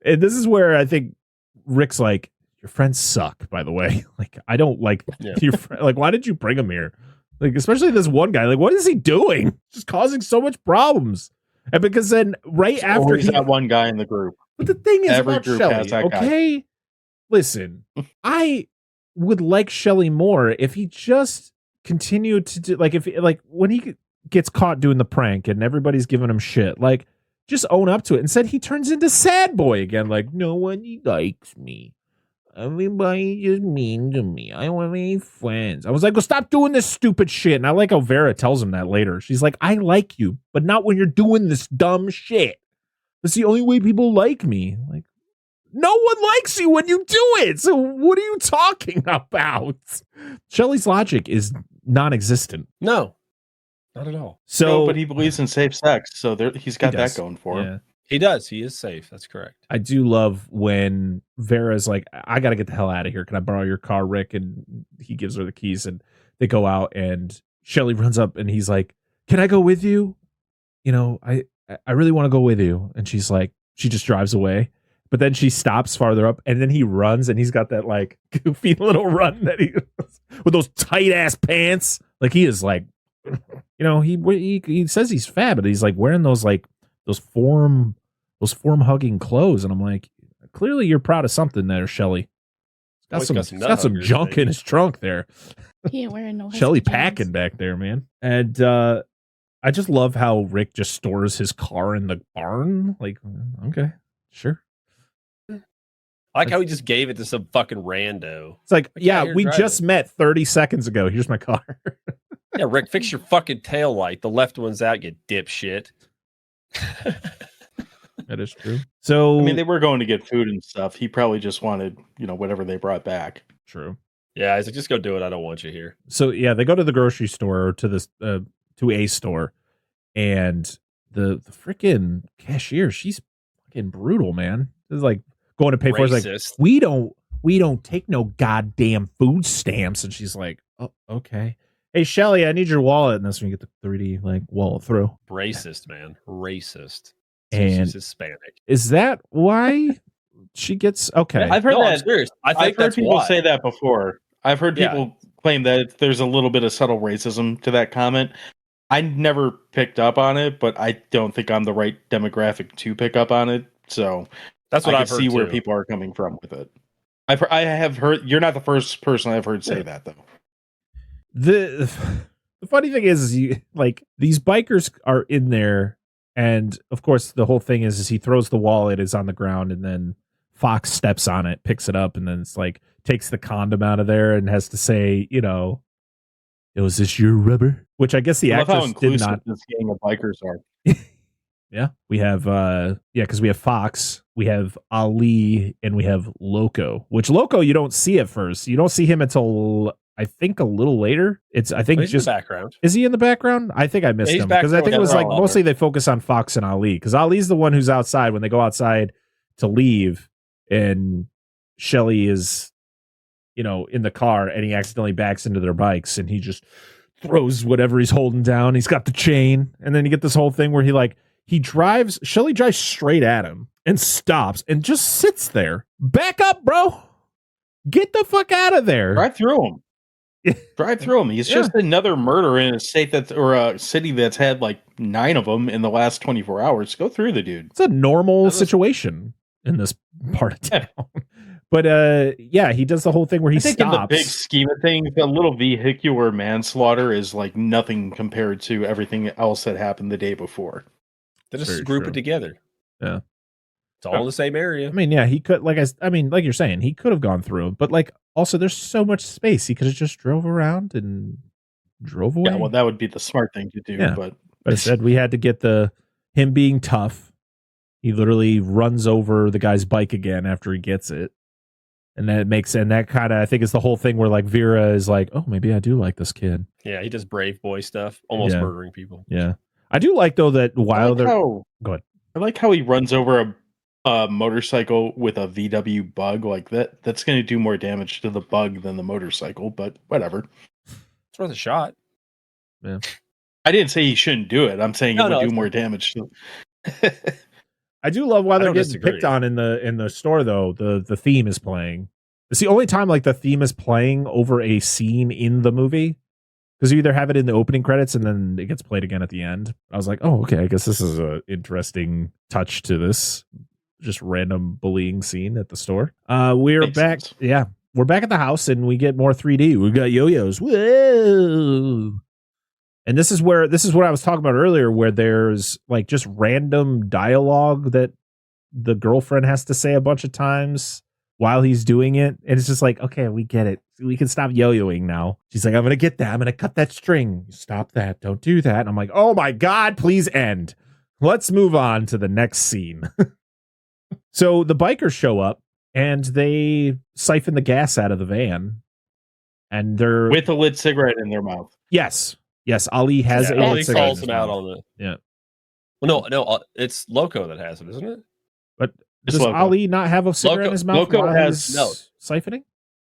A: And this is where I think Rick's like, "Your friends suck, by the way. Like, I don't like your friend. Like, why did you bring him here? Like, especially this one guy. Like, what is he doing? Just causing so much problems." And because then right after
D: always that one guy in the group.
A: but the thing is
D: Every
A: about
D: group
A: Shelly,
D: has that guy.
A: okay? Listen, I would like Shelly more if he just continued to do, like, when he gets caught doing the prank and everybody's giving him shit, like, just own up to it. Instead, he turns into sad boy again. Like, no one likes me. Everybody just mean to me. I don't have any friends. I was like, well, stop doing this stupid shit. And I like how Vera tells him that later. She's like, I like you, but not when you're doing this dumb shit. That's the only way people like me. Like, no one likes you when you do it. So what are you talking about? Shelly's logic is non-existent.
E: No, not at all.
A: So,
D: No, but he believes in safe sex, so he's got that going for him.
A: Yeah.
E: He does. He is safe. That's correct.
A: I do love when Vera's like, I got to get the hell out of here. Can I borrow your car, Rick? And he gives her the keys and they go out and Shelly runs up and he's like, can I go with you? You know, I really want to go with you. And she's like, she just drives away. But then she stops farther up and then he runs and he's got that like goofy little run that he with those tight ass pants. Like he is like, you know, he says he's fat, but he's like wearing those like those form hugging clothes. And I'm like, clearly you're proud of something there, Shelly. He's got some junk in his trunk there.
C: He ain't wearing no
A: Shelly
C: husky
A: packing
C: jeans.
A: back there, man. And I just love how Rick just stores his car in the barn. Like, okay, sure.
E: I like how he just gave it to some fucking rando.
A: It's like, yeah,
E: here,
A: we
E: drive
A: just met 30 seconds ago. Here's my car.
E: Yeah, Rick, fix your fucking tail light. The left one's out, you dipshit.
A: That is true. So
D: I mean, they were going to get food and stuff. He probably just wanted, whatever they brought back.
A: true.
E: Yeah, he's like, just go do it. I don't want you here.
A: So yeah, they go to the grocery store or to this to a store, and the freaking cashier, she's fucking brutal, man. It's like going to pay for it. It's like,
E: Racist.
A: we don't take no goddamn food stamps. And she's like, oh, okay. Hey, Shelly, I need your wallet. And that's when you get the 3D like wallet through.
E: Racist, man. Racist.
A: And
E: she's Hispanic.
A: Is that why she gets okay?
D: I've heard
E: No, I'm
D: that.
E: serious. I think
D: I've heard
E: that's
D: people
E: why.
D: say that before. I've heard
E: Yeah.
D: people claim that there's a little bit of subtle racism to that comment. I never picked up on it, but I don't think I'm the right demographic to pick up on it. So
E: That's what
D: I
E: I've
D: can
E: heard
D: see where
E: too.
D: people are coming from with it. I have heard. You're not the first person I've heard say that, though.
A: The funny thing is you like these bikers are in there, and of course the whole thing is he throws the wallet, is on the ground, and then Fox steps on it, picks it up, and then it's like takes the condom out of there and has to say, was this your rubber? Which I guess the
D: I love how
A: actress did
D: inclusive
A: not.
D: this gang of bikers are.
A: Yeah, we have because we have Fox, we have Ali, and we have Loco. Which Loco you don't see at first. You don't see him until I think a little later. He's
E: in the background.
A: Is he in the background? I think I missed
E: He's
A: him
E: back
A: because I think it
E: there
A: was
E: with
A: like
E: Oliver.
A: mostly they focus on Fox and Ali because Ali's the one who's outside when they go outside to leave, and Shelly is, in the car and he accidentally backs into their bikes and he just throws whatever he's holding down. He's got the chain, and then you get this whole thing where Shelly drives straight at him and stops and just sits there. Back up, bro. Get the fuck out of there.
D: Drive through him. Drive through him. He's
A: Yeah.
D: just another murderer in a state or a city that's had like 9 of them in the last 24 hours. Go through the dude.
A: It's a normal situation in this part of town. But he does the whole thing where he
D: I think in the
A: stops.
D: big scheme of things, a little vehicular manslaughter is like nothing compared to everything else that happened the day before.
E: They just
A: Very
E: group
A: true.
E: it together.
A: Yeah.
E: It's all in the same area.
A: I mean, yeah, he could, like you're saying, he could have gone through, but like also there's so much space. He could have just drove around and drove away.
D: Yeah, well, that would be the smart thing to do.
A: Yeah.
D: But
A: instead we had to get him being tough. He literally runs over the guy's bike again after he gets it. And that kind of, I think, is the whole thing where like Vera is like, oh, maybe I do like this kid.
E: Yeah, he does brave boy stuff, almost
A: Yeah.
E: murdering people.
A: Yeah. I do like, though, that while they're. Go ahead.
D: I like how he runs over a motorcycle with a VW bug like that. That's going to do more damage to the bug than the motorcycle, but whatever.
E: It's worth a shot.
A: Yeah.
D: I didn't say he shouldn't do it. I'm saying it would do
E: it's
D: more
E: fine.
D: damage.
A: I do love while
E: I
A: they're
E: don't
A: getting
E: disagree.
A: picked on in the store, though, the theme is playing. It's the only time like the theme is playing over a scene in the movie. Because you either have it in the opening credits and then it gets played again at the end. I was like, oh, okay, I guess this is an interesting touch to this just random bullying scene at the store. We're
D: Makes
A: back.
D: sense.
A: Yeah, we're back at the house and we get more 3D. We got yo-yos. Whoa. And this is what I was talking about earlier, where there's like just random dialogue that the girlfriend has to say a bunch of times while he's doing it. And it's just like, okay, we get it. We can stop yo-yoing now. She's like, I'm going to get that. I'm going to cut that string. Stop that. Don't do that. And I'm like, oh my God, please end. Let's move on to the next scene. So the bikers show up and they siphon the gas out of the van. And they're
D: with a lit cigarette in their mouth.
A: Yes. Ali has a
E: Ali
A: lit cigarette.
E: calls him out on it.
A: Yeah.
E: Well, no, it's Loco that has it, isn't it?
A: But
D: It's
A: does
D: Loco.
A: Ali not have a cigarette in his mouth
D: Loco
A: while
D: has-
A: he's
E: no.
A: siphoning?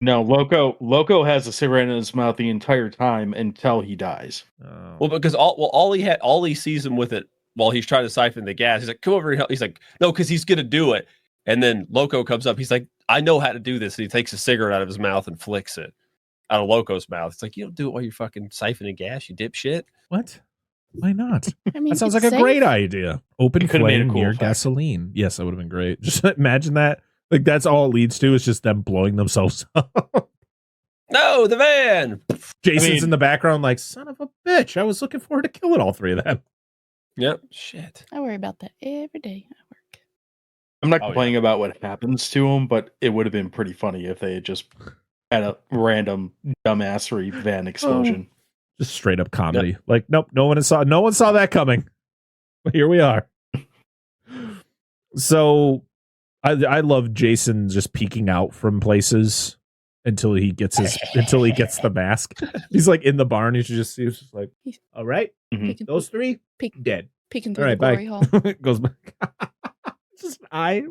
D: No, Loco has a cigarette in his mouth the entire time until he dies.
A: Oh.
E: Well, because Ollie sees him with it while he's trying to siphon the gas. He's like, "Come over here." He's like, "No," because he's gonna do it. And then Loco comes up. He's like, "I know how to do this." And he takes a cigarette out of his mouth and flicks it out of Loco's mouth. It's like, you don't do it while you're fucking siphoning gas, you dipshit.
A: What? Why not?
C: I mean,
A: That sounds
C: it's
A: like a
C: safe.
A: great idea. Open
D: It could've made a
A: flame
D: cool
A: near
D: effect.
A: gasoline. Yes, that would have been great. Just imagine that. Like that's all it leads to is just them blowing themselves up.
E: No, the van.
A: Jason's in the background like, son of a bitch. I was looking forward to killing all three of them.
E: Yep. Shit.
C: I worry about that every day at work.
D: I'm not
E: Oh,
D: complaining about what happens to him, but it would have been pretty funny if they had just had a random dumbassery van explosion.
A: Just straight up comedy. Like, nope, no one saw that coming. But here we are. So I love Jason just peeking out from places until he gets the mask. He's like in the barn. He's just like, all right,
C: Peeking,
A: those three dead.
C: peeking
A: All
C: through
A: right,
C: the glory hole.
A: bye. Goes back. Just an eye.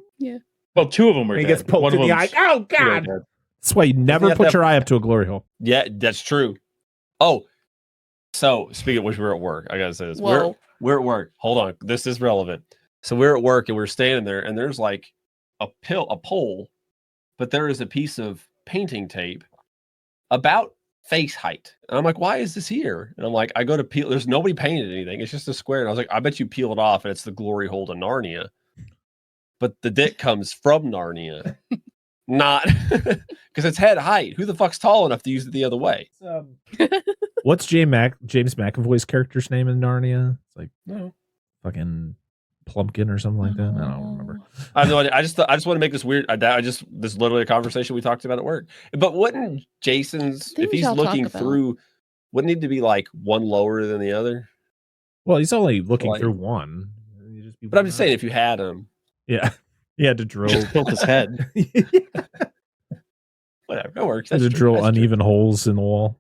D: Well, two of them are
A: He
D: dead.
A: gets poked
D: One
A: in
D: of
A: the
D: them's
A: eye. Oh
D: pretty
A: God.
D: dead.
A: That's why you never
E: Yeah,
A: put
E: that-
A: your eye up to a glory hole.
E: Yeah, that's true. Oh, so speaking of which, we're at work. I gotta say this.
C: Whoa.
E: We're at work. Hold on, this is relevant. So we're at work and we're standing there, and there's like a pole, but there is a piece of painting tape about face height. And I'm like, why is this here? And I'm like, I go to peel. There's nobody painted anything. It's just a square. And I was like, I bet you peel it off, and it's the glory hole to Narnia. But the dick comes from Narnia, not because it's head height. Who the fuck's tall enough to use it the other way?
A: What's James McAvoy's character's name in Narnia? It's like
E: No.
A: fucking Plumpkin or something like that. I don't remember.
E: I have no idea. I just want to make this weird. This is literally a conversation we talked about at work. But wouldn't Jason's,
C: Things
E: if he's
C: y'all talk
E: looking
C: about.
E: through, wouldn't need to be like one lower than the other?
A: Well, he's only looking
E: Like-
A: through one. You just be
E: But I'm
A: one
E: just
A: eye.
E: saying, if you had him,
A: Yeah. He had to drill.
D: Just tilt his head.
E: whatever, that works.
A: Had to
E: That's true.
A: drill
E: That's true.
A: uneven holes in the wall.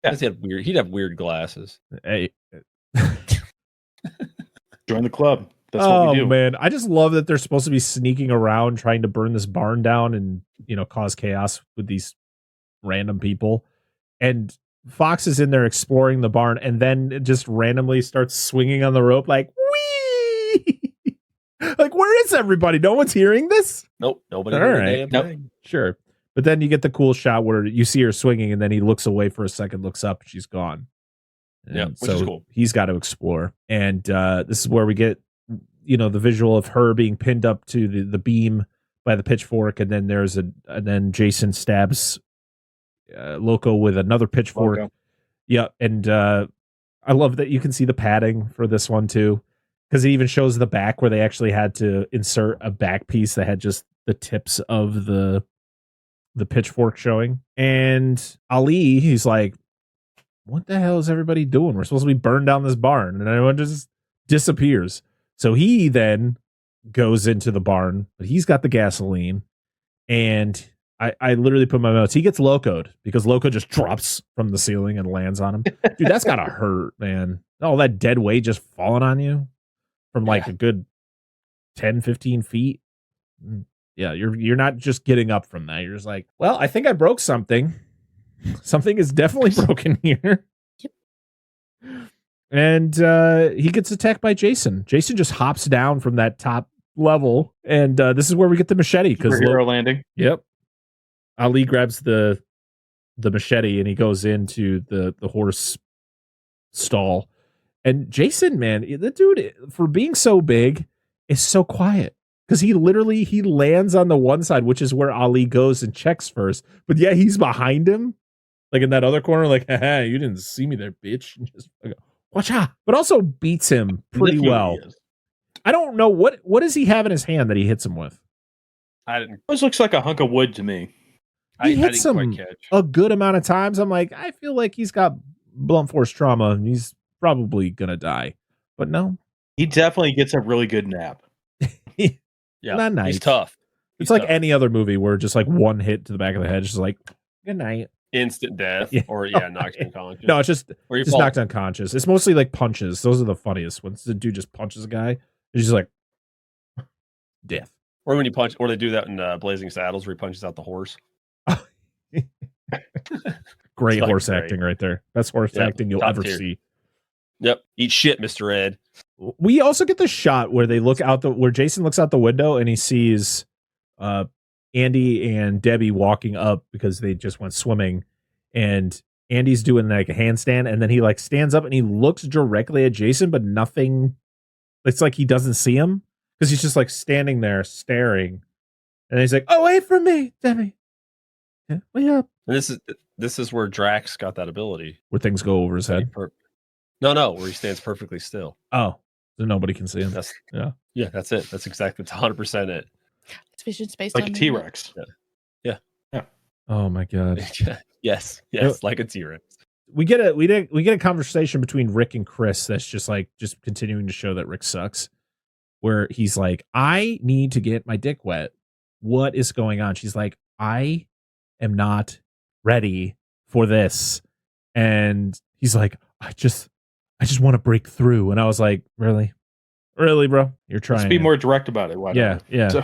E: Guess he'd have weird glasses.
A: Hey.
D: Join the club. That's what
A: Oh
D: we do.
A: man, I just love that they're supposed to be sneaking around trying to burn this barn down and cause chaos with these random people. And Fox is in there exploring the barn, and then it just randomly starts swinging on the rope like wee. Like, where is everybody? No one's hearing this.
E: Nope, nobody.
A: All
E: heard a
A: right.
E: damn
D: Nope.
E: thing.
A: Sure, but then you get the cool shot where you see her swinging, and then he looks away for a second, looks up, and she's gone.
E: Yeah,
A: And
E: which is
A: so
E: cool.
A: he's got to explore, and this is where we get the visual of her being pinned up to the beam by the pitchfork, and then then Jason stabs Loco with another pitchfork.
D: Loco.
A: Yeah, and I love that you can see the padding for this one too, because it even shows the back where they actually had to insert a back piece that had just the tips of the pitchfork showing. And Ali, he's like, what the hell is everybody doing? We're supposed to be burned down this barn. And everyone just disappears. So he then goes into the barn, but he's got the gasoline. And I literally put my notes. He gets locoed because Loco just drops from the ceiling and lands on him. Dude, that's gotta hurt, man. All that dead weight just falling on you from like a good 10, 15 feet. Yeah, you're not just getting up from that. You're just like, well, I think I broke something. Something is definitely broken here.
C: Yep.
A: And he gets attacked by Jason. Jason just hops down from that top level, and this is where we get the machete. Because
D: Superhero landing.
A: yep, Ali grabs the machete and he goes into the horse stall. And Jason, man, the dude, for being so big, is so quiet. Because he lands on the one side, which is where Ali goes and checks first. But yeah, he's behind him. like in that other corner, like, haha, you didn't see me there, bitch. And just like, watch out. But also beats him pretty well. I don't know what does he have in his hand that he hits him with?
E: I didn't.
D: This looks like a hunk of wood to me.
A: He hits him a good amount of times. I'm like, I feel like he's got blunt force trauma and he's probably gonna die. But no.
D: He definitely gets a really good nap.
E: Yeah.
A: Not nice.
E: He's tough.
A: It's like any other movie where just like one hit to the back of the head, just like, good night.
E: Instant death.
A: Yeah.
E: Or knocks unconscious.
A: No, it's just
E: falls.
A: knocked unconscious. It's mostly like punches. Those are the funniest. When the dude just punches a guy, he's just like death.
E: Or when you punch, or they do that in Blazing Saddles where he punches out the horse.
A: Great horse acting right there. Best horse acting you'll ever
E: tier.
A: see.
E: Yep. Eat shit, Mr. Ed.
A: We also get the shot where they look out where Jason looks out the window and he sees Andy and Debbie walking up because they just went swimming, and Andy's doing like a handstand, and then he like stands up and he looks directly at Jason, but nothing. It's like he doesn't see him because he's just like standing there staring, and he's like, "Oh, wait for me, Debbie. Yeah, wait up."
E: And this is where Drax got that ability.
A: Where things go over his head.
E: No, where he stands perfectly still.
A: Oh, so nobody can see him.
E: That's
A: yeah,
E: that's it. That's exactly. It's 100% it.
C: It's vision space
D: like a T-Rex.
E: Yeah.
A: Oh my god.
E: yes, like a T-Rex.
A: We get a conversation between Rick and Chris that's just continuing to show that Rick sucks. Where he's like, I need to get my dick wet. What is going on? She's like, I am not ready for this. And he's like, I just want to break through. And I was like, really, bro? You're trying.
D: Let's be more direct about it. Why not?
A: Yeah.
D: So,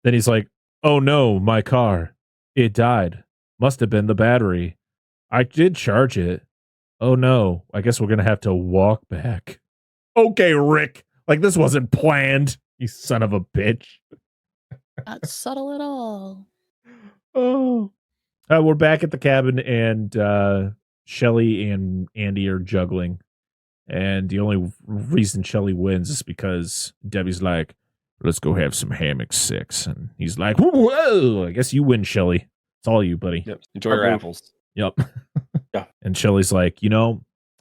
A: then he's like, oh no, my car. It died. Must have been the battery. I did charge it. Oh no, I guess we're going to have to walk back. Okay, Rick. Like this wasn't planned. You son of a bitch.
C: Not subtle at all.
A: Oh. We're back at the cabin and Shelly and Andy are juggling. And the only reason Shelly wins is because Debbie's like, let's go have some hammock sex. And he's like, whoa, I guess you win, Shelly. It's all you, buddy.
E: Yep. Enjoy your apples.
A: Yep.
D: Yeah.
A: And Shelly's like,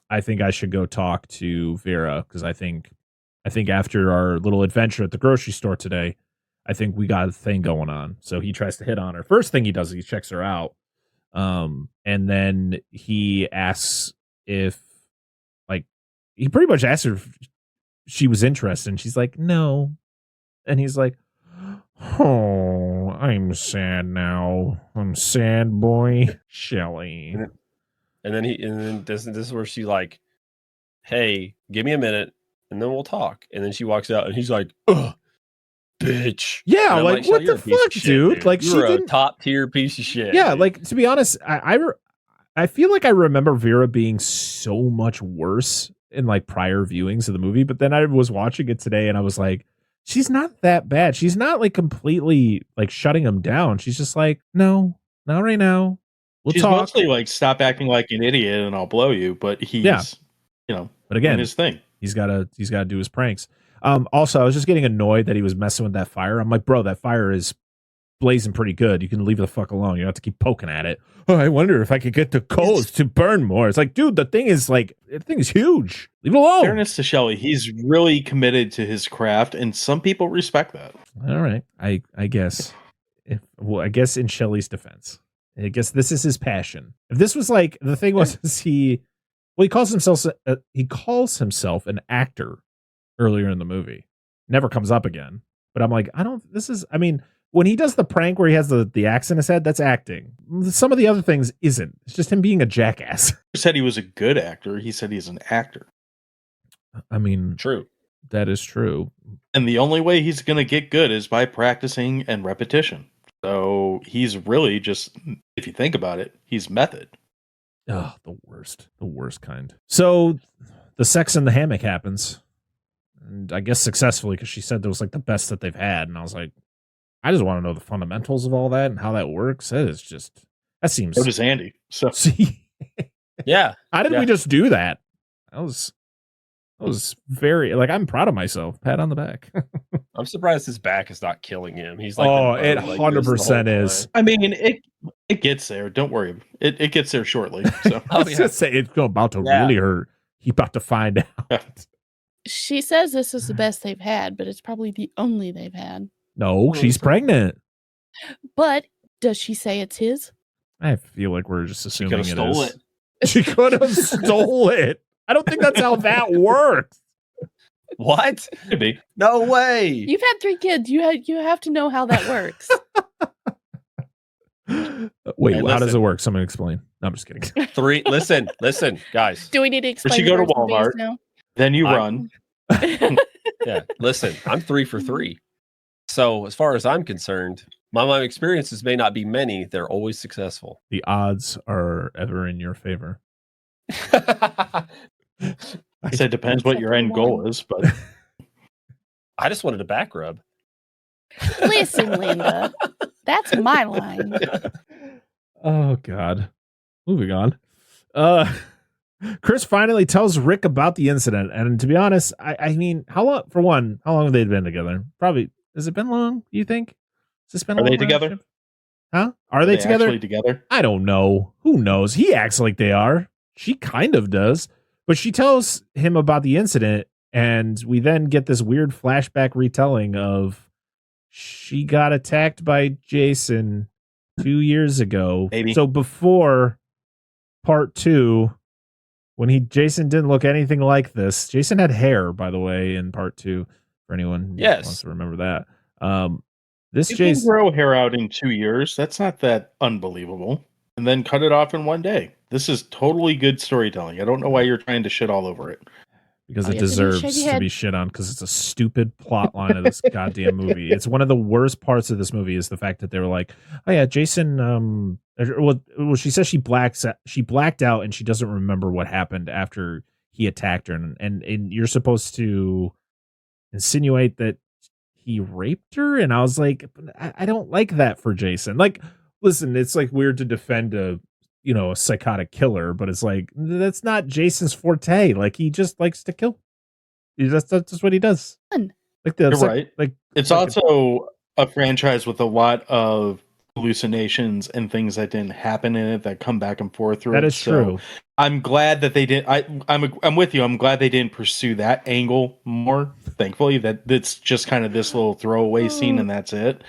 A: I think I should go talk to Vera because I think after our little adventure at the grocery store today, I think we got a thing going on. So he tries to hit on her. First thing he does is he checks her out. And then he asks if, he pretty much asks her if she was interested. And she's like, no. And he's like, oh, I'm sad now. I'm sad, boy. Shelly.
E: And then this is where she's like, hey, give me a minute and then we'll talk. And then she walks out and he's like, ugh, bitch.
A: Yeah, like what the fuck, dude? Like
E: you're a top tier piece of shit.
A: Yeah, like to be honest, I feel like I remember Vera being so much worse in like prior viewings of the movie, but then I was watching it today and I was like, she's not that bad. She's not like completely like shutting him down. She's just like, no, not right now.
D: She's
A: talk.
D: Mostly like, stop acting like an idiot and I'll blow you. But he's,
A: but again,
D: his thing.
A: He's got to do his pranks. Also, I was just getting annoyed that he was messing with that fire. I'm like, bro, that fire is blazing pretty good. You can leave the fuck alone. You don't have to keep poking at it. Oh, I wonder if I could get the coals to burn more. It's like, dude, the thing is huge. Leave it alone.
D: Fairness to Shelly, he's really committed to his craft, and some people respect that.
A: All right, I guess. I guess in Shelly's defense, I guess this is his passion. If this was like the thing was, he calls himself an actor earlier in the movie. Never comes up again. But I'm like, when he does the prank where he has the axe in his head, that's acting. Some of the other things isn't. It's just him being a jackass.
D: He said he was a good actor. He said he's an actor.
A: I mean,
E: true.
A: That is true.
D: And the only way he's going to get good is by practicing and repetition. So he's really just, if you think about it, he's method.
A: Oh, the worst kind. So the sex in the hammock happens. And I guess successfully because she said that was like the best that they've had. And I was like, I just want to know the fundamentals of all that and how that works. That seems.
D: So does Andy. So
E: yeah.
A: How did we just do that? That was very I'm proud of myself. Pat on the back.
E: I'm surprised his back is not killing him. He's like,
A: it 100% is.
D: I mean, It gets there. Don't worry. It gets there shortly. So
A: I was gonna say it's about to really hurt. He about to find out.
C: She says this is the best they've had, but it's probably the only they've had.
A: No, she's pregnant.
C: But does she say it's his?
A: I feel like we're just assuming
E: She
A: it
E: could have
A: is.
E: stole it.
A: She could have stole it. I don't think that's how that works.
E: What?
D: could be.
E: No way.
C: You've had 3 kids. You have to know how that works.
A: Wait,
E: Hey,
A: how does
E: listen.
A: it work? Someone explain. No, I'm just kidding.
E: 3. Listen, guys.
C: Do we need to explain?
D: you go
C: the
D: to
C: birds and bees
D: Walmart.
C: now?
D: Then you
E: I-
D: run.
E: Yeah, listen. I'm 3 for 3. So as far as I'm concerned, my experiences may not be many. They're always successful.
A: The odds are ever in your favor.
D: I said depends what your end goal is, but
E: I just wanted a back rub.
C: Listen, Linda, that's my line.
A: Oh God. Moving on. Chris finally tells Rick about the incident, and to be honest, I mean, how long have they been together? Probably. Has it been long? You think? Has this been a
D: Are they
A: long
D: together?
A: relationship? Huh? Are they together?
D: actually together?
A: I don't know. Who knows? He acts like they are. She kind of does, but she tells him about the incident, and we then get this weird flashback retelling of she got attacked by Jason 2 years ago.
D: Maybe.
A: So before part 2, when Jason didn't look anything like this. Jason had hair, by the way, in part 2. For anyone who wants to remember that. This
D: You
A: Jason
D: can grow hair out in 2 years. That's not that unbelievable. And then cut it off in one day. This is totally good storytelling. I don't know why you're trying to shit all over it.
A: because
C: Oh,
A: it
C: yes, it is.
A: deserves
C: Shake
A: to
C: your head.
A: be shit on because it's a stupid plot line of this goddamn movie. It's one of the worst parts of this movie is the fact that they were like, oh yeah, Jason well she says she blacked out and she doesn't remember what happened after he attacked her and you're supposed to insinuate that he raped her, and I was like, I don't like that for Jason. Like, listen, it's like weird to defend a psychotic killer, but it's like that's not Jason's forte. Like he just likes to kill. That's just what he does.
C: Fun.
A: Like the
D: You're right.
A: Like
D: It's
A: like
D: also a franchise with a lot of hallucinations and things that didn't happen in it that come back and forth through
A: that
D: it.
A: is true.
D: I'm glad that they did. I'm with you. I'm glad they didn't pursue that angle more. Thankfully, that it's just kind of this little throwaway scene and that's it.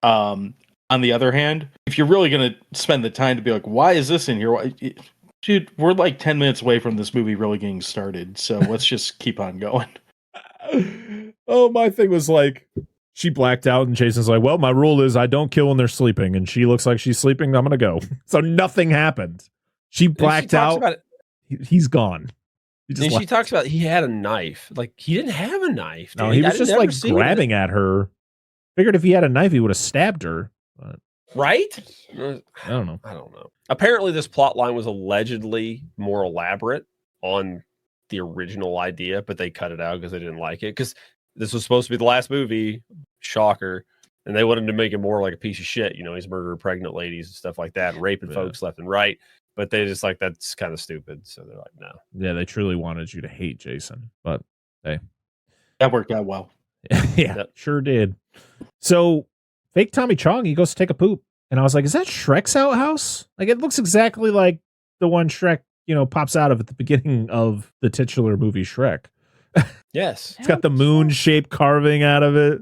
D: On the other hand, if you're really gonna spend the time to be like, why is this in here? Dude, we're like 10 minutes away from this movie really getting started. So let's just keep on going.
A: Oh, my thing was like she blacked out and Jason's like, well, my rule is I don't kill when they're sleeping, and she looks like she's sleeping. I'm gonna go. So nothing happened. She blacked out. He's gone. He just
E: And she
A: left.
E: talks about he had a knife. Like he didn't have a knife.
A: No,
E: dude.
A: he
E: I
A: was just
E: never
A: like
E: seen
A: grabbing at her. Figured if he had a knife, he would have stabbed her. But
E: it. Right?
A: I don't know.
E: I don't know. Apparently, this plot line was allegedly more elaborate on the original idea, but they cut it out because they didn't like it. Because this was supposed to be the last movie. Shocker. And they wanted to make it more like a piece of shit. He's murdering pregnant ladies and stuff like that, raping folks left and right. But they just like, that's kind of stupid. So they're like, no.
A: Yeah, they truly wanted you to hate Jason, but hey,
D: That worked out well.
A: yeah,
E: Yep.
A: sure did. So fake Tommy Chong, he goes to take a poop, and I was like, is that Shrek's outhouse? Like it looks exactly like the one Shrek, pops out of at the beginning of the titular movie Shrek.
E: Yes.
A: It's got the moon-shaped carving out of it.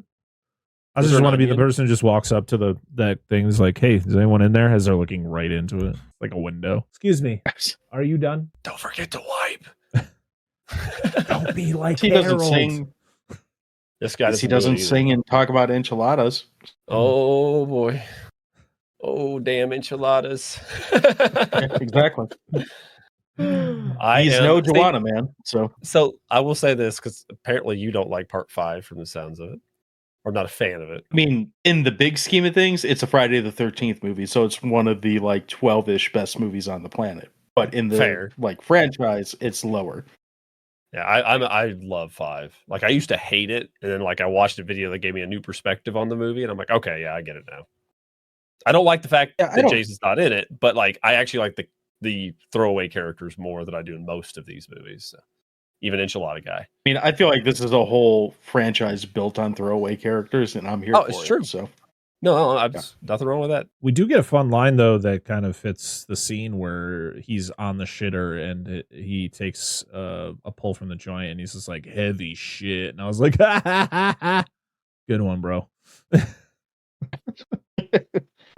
A: I
E: Was
A: just
E: there
A: want to
E: an
A: be the
E: onion?
A: person who just walks up to that thing. Is like, hey, is anyone in there? As they're looking right into it, like a window. Excuse me, are you done?
B: Don't forget to wipe.
A: Don't be like
D: He doesn't
A: Harold.
D: sing.
E: This guy
D: He doesn't sing and talk about enchiladas.
E: Oh, boy. Oh, damn enchiladas.
D: Exactly. He's no Joanna, man.
E: So I will say this because apparently you don't like part 5 from the sounds of it, or not a fan of it.
D: I mean, in the big scheme of things, it's a Friday the 13th movie, so it's one of the like 12-ish best movies on the planet. But in the
E: Fair.
D: franchise, it's lower.
E: Yeah, I love 5. Like I used to hate it, and then like I watched a video that gave me a new perspective on the movie, and I'm like, okay, yeah, I get it now. I don't like the fact that Jason's not in it, but like I actually like the throwaway characters more than I do in most of these movies. So, even Enchilada Guy.
D: I mean, I feel like this is a whole franchise built on throwaway characters, and I'm here for
E: it's
D: it.
E: true.
D: So
E: No, I'm just, nothing wrong with that.
A: We do get a fun line though that kind of fits the scene where he's on the shitter and he takes a pull from the joint and he's just like heavy shit, and I was like, ha, ha, ha, ha. Good one, bro.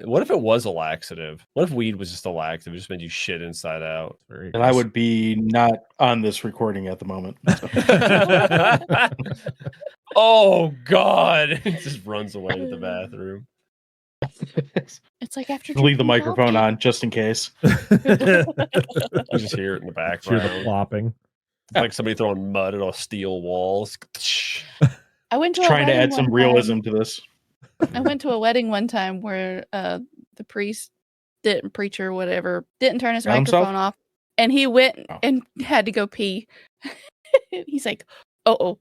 E: What if it was a laxative? What if weed was just a laxative? It just made you shit inside out.
D: And I would be not on this recording at the moment.
E: Oh God! It just runs away to the bathroom.
C: It's like after
D: Leave the
C: drinking
D: microphone
C: coffee.
D: on just in case.
E: You just hear it in the
A: Hear
E: background.
A: the plopping.
E: It's like somebody throwing mud at a steel wall.
C: I went to a
D: Trying to
C: wedding
D: add some
C: one
D: realism to this.
C: I went to a wedding one time where the priest preacher whatever didn't turn his
D: Got himself?
C: microphone off, and he went
D: Oh.
C: and had to go pee. He's like, "Oh."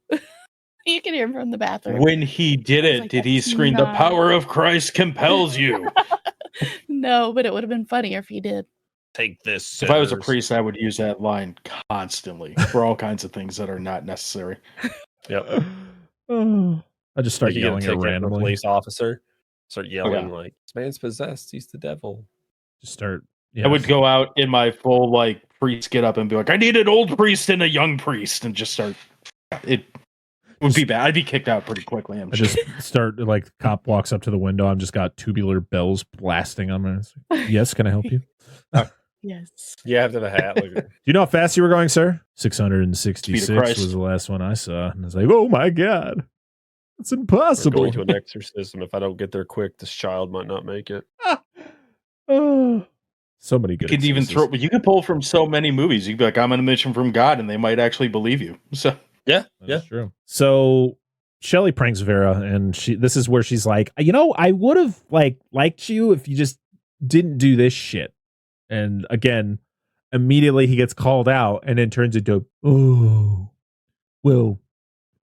C: You can hear him from the bathroom.
D: When he did it,
C: like,
D: did he
C: "That's
D: scream, "The
C: not-"
D: power of Christ compels you"?
C: No, but it would have been funnier if he did.
E: Take this.
D: If I was a
E: sinners.
D: priest, I would use that line constantly for all kinds of things that are not necessary.
E: Yep.
A: I just start
E: You get a
A: yelling at
E: ticket from a
A: randomly.
E: police officer. Start yelling
D: yeah.
E: like, "This man's possessed. He's the devil."
A: Just start.
D: I would go out in my full like priest get up and be like, "I need an old priest and a young priest," and just start. It would be bad. I'd be kicked out pretty quickly. I'm
A: I
D: sure.
A: just start like the cop walks up to the window. I'm just got tubular bells blasting on my. Yes, can I help you?
C: Yes.
E: You have to have a hat. Like,
A: Do you know how fast you were going, sir?
D: Speed
A: 666
D: of Christ.
A: was the last one I saw. And I was like, oh my God. It's
E: we're
A: impossible.
E: going to an exorcism. If I don't get there quick, this child might not make it.
A: Oh, so many
D: You
A: good
D: could even
A: excuses.
D: throw. You could pull from so many movies. You could be like, "I'm on a mission from God," and they might actually believe you. So
E: Yeah,
A: That's true. So Shelly pranks Vera, and this is where she's like, I would have liked you if you just didn't do this shit. And again, immediately he gets called out and then turns into, oh, well,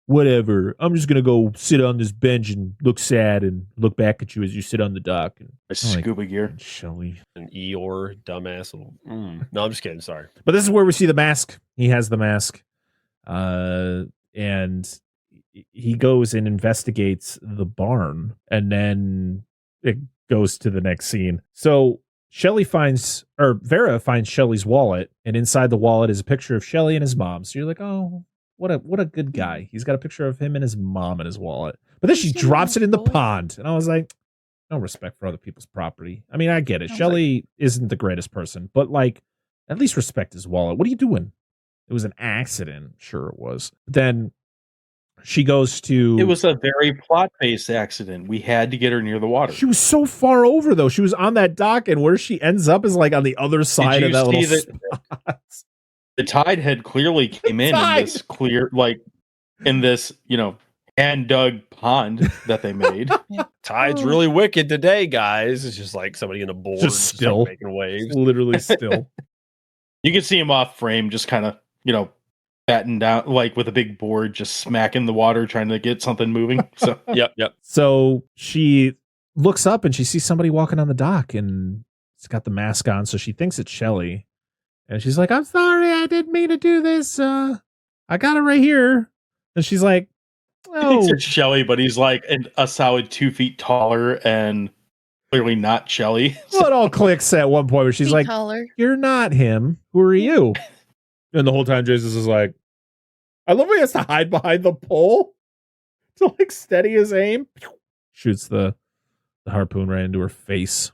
A: whatever. I'm just gonna go sit on this bench and look sad and look back at you as you sit on the dock. And like,
D: scuba gear.
A: Shelly.
E: An Eeyore, dumbass. No, I'm just kidding. Sorry.
A: But this is where we see the mask. He has the mask. And he goes and investigates the barn, and then it goes to the next scene. So Vera finds Shelly's wallet, and inside the wallet is a picture of Shelly and his mom. So you're like, oh, what a good guy. He's got a picture of him and his mom in his wallet. But then she drops it in the pond, and I was like, no respect for other people's property. I mean, I get it. Shelly isn't the greatest person, but like, at least respect his wallet. What are you doing? It was an accident. Sure it was. Then she goes to...
D: It was a very plot-based accident. We had to get her near the water.
A: She was so far over, though. She was on that dock, and where she ends up is like on the other side of that little spot.
D: The tide had clearly came in this clear, like, in this, hand-dug pond that they made.
E: Tide's really wicked today, guys. It's just like somebody in a board
A: Just still.
E: making waves.
A: Literally still.
D: You can see him off frame, just kind of, batting down, like with a big board, just smacking the water, trying to get something moving. So,
E: Yep.
A: So she looks up and she sees somebody walking on the dock, and it's got the mask on. So she thinks it's Shelly, and she's like, "I'm sorry, I didn't mean to do this. I got it right here." And she's like,
D: I think
A: "Oh,
D: it's Shelly, but he's like a solid 2 feet taller and clearly not Shelly.
A: well, it all clicks at one point where she's like,
C: taller.
A: you're not him. Who are you?" And the whole time Jesus is like, I love how he has to hide behind the pole to like steady his aim. Shoots the harpoon right into her face.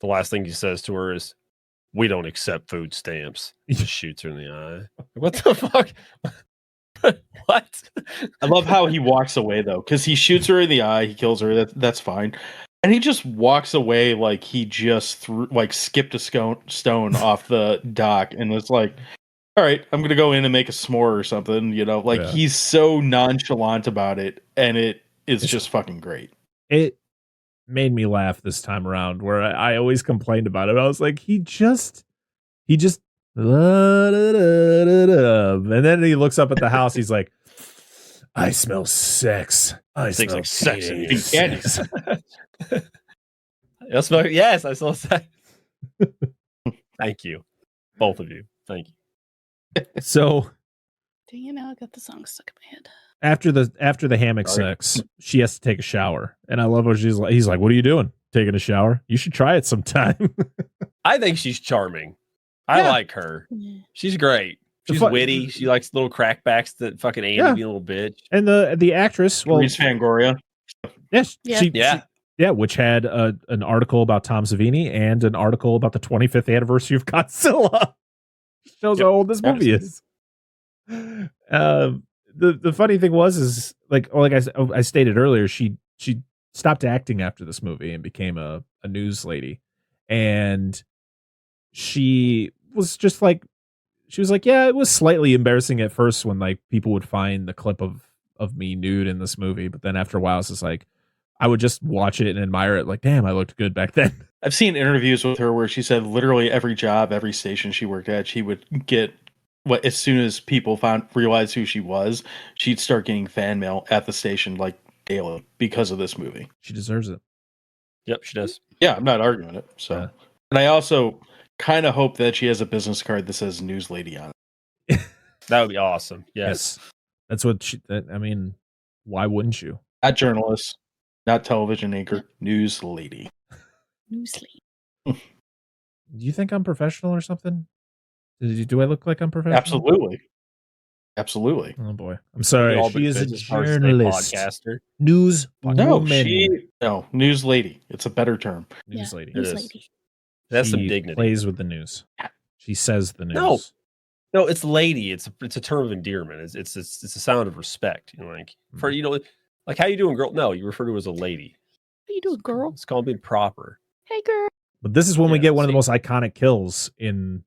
E: The last thing he says to her is, "We don't accept food stamps." He just shoots her in the eye. What the fuck? What?
D: I love how he walks away though, because he shoots her in the eye, he kills her. That's fine, and he just walks away like he just skipped a stone off the dock, and was like, "All right, I'm gonna go in and make a s'more or something."
A: Yeah.
D: He's so nonchalant about it, and it is just fucking great.
A: It made me laugh this time around, where I always complained about it. I was like, he just and then he looks up at the house. He's like, I smell sex. I
E: Things
A: smell
E: like sex and
A: penis."
D: candies.
E: Yes, I saw sex. Thank you, both of you. Thank you.
A: So
C: Dang it, now I got the song stuck in my head.
A: After the hammock sex, she has to take a shower, and I love what he's like, "What are you doing? Taking a shower? You should try it sometime."
E: I think she's charming. I like her. She's great. She's witty. She likes little crackbacks that fucking Andy being a little bitch.
A: And the actress,
D: Reese Fangoria.
A: Yes, which had an article about Tom Savini and an article about the 25th anniversary of Godzilla. Shows how old this movie is. The funny thing is like I stated earlier, she stopped acting after this movie and became a news lady, and she was like, yeah, it was slightly embarrassing at first when like people would find the clip of me nude in this movie, but then after a while it's just like I would just watch it and admire it, like, damn, I looked good back then.
D: I've seen interviews with her where she said literally every job, every station she worked at, she would get as soon as people realized who she was, she'd start getting fan mail at the station like daily because of this movie.
A: She deserves it.
E: Yep, she does.
D: Yeah, I'm not arguing it. So, and I also kind of hope that she has a business card that says news lady on it.
E: That would be awesome. Yes.
A: That's what I mean, why wouldn't you?
D: Not journalist, not television anchor, news lady.
C: News lady.
A: Do you think I'm professional or something? Do I look like I'm professional?
D: Absolutely.
A: Oh boy, I'm sorry. She is a journalist,
E: podcaster,
A: news
D: woman. No, news lady. It's a better term.
A: News lady.
C: News lady.
E: That's
A: she
E: some dignity.
A: Plays with the news. She says the news.
E: No, it's lady. It's a term of endearment. It's a sound of respect. You know, like for like how you doing, girl? No, you refer to her as a lady.
C: How you doing, girl?
E: It's called being proper.
C: Hey, girl.
A: But this is when we get one of the most iconic kills in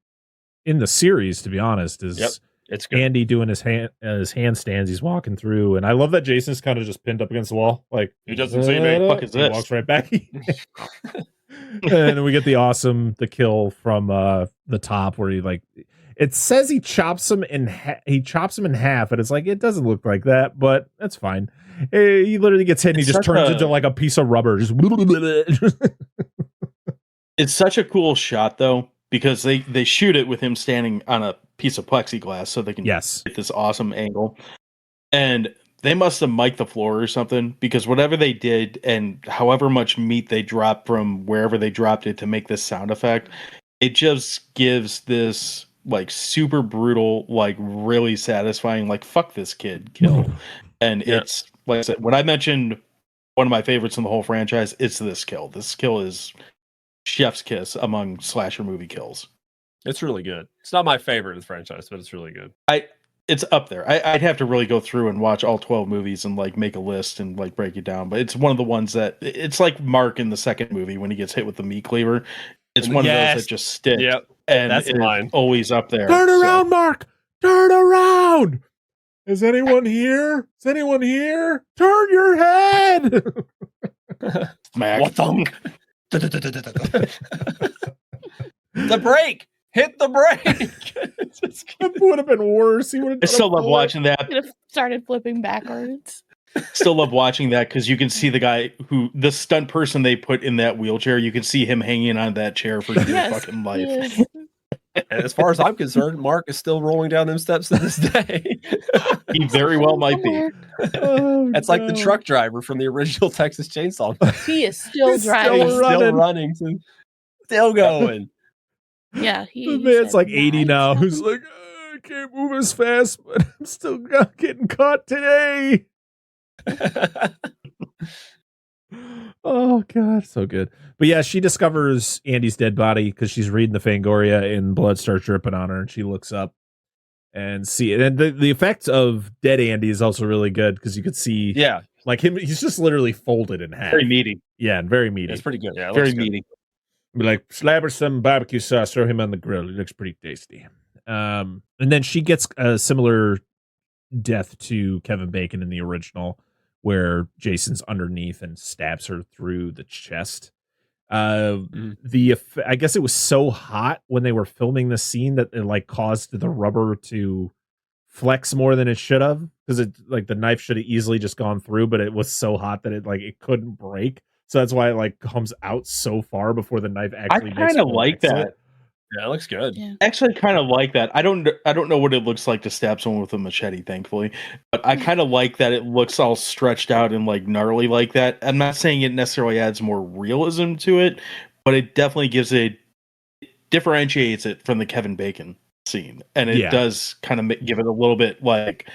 A: the series. To be honest, is
E: it's good.
A: Andy doing his handstands. He's walking through, and I love that Jason's kind of just pinned up against the wall, like
E: he doesn't see me.
D: Fuck is this?
A: He walks right back. And we get the kill from the top where he it says he chops him in half, and it's like it doesn't look like that, but that's fine. He literally gets hit and he just turns into like a piece of rubber. Just
D: It's such a cool shot though, because they shoot it with him standing on a piece of plexiglass so they can get this awesome angle. And they must have mic'd the floor or something, because whatever they did and however much meat they dropped from wherever they dropped it to make this sound effect, it just gives this like super brutal, like really satisfying, like fuck this kid kill. And it's like I said, when I mentioned one of my favorites in the whole franchise, it's this kill. This kill is chef's kiss among slasher movie kills.
E: It's really good. It's not my favorite of the franchise, but it's really good.
D: It's up there. I'd have to really go through and watch all 12 movies and like make a list and like break it down. But it's one of the ones that it's like Mark in the second movie when he gets hit with the meat cleaver. It's one of those that just sticks.
E: Yep.
D: And
E: that's mine.
D: Always up there.
A: Turn around, Mark. Turn around. Is anyone here? Is anyone here? Turn your head.
D: Smack.
E: What the? The brake. Hit the brake.
A: That would have been worse. He would have.
D: I still love watching that.
C: Could have started flipping backwards.
D: Still love watching that because you can see the guy the stunt person they put in that wheelchair. You can see him hanging on that chair for dear fucking life.
C: Yes.
E: And as far as I'm concerned, Mark is still rolling down them steps to this day.
D: He very well might be.
E: That's like the truck driver from the original Texas Chainsaw.
C: He is still driving.
E: Still running. Still going.
C: Yeah,
A: the man's like 80 now. Who's like, I can't move as fast, but I'm still getting caught today. Oh god, so good. But yeah, she discovers Andy's dead body because she's reading the Fangoria and blood starts dripping on her, and she looks up and see it. And the effect of dead Andy is also really good because you could see, like him, he's just literally folded in half.
D: Very meaty.
A: Yeah, and very meaty.
E: It's pretty good. Yeah,
D: very meaty.
A: Be like, slap her some barbecue sauce, throw him on the grill. It looks pretty tasty. And then she gets a similar death to Kevin Bacon in the original, where Jason's underneath and stabs her through the chest. I guess it was so hot when they were filming the scene that it like caused the rubber to flex more than it should have, because it like the knife should have easily just gone through, but it was so hot that it couldn't break. So that's why it like comes out so far before the knife actually.
D: I kind of like that.
E: Yeah, it looks good.
C: Yeah.
D: Actually, kind of like that. I don't know what it looks like to stab someone with a machete, thankfully, but I kind of like that it looks all stretched out and like gnarly like that. I'm not saying it necessarily adds more realism to it, but it definitely differentiates it from the Kevin Bacon scene, and it does kind of give it a little bit like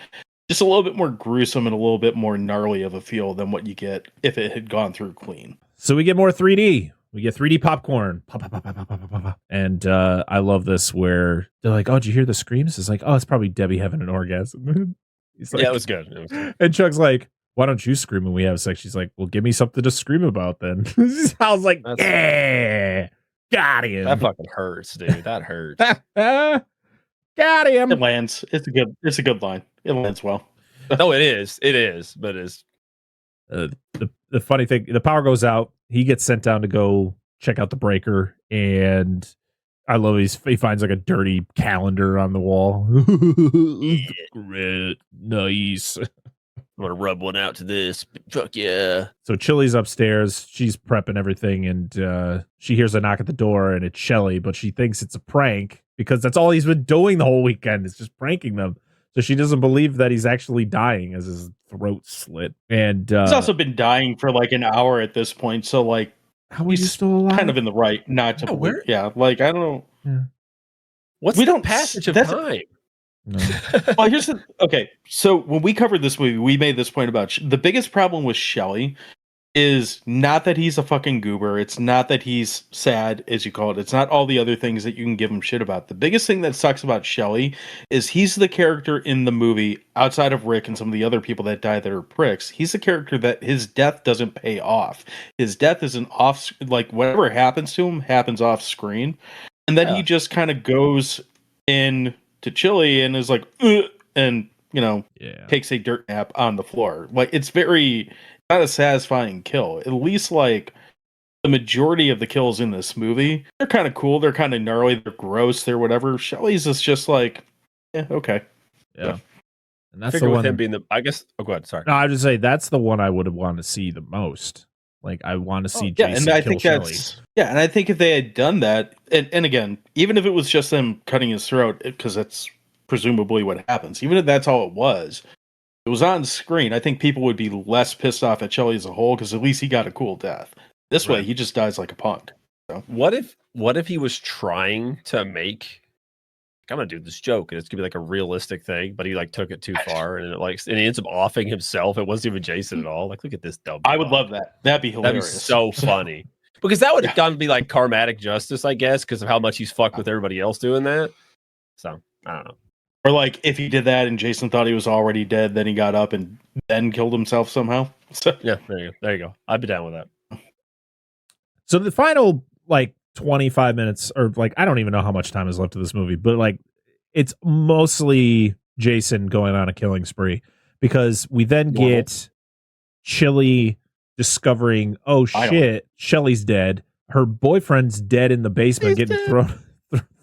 D: just a little bit more gruesome and a little bit more gnarly of a feel than what you get if it had gone through clean.
A: So we get more 3D. We get 3D popcorn. Pop, pop, pop, pop, pop, pop, pop. And I love this where they're like, oh, did you hear the screams? It's like, oh, it's probably Debbie having an orgasm. He's like,
E: yeah, it was good. It was good.
A: And Chuck's like, why don't you scream when we have sex? She's like, well, give me something to scream about then. I was like, yeah, got him.
E: That fucking hurts, dude. That hurts.
A: Got him.
D: It lands. It's a good line. It lands well.
E: No, it is. It is. But it's
A: the funny thing, the power goes out. He gets sent down to go check out the breaker, and I love he finds like a dirty calendar on the wall. Great, nice. I'm
E: gonna rub one out to this. Fuck yeah.
A: So Chili's upstairs. She's prepping everything, and she hears a knock at the door, and it's Shelly, but she thinks it's a prank because that's all he's been doing the whole weekend is just pranking them. So she doesn't believe that he's actually dying as his throat slit. And
D: he's also been dying for like an hour at this point. So like,
A: how is he still alive?
D: Kind of in the right not to believe. Yeah, like I don't know.
A: Yeah.
E: What's the passage of time?
A: No.
D: Well, okay. So when we covered this movie, we made this point about the biggest problem with Shelly is not that he's a fucking goober. It's not that he's sad, as you call it. It's not all the other things that you can give him shit about. The biggest thing that sucks about Shelly is he's the character in the movie, outside of Rick and some of the other people that die that are pricks. He's the character that his death doesn't pay off. His death isn't off, like whatever happens to him happens off screen. And then he just kind of goes in to Chili and is like, and, takes a dirt nap on the floor. Like, it's not a satisfying kill. At least like the majority of the kills in this movie, they're kind of cool, they're kind of gnarly, they're gross, they're whatever. Shelly's is just like, okay.
A: Yeah. And that's
E: the
A: the
E: one
A: one
E: him being the go ahead, sorry.
A: No, I would just say that's the one I would have wanted to see the most. Like I want to see Jason
D: and I
A: kill
D: think
A: Shelly.
D: and I think if they had done that, and again, even if it was just them cutting his throat, because that's presumably what happens, even if that's all it was on screen, I think people would be less pissed off at Shelly as a whole because at least he got a cool death. This way, he just dies like a punk. So. What
E: if he was trying to make? I'm gonna do this joke, and it's gonna be like a realistic thing, but he like took it too far, and he ends up offing himself. It wasn't even Jason at all. Like, look at this dumb.
D: I would love that. That'd be hilarious.
E: That'd be so funny because that would have done be like karmatic justice, I guess, because of how much he's fucked with everybody else doing that. So I don't know.
D: Or like if he did that and Jason thought he was already dead, then he got up and then killed himself somehow. So
E: yeah, there you go. I'd be down with that.
A: So the final like 25 minutes, or like I don't even know how much time is left of this movie, but like it's mostly Jason going on a killing spree because we then get Chili discovering, oh shit, Shelly's dead. Her boyfriend's dead in the basement,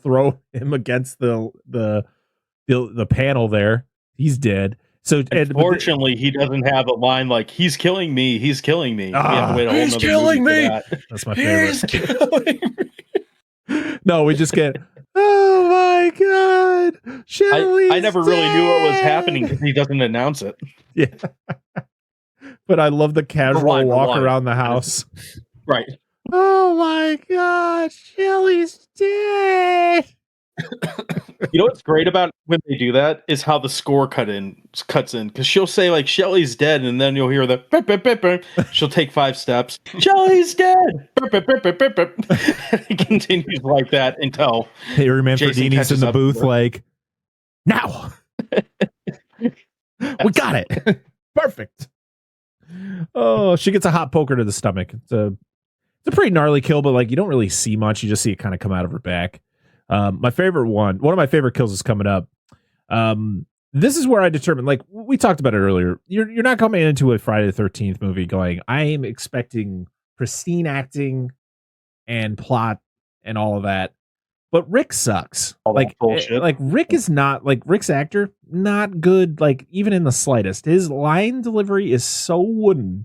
A: throw him against the panel there. He's dead. So
D: unfortunately, he doesn't have a line like "He's killing me. He's killing me." We have to wait a whole
E: he's killing me.
A: That's my favorite.
E: He's killing me.
A: No, we just get. Oh my god, Shelly's
D: I never really knew what was happening because he doesn't announce it.
A: Yeah, but I love the casual walk around the house.
D: Right.
A: Oh my god, Shelly's dead.
D: You know what's great about when they do that is how the score cuts in because she'll say like Shelly's dead and then you'll hear the burp, burp, burp, burp. She'll take 5 steps. Shelly's dead. Burp, burp, burp, burp, burp, burp. And it continues like that until
A: Harry Manfredini's in the booth like now. We got it. Perfect. Oh, she gets a hot poker to the stomach. It's a pretty gnarly kill, but like you don't really see much. You just see it kind of come out of her back. My favorite one of my favorite kills is coming up. This is where I determined, like we talked about it earlier, you're not coming into a Friday the 13th movie going, I am expecting pristine acting and plot and all of that. But Rick sucks. Like Rick is not, like Rick's actor, not good, like even in the slightest. His line delivery is so wooden.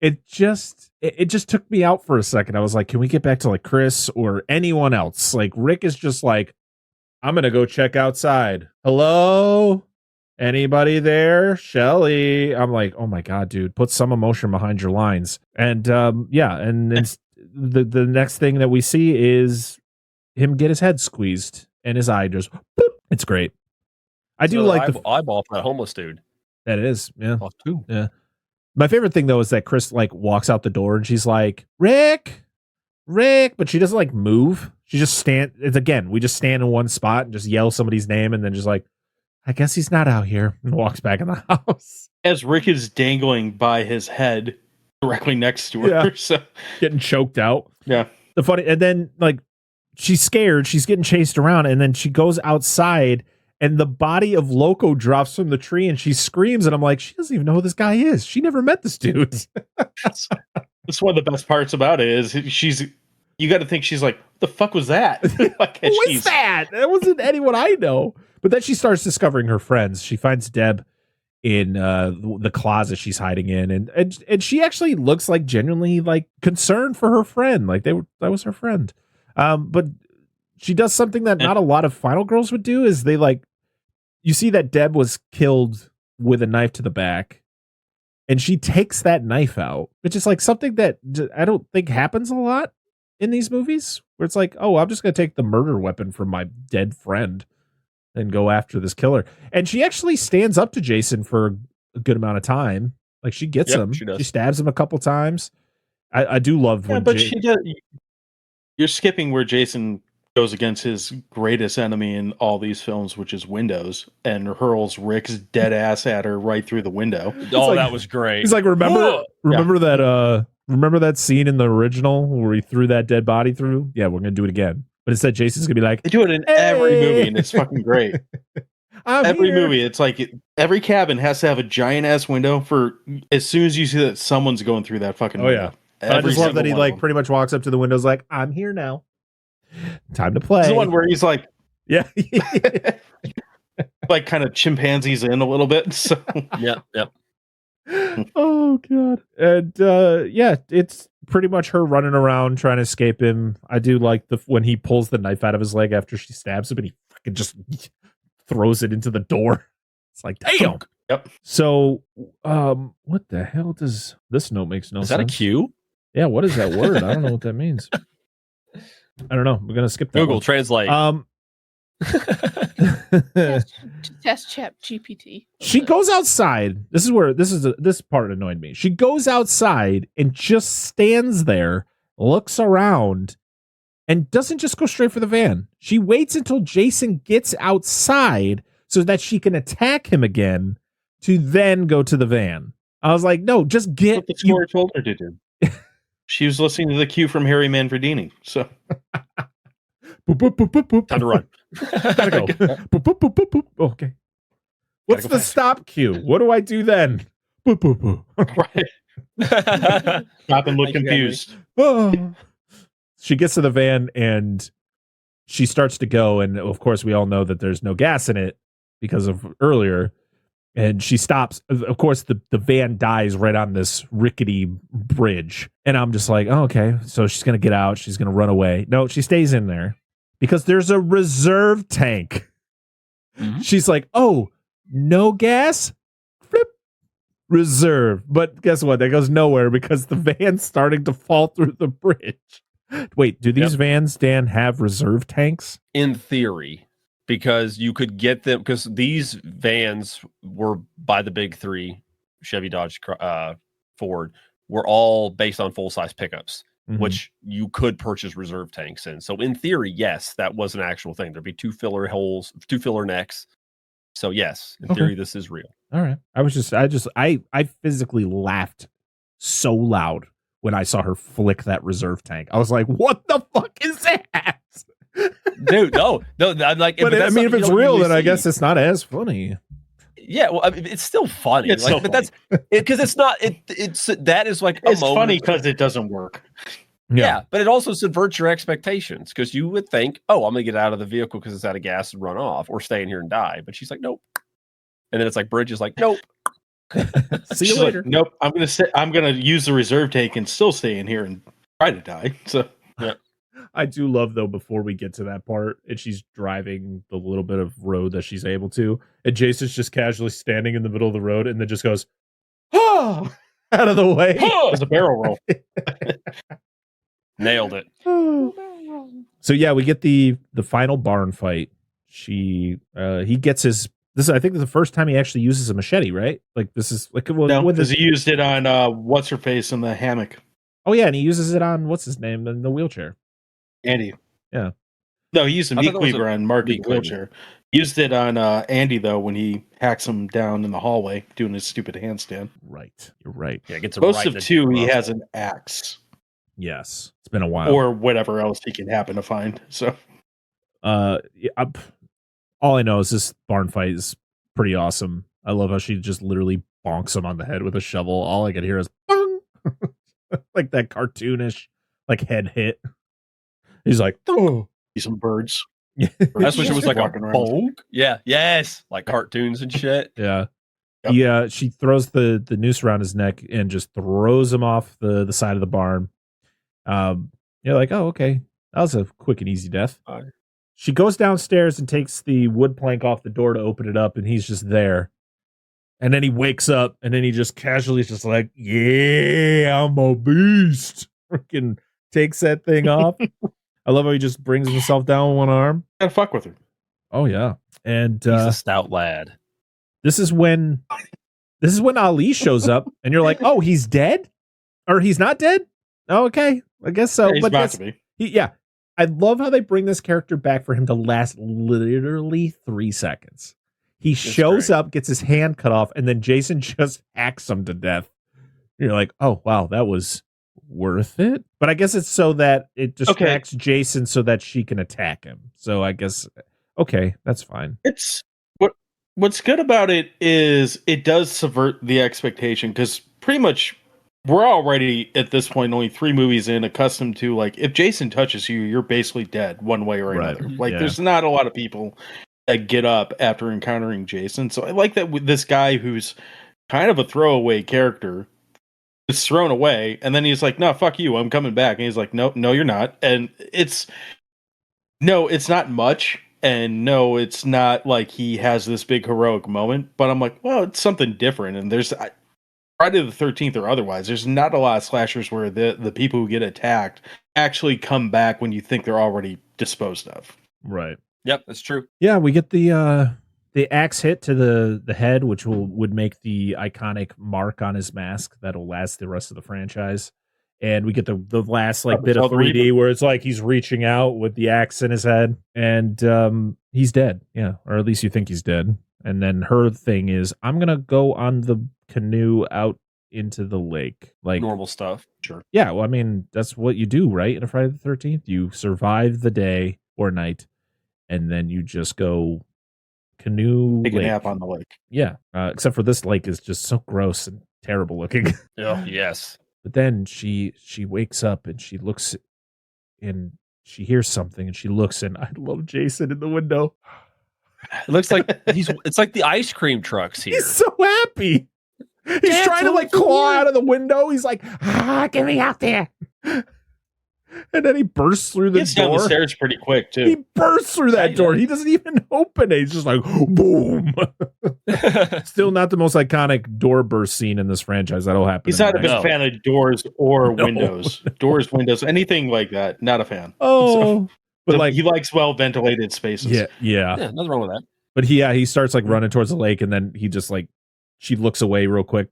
A: it just took me out for a second. I was like, can we get back to like Chris or anyone else? Like Rick is just like, I'm gonna go check outside. Hello, anybody there? Shelly. I'm like, oh my god, dude, put some emotion behind your lines. And and it's, the next thing that we see is him get his head squeezed and his eye just boop. It's great. I do like the
E: eyeball for that homeless dude.
A: That is, yeah.
E: Oh, too.
A: Yeah. My favorite thing though is that Chris like walks out the door and she's like, Rick, but she doesn't like move. She just we just stand in one spot and just yell somebody's name and then just like, I guess he's not out here, and walks back in the house.
D: As Rick is dangling by his head directly next to her.
A: Yeah.
D: So
A: getting choked out.
D: Yeah.
A: And then like she's scared, she's getting chased around, and then she goes outside and the body of Loco drops from the tree and she screams, and I'm like, she doesn't even know who this guy is. She never met this dude.
D: That's one of the best parts about it is you got to think she's like, what the fuck was that? Like,
A: who was that? That wasn't anyone I know. But then she starts discovering her friends. She finds Deb in the closet she's hiding in, and she actually looks like genuinely like concerned for her friend. Like that was her friend. But she does something that not a lot of final girls would do. Is they like, you see that Deb was killed with a knife to the back, and she takes that knife out, which is like something that I don't think happens a lot in these movies, where it's like, oh, I'm just gonna take the murder weapon from my dead friend and go after this killer. And she actually stands up to Jason for a good amount of time. Like she gets him. She stabs him a couple times. I do love when
D: she does. You're skipping where Jason goes against his greatest enemy in all these films, which is Windows, and hurls Rick's dead ass at her right through the window.
E: Oh,
A: like,
E: that was great.
A: He's like, remember that scene in the original where he threw that dead body through? Yeah, we're gonna do it again. But instead, Jason's gonna be like,
D: they do it in every movie, and it's fucking great. Every movie, it's like every cabin has to have a giant ass window for as soon as you see that someone's going through that fucking window.
A: I just love that he like pretty much walks up to the windows like, I'm here now. Time to play.
D: It's the one where he's like,
A: yeah,
D: like kind of chimpanzees in a little bit. So
E: yep.
A: Oh god. And it's pretty much her running around trying to escape him. I do like when he pulls the knife out of his leg after she stabs him and he fucking just throws it into the door. It's like, damn.
D: Yep.
A: So what the hell does this note makes no sense?
E: Is that a Q?
A: Yeah, what is that word? I don't know what that means. I don't know. We're gonna skip that.
E: Google
A: one.
E: Translate.
C: Test chat GPT.
A: She goes outside. This part annoyed me. She goes outside and just stands there, looks around, and doesn't just go straight for the van. She waits until Jason gets outside so that she can attack him again to then go to the van. I was like, no, just get.
D: What the score told her to do. She was listening to the cue from Harry Manfredini. So
A: boop, boop, boop, boop, boop.
E: Time to run.
A: Gotta go. Boop, boop, boop, boop, boop. Okay. What's the stop cue? What do I do then? Boop, boop, boop.
D: Right. Stop and look confused.
A: Oh. She gets to the van and she starts to go. And of course, we all know that there's no gas in it because of earlier. And she stops. Of course, the van dies right on this rickety bridge. And I'm just like, oh, okay. So she's going to get out. She's going to run away. No, she stays in there because there's a reserve tank. Mm-hmm. She's like, oh, no gas? Flip. Reserve. But guess what? That goes nowhere because the van's starting to fall through the bridge. Wait, do these vans, Dan, have reserve tanks?
E: In theory. Because you could get them, because these vans were by the big three, Chevy, Dodge, Ford, were all based on full-size pickups, which you could purchase reserve tanks in. So in theory, yes, that was an actual thing. There'd be two filler necks. So yes, in theory, this is real.
A: All right. I physically laughed so loud when I saw her flick that reserve tank. I was like, what the fuck is that?
E: Dude, no, I'm like,
A: but I mean, if it's real, then I guess it's not as funny.
E: Yeah, well, I mean, it's still funny.
D: It's
E: like,
D: but
E: that's because it's not. It's that is like
D: it's funny because it doesn't work.
E: Yeah, but it also subverts your expectations because you would think, oh, I'm gonna get out of the vehicle because it's out of gas and run off, or stay in here and die. But she's like, nope. And then it's like Bridge is like, nope.
A: See you
D: She's like,
A: later.
D: nope, I'm gonna use the reserve take and still stay in here and try to die. So
A: I do love though, before we get to that part, and she's driving the little bit of road that she's able to, and Jason's just casually standing in the middle of the road and then just goes, oh, out of the way.
D: it was a barrel roll.
E: Nailed it.
A: So yeah, we get the final barn fight. He gets his, this I think this is the first time he actually uses a machete, right? Like this is like
D: No, because he used it on what's her face in the hammock.
A: Oh yeah, and he uses it on what's his name in the wheelchair.
D: Andy.
A: Yeah.
D: No, he used a
E: I
D: meat
E: thought that was
D: cleaver on Mark in the wheelchair. Used it on Andy though when he hacks him down in the hallway doing his stupid handstand.
A: Right, you're right.
E: Yeah, gets
D: Most
E: right
D: of
E: in the
D: two, he
E: rough.
D: has an axe
A: Yes, it's been a while.
D: or whatever else he can happen to find. So,
A: all I know is this barn fight is pretty awesome. I love how she just literally bonks him on the head with a shovel. All I could hear is bong, like that cartoonish like head hit. He's like, oh,
D: some birds.
E: That's when she was like a
D: walking around.
E: bonk. Yeah, yes, like cartoons and shit.
A: yeah.
D: Yep.
A: Yeah, she throws the noose around his neck and just throws him off the side of the barn. You're like, oh, okay. That was a quick and easy death. She goes downstairs and takes the wood plank off the door to open it up, and he's just there. And then he wakes up, and then he just casually is just like, yeah, I'm a beast. Freaking takes that thing off. I love how he just brings himself down with one arm.
D: Gotta fuck with her.
A: Oh, yeah. And
E: He's a stout lad.
A: this is when Ali shows up, and you're like, oh, he's dead? Or he's not dead? Oh, okay. I guess so.
D: Yeah, he's
A: but
D: about to be.
A: yeah. I love how they bring this character back for him to last literally 3 seconds. He shows up, gets his hand cut off, and then Jason just hacks him to death. You're like, oh, wow, that was worth it. But I guess it's so that it distracts Jason so that she can attack him. So I guess, okay, that's fine.
D: It's what's good about it is it does subvert the expectation because pretty much we're already at this point only 3 movies in accustomed to like if Jason touches you, you're basically dead one way or
A: Right.
D: another. Like
A: Yeah.
D: there's not a lot of people that get up after encountering Jason. So I like that with this guy who's kind of a throwaway character is thrown away, and then he's like, "No, fuck you, I'm coming back." And he's like, "No, you're not." And it's not much, and no, it's not like he has this big heroic moment. But I'm like, well, it's something different. And there's Friday the 13th or otherwise, there's not a lot of slashers where the people who get attacked actually come back when you think they're already disposed of.
A: Right.
E: Yep, that's true.
A: Yeah, we get the axe hit to the head, which would make the iconic mark on his mask that'll last the rest of the franchise. And we get the last like bit of 3D where it's like he's reaching out with the axe in his head, and he's dead. Yeah, or at least you think he's dead. And then her thing is, I'm gonna go on the canoe out into the lake, like
E: Normal stuff.
D: Sure.
A: Yeah, well, I mean that's what you do, right? In a Friday the 13th, you survive the day or night, and then you just go canoe
D: Take a
A: lake.
D: nap on the lake.
A: Yeah, except for this lake is just so gross and terrible looking.
E: Oh, yes.
A: But then she wakes up and she looks and she hears something and she looks, and I love Jason in the window.
E: It looks like it's like the ice cream trucks here.
A: He's so happy. He's trying to like claw out of the window. He's like, get me out there. And then he bursts through the
D: Gets
A: door.
D: down the stairs pretty quick too.
A: He bursts through that door. He doesn't even open it. He's just like, boom. Still not the most iconic door burst scene in this franchise. That'll happen.
D: He's not a big fan of doors or windows. Doors, windows, anything like that. Not a fan.
A: Oh, but like
D: he likes well ventilated spaces.
A: Yeah.
E: Yeah, nothing wrong with that.
A: But he starts like running towards the lake, and then he just like she looks away real quick,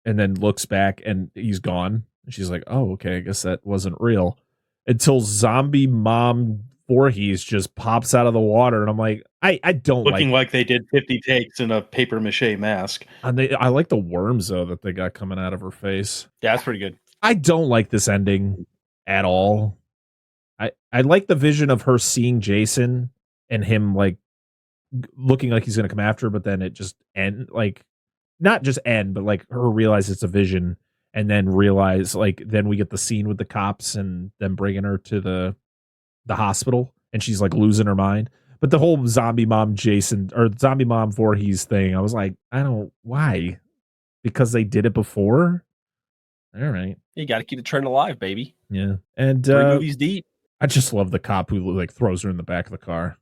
A: and then looks back, and he's gone. And she's like, "Oh, okay, I guess that wasn't real." Until zombie mom Voorhees just pops out of the water, and I'm like, I don't
D: looking like they did 50 takes in a paper mache mask.
A: And I like the worms though that they got coming out of her face.
E: Yeah, that's pretty good.
A: I don't like this ending at all. I like the vision of her seeing Jason and him like looking like he's gonna come after her, but then it just not just end, but like her realize it's a vision. And then realize, like, then we get the scene with the cops and them bringing her to the hospital, and she's like losing her mind. But the whole zombie mom Voorhees thing, I was like, why? because they did it before. All right.
E: You got to keep the trend alive, baby.
A: Yeah. And
E: 3 movies deep.
A: I just love the cop who like throws her in the back of the car.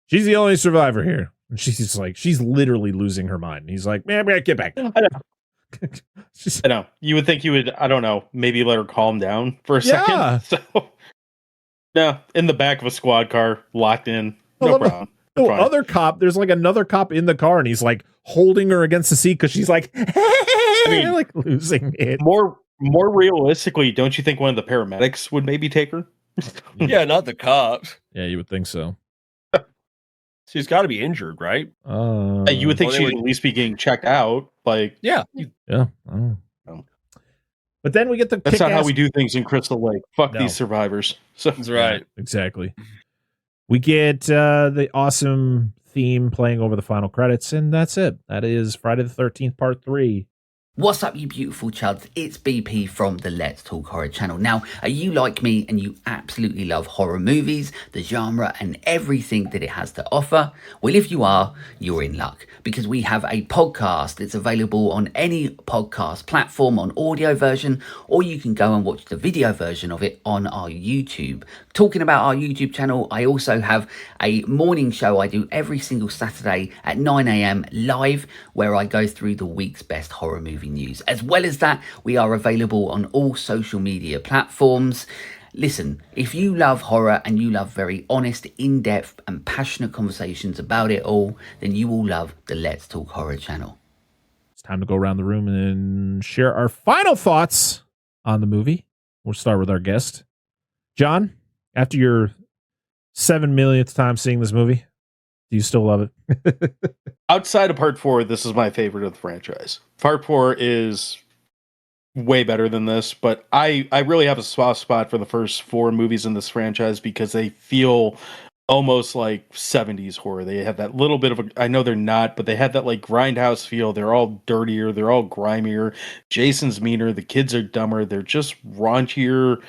A: She's the only survivor here. And she's just like, she's literally losing her mind. And he's like, man, get back.
D: I know. You would think you would, I don't know, maybe let her calm down for a second. So, no, in the back of a squad car, locked in. No problem.
A: No, other cop, there's like another cop in the car and he's like holding her against the seat because she's like, I mean, like losing it.
D: More realistically, don't you think one of the paramedics would maybe take her?
E: Yeah, not the cops.
A: Yeah, you would think so.
E: She's got to be injured, right?
D: You would think she'd at least be getting checked out. Like,
E: yeah.
A: Oh. But then we get the.
D: That's not how we do things in Crystal Lake. Fuck these survivors. So
E: that's right.
A: Yeah, exactly. We get the awesome theme playing over the final credits, and that's it. That is Friday the 13th, Part 3.
I: What's up, you beautiful chuds? It's BP from the Let's Talk Horror channel. Now, are you like me and you absolutely love horror movies, the genre, and everything that it has to offer? Well, if you are, you're in luck, because we have a podcast that's available on any podcast platform on audio version, or you can go and watch the video version of it on our YouTube. Talking about our YouTube channel, I also have a morning show I do every single Saturday at 9 a.m. live, where I go through the week's best horror movie news. As well as that, we are available on all social media platforms. Listen, if you love horror and you love very honest, in-depth and passionate conversations about it all, then you will love the Let's Talk Horror channel.
A: It's time to go around the room and share our final thoughts on the movie. We'll start with our guest. John, after your 7 millionth time seeing this movie, do you still love it?
D: Outside of Part 4, this is my favorite of the franchise. Part 4 is way better than this, but I really have a soft spot for the first 4 movies in this franchise because they feel almost like 70s horror. They have that little bit of a, I know they're not, but they have that like grindhouse feel. They're all dirtier. They're all grimier. Jason's meaner. The kids are dumber. They're just raunchier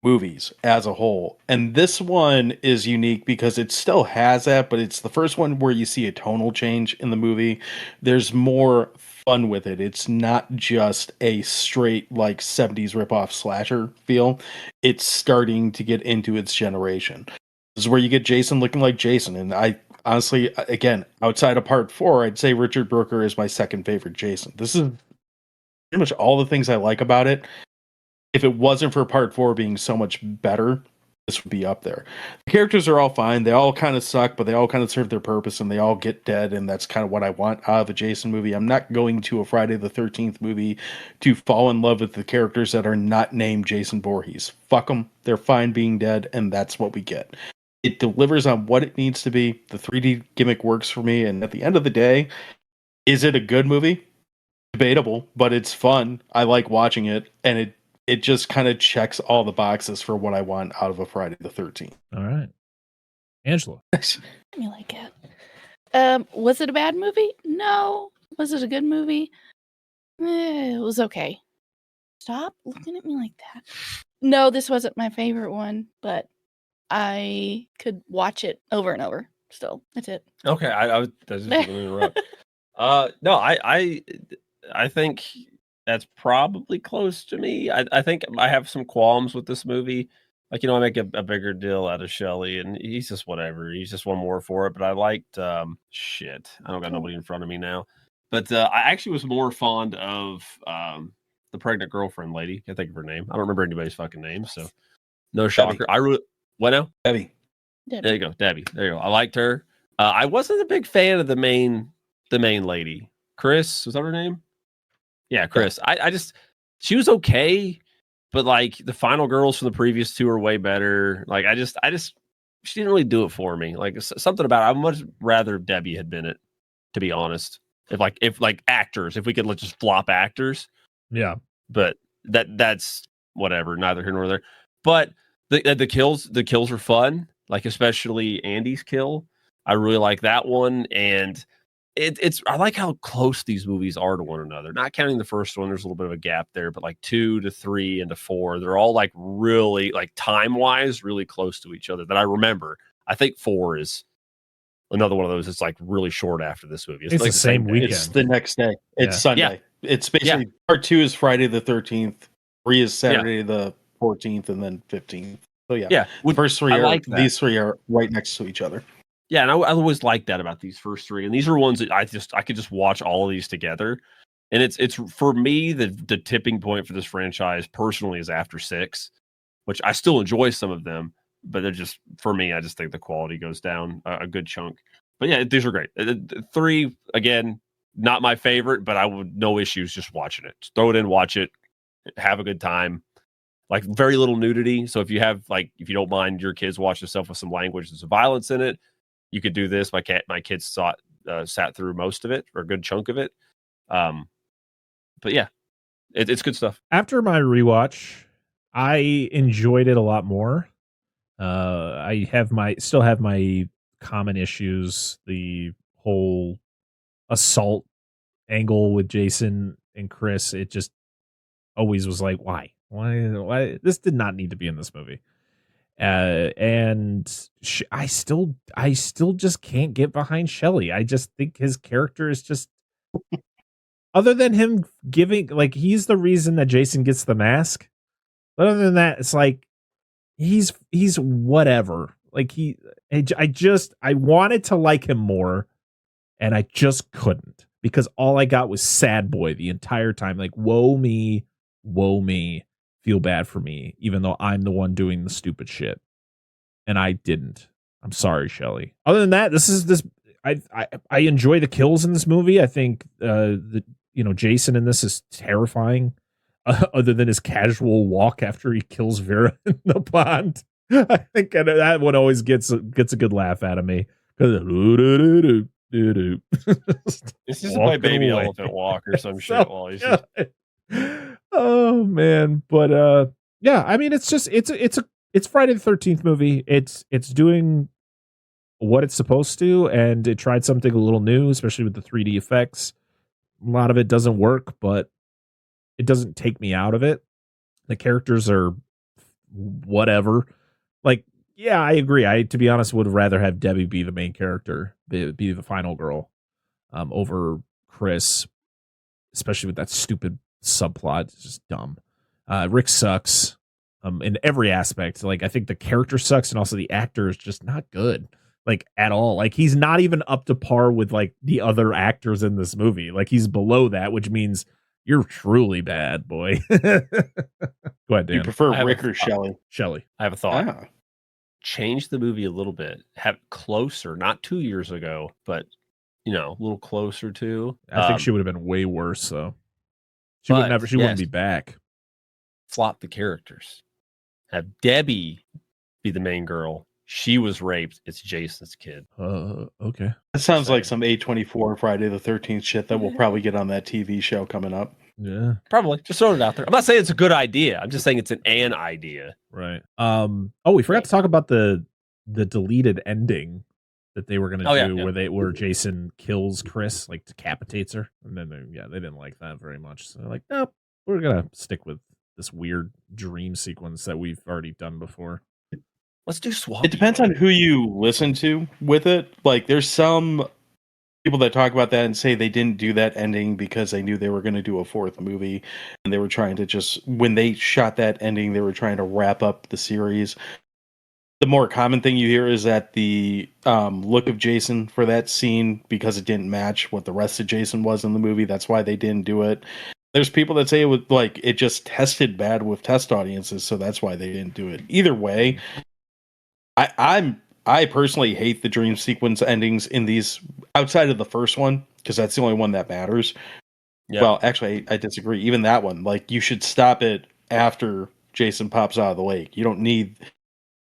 D: movies as a whole. And this one is unique because it still has that, but it's the first one where you see a tonal change in the movie. There's more fun with it. It's not just a straight like 70s ripoff slasher feel. It's starting to get into its generation. This is where you get Jason looking like Jason. And I honestly, again, outside of Part 4, I'd say Richard Brooker is my second favorite Jason. This is pretty much all the things I like about it. If it wasn't for Part 4 being so much better, this would be up there. The characters are all fine. They all kind of suck, but they all kind of serve their purpose, and they all get dead, and that's kind of what I want out of a Jason movie. I'm not going to a Friday the 13th movie to fall in love with the characters that are not named Jason Voorhees. Fuck them. They're fine being dead, and that's what we get. It delivers on what it needs to be. The 3D gimmick works for me, and at the end of the day, is it a good movie? Debatable, but it's fun. I like watching it, and it just kind of checks all the boxes for what I want out of a Friday the 13th.
A: All right. Angela.
C: I like it. Was it a bad movie? No. Was it a good movie? It was okay. Stop looking at me like that. No, this wasn't my favorite one, but I could watch it over and over. Still, that's it.
E: Okay, I was just going to interrupt. No, I think that's probably close to me. I think I have some qualms with this movie. Like, I make a bigger deal out of Shelly, and he's just whatever. He's just one more for it. But I liked shit. I don't got nobody in front of me now. But I actually was more fond of the pregnant girlfriend lady. Can't think of her name. I don't remember anybody's fucking name. So no shocker.
D: Debbie.
E: I really what now?
D: Debbie.
E: There you go, Debbie. There you go. I liked her. I wasn't a big fan of the main lady. Chris, was that her name? Yeah, Chris. I just, she was okay, but like the final girls from the previous 2 are way better. Like I just, she didn't really do it for me. Like something about it, I'd much rather Debbie had been it, to be honest. If actors, if we could just flop actors.
A: Yeah.
E: But that's whatever, neither here nor there. But the kills are fun, like especially Andy's kill. I really like that one, and it's I like how close these movies are to one another. Not counting the first one, there's a little bit of a gap there, but like 2 to 3 and to 4, they're all like really like time wise really close to each other that I remember. I think 4 is another one of those. It's like really short after this movie.
A: It's
E: like
A: the same
E: day.
A: weekend.
D: It's the next day. It's Sunday. It's basically part 2 is Friday the 13th, 3 is Saturday the 14th, and then 15th. So yeah. The first 3 these 3 are right next to each other.
E: Yeah, and I always like that about these first 3. And these are ones that I could just watch all of these together. And it's for me the tipping point for this franchise personally is after 6, which I still enjoy some of them, but they're just, for me, I just think the quality goes down a good chunk. But yeah, these are great. 3, again, not my favorite, but I would no issues just watching it. Just throw it in, watch it, have a good time. Like very little nudity. So if you if you don't mind your kids watching stuff with some language and some violence in it, you could do this. My kids sat through most of it or a good chunk of it. But yeah, it's good stuff.
A: After my rewatch, I enjoyed it a lot more. I still have my common issues. The whole assault angle with Jason and Chris, it just always was like, why? This did not need to be in this movie. And I still just can't get behind Shelly. I just think his character is just, other than him giving, like, he's the reason that Jason gets the mask. But other than that, it's like he's whatever. Like I wanted to like him more, and I just couldn't, because all I got was sad boy the entire time. Like, woe me, feel bad for me, even though I'm the one doing the stupid shit, and I didn't. I'm sorry, Shelly. Other than that, I enjoy the kills in this movie. I think Jason in this is terrifying. Other than his casual walk after he kills Vera in the pond, I think that one always gets a good laugh out of me.
E: It's just to play baby elephant walk or some shit while he's just...
A: Oh man, but yeah, I mean, it's Friday the 13th movie. It's doing what it's supposed to, and it tried something a little new, especially with the 3D effects. A lot of it doesn't work, but it doesn't take me out of it. The characters are whatever. Like, yeah, I agree. I, to be honest, would rather have Debbie be the main character, be the final girl, over Chris, especially with that stupid subplot. It's just dumb. Rick sucks in every aspect. Like, I think the character sucks, and also the actor is just not good, like, at all. Like, he's not even up to par with like the other actors in this movie. Like, he's below that, which means you're truly bad, boy. Go ahead, Dan.
D: You prefer Rick or Shelly?
A: Shelly.
E: I have a thought. Change the movie a little bit. Have it closer, not 2 years ago, but a little closer to.
A: I think she would have been way worse, though. She wouldn't be back.
E: Flop the characters. Have Debbie be the main girl. She was raped. It's Jason's kid.
A: Okay.
D: That sounds like some A24 Friday the 13th shit that we'll probably get on that TV show coming up.
A: Yeah.
E: Probably. Just throwing it out there. I'm not saying it's a good idea. I'm just saying it's an idea.
A: Right. We forgot to talk about the deleted ending that they were going to do, where Jason kills Chris, like decapitates her. And then they didn't like that very much. So they're like, nope, we're going to stick with this weird dream sequence that we've already done before.
E: Let's do swap.
D: It depends on who you listen to with it. Like, there's some people that talk about that and say they didn't do that ending because they knew they were going to do a 4th movie, and they were trying to when they shot that ending, they were trying to wrap up the series. The more common thing you hear is that the look of Jason for that scene, because it didn't match what the rest of Jason was in the movie, that's why they didn't do it. There's people that say it just tested bad with test audiences, so that's why they didn't do it. Either way, I personally hate the dream sequence endings in these, outside of the first one, because that's the only one that matters. Yeah. Well, actually, I disagree. Even that one, like, you should stop it after Jason pops out of the lake. You don't need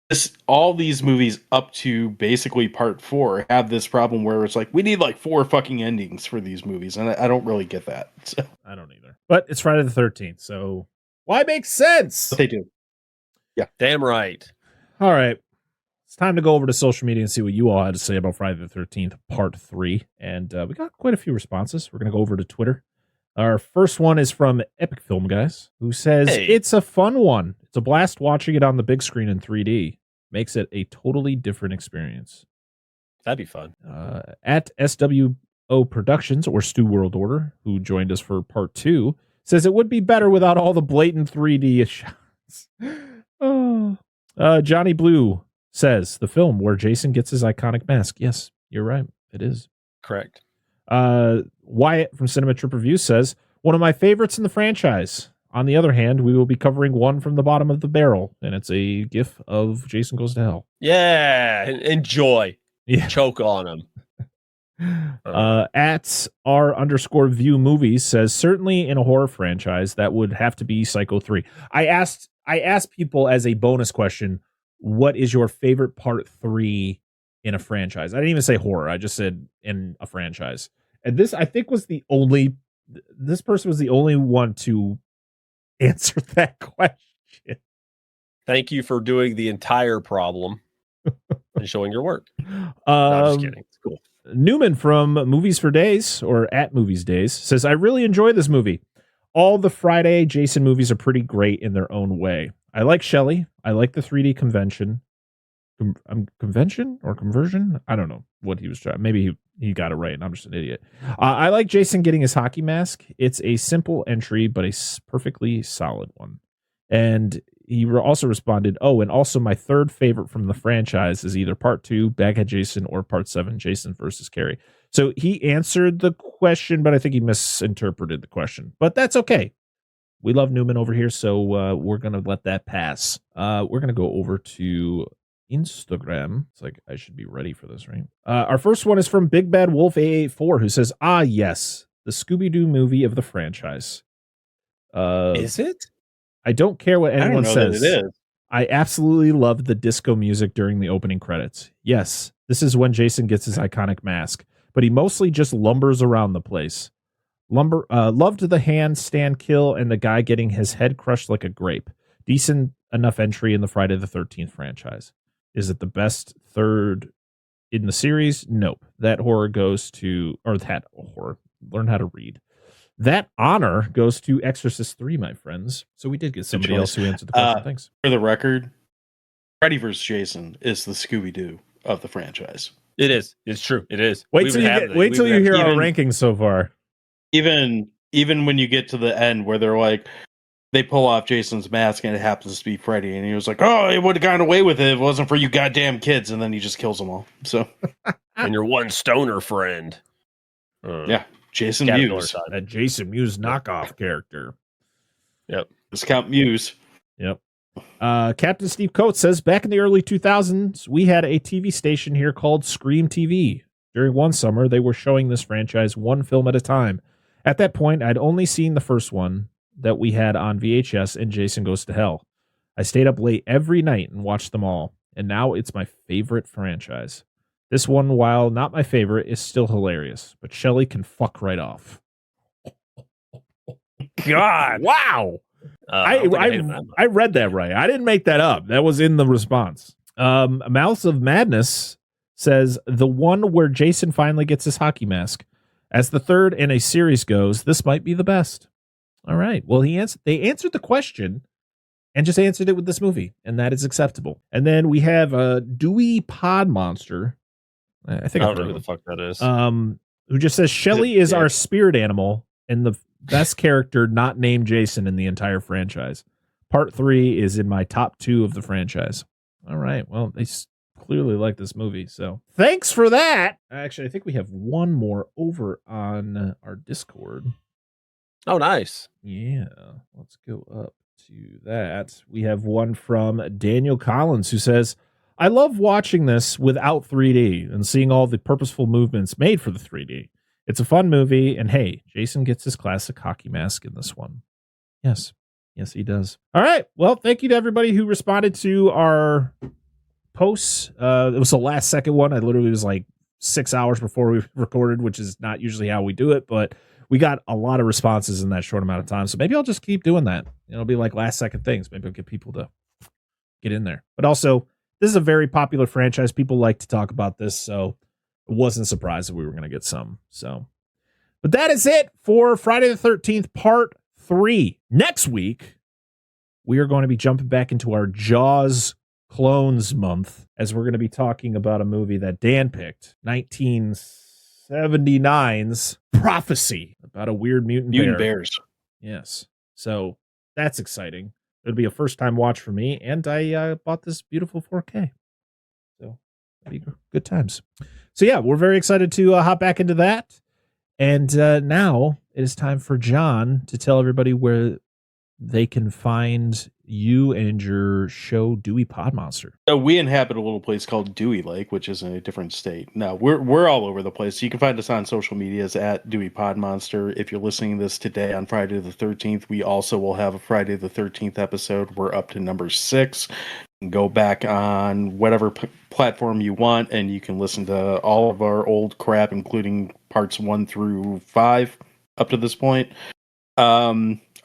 D: this. All these movies up to basically part 4 have this problem where it's like, we need like 4 fucking endings for these movies, and I don't really get that. So.
A: I don't either. But it's Friday the 13th, so why make sense?
D: But they do. Yeah.
E: Damn right.
A: All right. It's time to go over to social media and see what you all had to say about Friday the 13th, part 3. And we got quite a few responses. We're going to go over to Twitter. Our first one is from Epic Film Guys, who says, It's a fun one. It's a blast watching it on the big screen in 3D. Makes it a totally different experience.
E: That'd be fun.
A: At SWO Productions, or Stu World Order, who joined us for part 2, says it would be better without all the blatant 3D shots. Johnny Blue says the film where Jason gets his iconic mask. Yes, you're right. It is.
E: Correct.
A: Wyatt from Cinema Trip Review says, one of my favorites in the franchise. On the other hand, we will be covering one from the bottom of the barrel, and it's a gif of Jason Goes to Hell.
E: Yeah, enjoy.
A: Yeah.
E: Choke on him.
A: At @R_view movies says, certainly in a horror franchise, that would have to be Psycho 3. I asked people as a bonus question, what is your favorite part 3 in a franchise? I didn't even say horror. I just said in a franchise. And this, I think, this person was the only one to answer that question.
E: Thank you for doing the entire problem and showing your work. No, I'm just kidding. It's cool.
A: Newman from Movies for Days, or at Movies Days, says, I really enjoy this movie. All the Friday Jason movies are pretty great in their own way. I like Shelly. I like the 3D convention. Convention or conversion? I don't know what he was trying. Maybe he got it right, and I'm just an idiot. I like Jason getting his hockey mask. It's a simple entry, but a perfectly solid one. And he also responded, and also my third favorite from the franchise is either part 2, Baghead Jason, or part 7, Jason versus Carrie. So he answered the question, but I think he misinterpreted the question. But that's okay. We love Newman over here, so we're going to let that pass. We're going to go over to Instagram. It's like I should be ready for this, right? Our first one is from Big Bad Wolf A84, who says, yes, the Scooby-Doo movie of the franchise.
E: Is it?
A: I don't care what anyone says.
D: That it is.
A: I absolutely loved the disco music during the opening credits. Yes, this is when Jason gets his iconic mask, but he mostly just lumbers around the place. Loved the handstand kill and the guy getting his head crushed like a grape. Decent enough entry in the Friday the 13th franchise. Is it the best third in the series? Nope. That horror goes to, learn how to read. That honor goes to Exorcist 3, my friends. So we did get somebody else who answered the question. Thanks.
D: For the record, Freddy vs. Jason is the Scooby-Doo of the franchise.
E: It is. It's true. It is.
A: Wait till you hear our rankings so far.
D: Even when you get to the end where they're like, they pull off Jason's mask and it happens to be Freddy, and he was like, "Oh, he would have gotten away with it if it wasn't for you goddamn kids," and then he just kills them all. So,
E: and your one stoner friend,
D: yeah, Jason Mewes,
A: that Jason Mewes knockoff character.
E: Yep,
D: Discount Mewes.
A: Yep. Captain Steve Coates says, back in the early 2000s, we had a TV station here called Scream TV. During one summer, they were showing this franchise one film at a time. At that point, I'd only seen the first one that we had on VHS, and Jason Goes to Hell. I stayed up late every night and watched them all, and now it's my favorite franchise. This one, while not my favorite, is still hilarious, but Shelly can fuck right off. God. Wow. I read that right. I didn't make that up. That was in the response. Mouths of Madness says, the one where Jason finally gets his hockey mask. As the third in a series goes, this might be the best. All right. Well, they answered the question and just answered it with this movie, and that is acceptable. And then we have Dewey Podmonster. I think I don't know who
E: the fuck that is.
A: Who just says Shelly is our spirit animal and the best character not named Jason in the entire franchise. Part 3 is in my top 2 of the franchise. All right. Well, they clearly like this movie, so thanks for that. Actually, I think we have one more over on our Discord.
E: Oh, nice.
A: Yeah. Let's go up to that. We have one from Daniel Collins who says, I love watching this without 3D and seeing all the purposeful movements made for the 3D. It's a fun movie, and hey, Jason gets his classic hockey mask in this one. Yes. Yes, he does. All right. Well, thank you to everybody who responded to our posts. It was the last second one. I literally was like 6 hours before we recorded, which is not usually how we do it, but we got a lot of responses in that short amount of time. So maybe I'll just keep doing that. It'll be like last second things. Maybe I'll get people to get in there. But also, this is a very popular franchise. People like to talk about this, so I wasn't surprised that we were going to get some. So, but that is it for Friday the 13th, part 3. Next week, we are going to be jumping back into our Jaws Clones Month, as we're going to be talking about a movie that Dan picked, 1979's Prophecy, about a weird mutant
D: bears.
A: Yes. So that's exciting. It'll be a first-time watch for me, and I bought this beautiful 4K. So it'll be good times. So yeah, we're very excited to hop back into that. And now it is time for John to tell everybody where they can find you and your show, Dewey Podmonster.
D: So we inhabit a little place called Dewey Lake, which is in a different state. Now, we're all over the place. You can find us on social medias at Dewey Podmonster. If you're listening to this today on Friday the 13th, we also will have a Friday the 13th episode. We're up to number 6. Go back on whatever platform you want, and you can listen to all of our old crap, including parts 1 through 5 up to this point.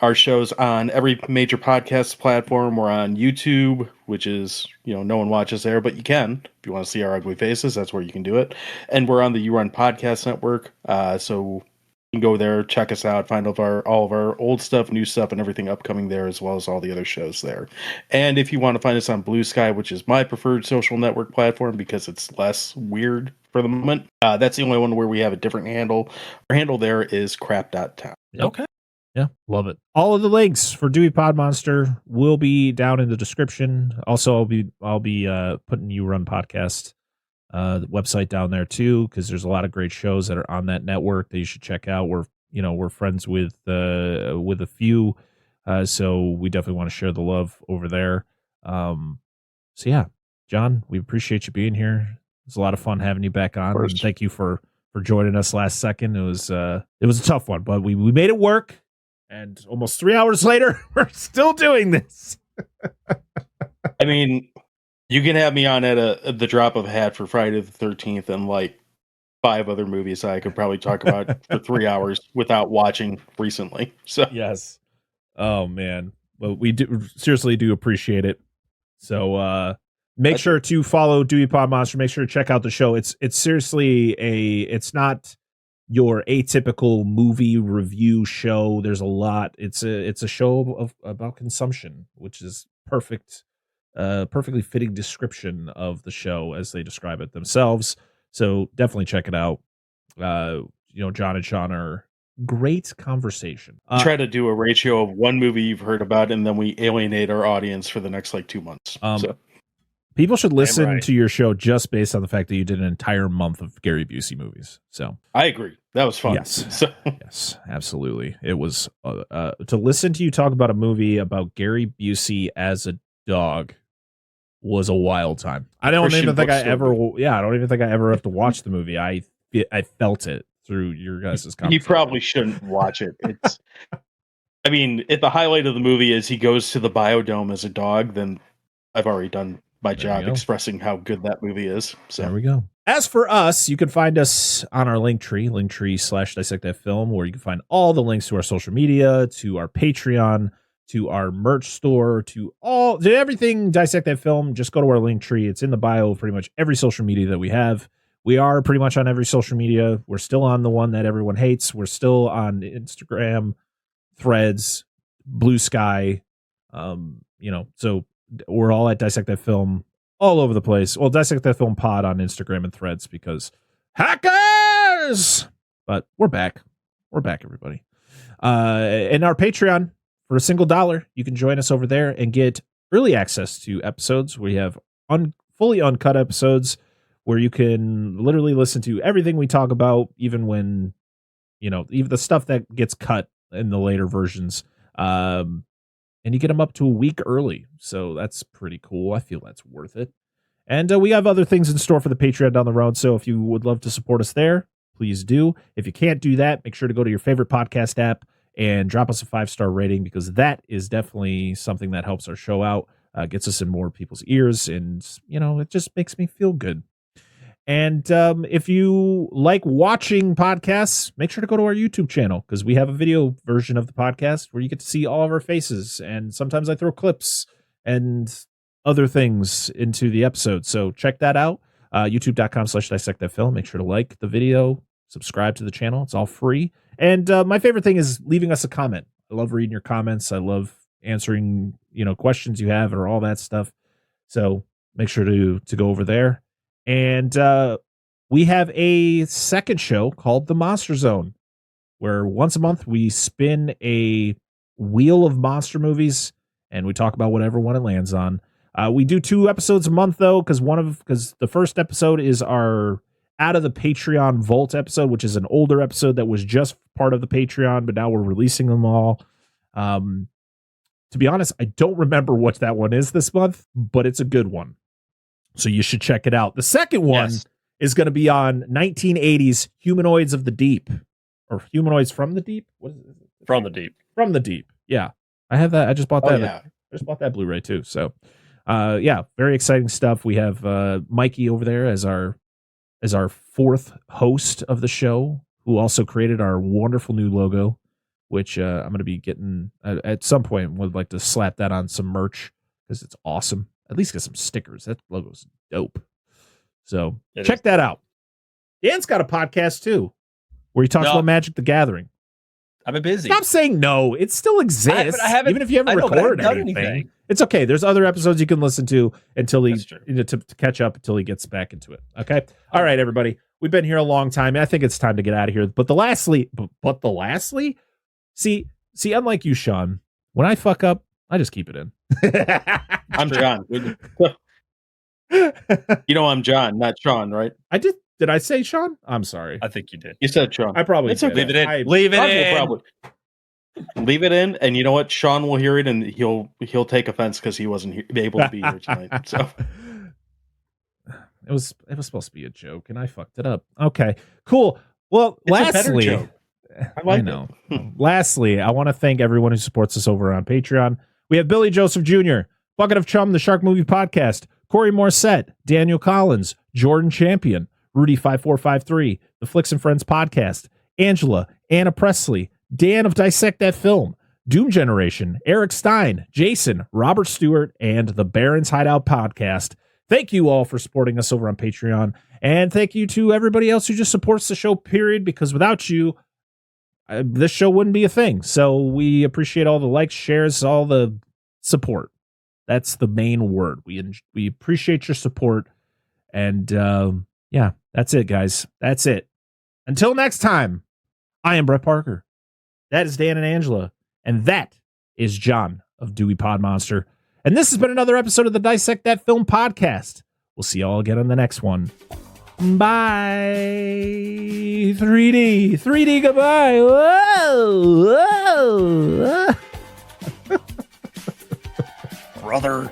D: Our show's on every major podcast platform. We're on YouTube, which is, no one watches there, but you can. If you want to see our ugly faces, that's where you can do it. And we're on the You Run Podcast Network. So you can go there, check us out, find all of our old stuff, new stuff, and everything upcoming there, as well as all the other shows there. And if you want to find us on Blue Sky, which is my preferred social network platform because it's less weird for the moment, that's the only one where we have a different handle. Our handle there is crap.town.
E: Okay.
A: Yeah, love it. All of the links for Dewey Podmonster will be down in the description. Also, I'll be putting You Run Podcast the website down there too, because there's a lot of great shows that are on that network that you should check out. We're friends with a few, so we definitely want to share the love over there. So yeah, John, we appreciate you being here. It was a lot of fun having you back on. And thank you for joining us last second. It was a tough one, but we made it work. And almost 3 hours later, we're still doing this.
D: I mean, you can have me on at the drop of a hat for Friday the 13th and like 5 other movies I could probably talk about for 3 hours without watching recently. So
A: yes. Oh man. Well, we seriously do appreciate it. So make sure to follow Dewey Podmonster. Make sure to check out the show. It's seriously it's not your atypical movie review show. There's a lot. It's a show about consumption, which is perfectly fitting description of the show as they describe it themselves. So definitely check it out. John and Sean are great conversation.
D: Try to do a ratio of one movie you've heard about, and then we alienate our audience for the next 2 months.
A: People should listen to your show just based on the fact that you did an entire month of Gary Busey movies. So
D: I agree. That was fun.
A: Yes. Yes, absolutely. It was to listen to you talk about a movie about Gary Busey as a dog was a wild time. I don't even think I ever have to watch the movie. I felt it through your guys' conversation.
D: You probably shouldn't watch it. It's I mean, if the highlight of the movie is he goes to the biodome as a dog, then I've already done my job expressing how good that movie is. So
A: there we go. As for us, you can find us on our LINKTREE/Dissect That Film, where you can find all the links to our social media, to our Patreon, to our merch store, to everything Dissect That Film. Just go to our LINKTREE. It's in the bio of pretty much every social media that we have. We are pretty much on every social media. We're still on the one that everyone hates. We're still on Instagram, Threads, Blue Sky. So we're all at Dissect That Film all over the place. Well, Dissect That Film Pod on Instagram and Threads because hackers. But we're back. We're back, everybody. And our Patreon, for $1, you can join us over there and get early access to episodes. We have fully uncut episodes where you can literally listen to everything we talk about, even when, even the stuff that gets cut in the later versions. And you get them up to a week early. So that's pretty cool. I feel that's worth it. And we have other things in store for the Patreon down the road. So if you would love to support us there, please do. If you can't do that, make sure to go to your favorite podcast app and drop us a 5-star rating, because that is definitely something that helps our show out, gets us in more people's ears. And, it just makes me feel good. And if you like watching podcasts, make sure to go to our YouTube channel, because we have a video version of the podcast where you get to see all of our faces. And sometimes I throw clips and other things into the episode. So check that out. YouTube.com/Dissect That Film. Make sure to like the video, subscribe to the channel. It's all free. And my favorite thing is leaving us a comment. I love reading your comments. I love answering, questions you have or all that stuff. So make sure to go over there. And we have a second show called The Monster Zone, where once a month we spin a wheel of monster movies and we talk about whatever one it lands on. We do 2 episodes a month though, because the first episode is our Out of the Patreon Vault episode, which is an older episode that was just part of the Patreon, but now we're releasing them all. To be honest, I don't remember what that one is this month, but it's a good one. So you should check it out. The second one is going to be on 1980s Humanoids of the Deep, or Humanoids from the Deep. What is it?
E: From the Deep.
A: From the Deep. Yeah. I have that. I just bought that.
D: Yeah.
A: I just bought that Blu-ray too. So, very exciting stuff. We have Mikey over there as our 4th host of the show, who also created our wonderful new logo, which I'm going to be getting at some point. Would like to slap that on some merch because it's awesome. At least get some stickers. That logo's dope. So check that out. Dan's got a podcast too, where he talks about Magic the Gathering.
E: I've been busy.
A: Stop saying no. It still exists.
E: I haven't,
A: even if you haven't recorded anything. It's okay. There's other episodes you can listen to until to catch up until he gets back into it. Okay. All right, everybody. We've been here a long time. I think it's time to get out of here. But the lastly, see, unlike you, Sean, when I fuck up, I just keep it in.
D: I'm John. I'm John, not Sean, right?
A: I did. Did I say Sean? I'm sorry.
E: I think you did.
D: You said Sean.
A: I probably
D: it's
A: did.
D: okay.
E: Leave it in.
D: Leave it in, and you know what? Sean will hear it, and he'll take offense because he wasn't able to be here tonight. So
A: it was supposed to be a joke, and I fucked it up. Okay, cool. Well, lastly, I know. Lastly, I want to thank everyone who supports us over on Patreon. We have Billy Joseph Jr., Bucket of Chum, the Shark Movie Podcast, Corey Morissette, Daniel Collins, Jordan Champion, Rudy5453, the Flicks and Friends Podcast, Angela, Anna Presley, Dan of Dissect That Film, Doom Generation, Eric Stein, Jason, Robert Stewart, and the Baron's Hideout Podcast. Thank you all for supporting us over on Patreon. And thank you to everybody else who just supports the show, period, because without you, this show wouldn't be a thing. So we appreciate all the likes, shares, all the support. That's the main word. We appreciate your support. And that's it, guys. That's it. Until next time, I am Brett Parker. That is Dan and Angela. And that is John of Dewey Podmonster. And this has been another episode of the Dissect That Film Podcast. We'll see you all again on the next one. Bye. 3D goodbye. Whoa.
B: Brother.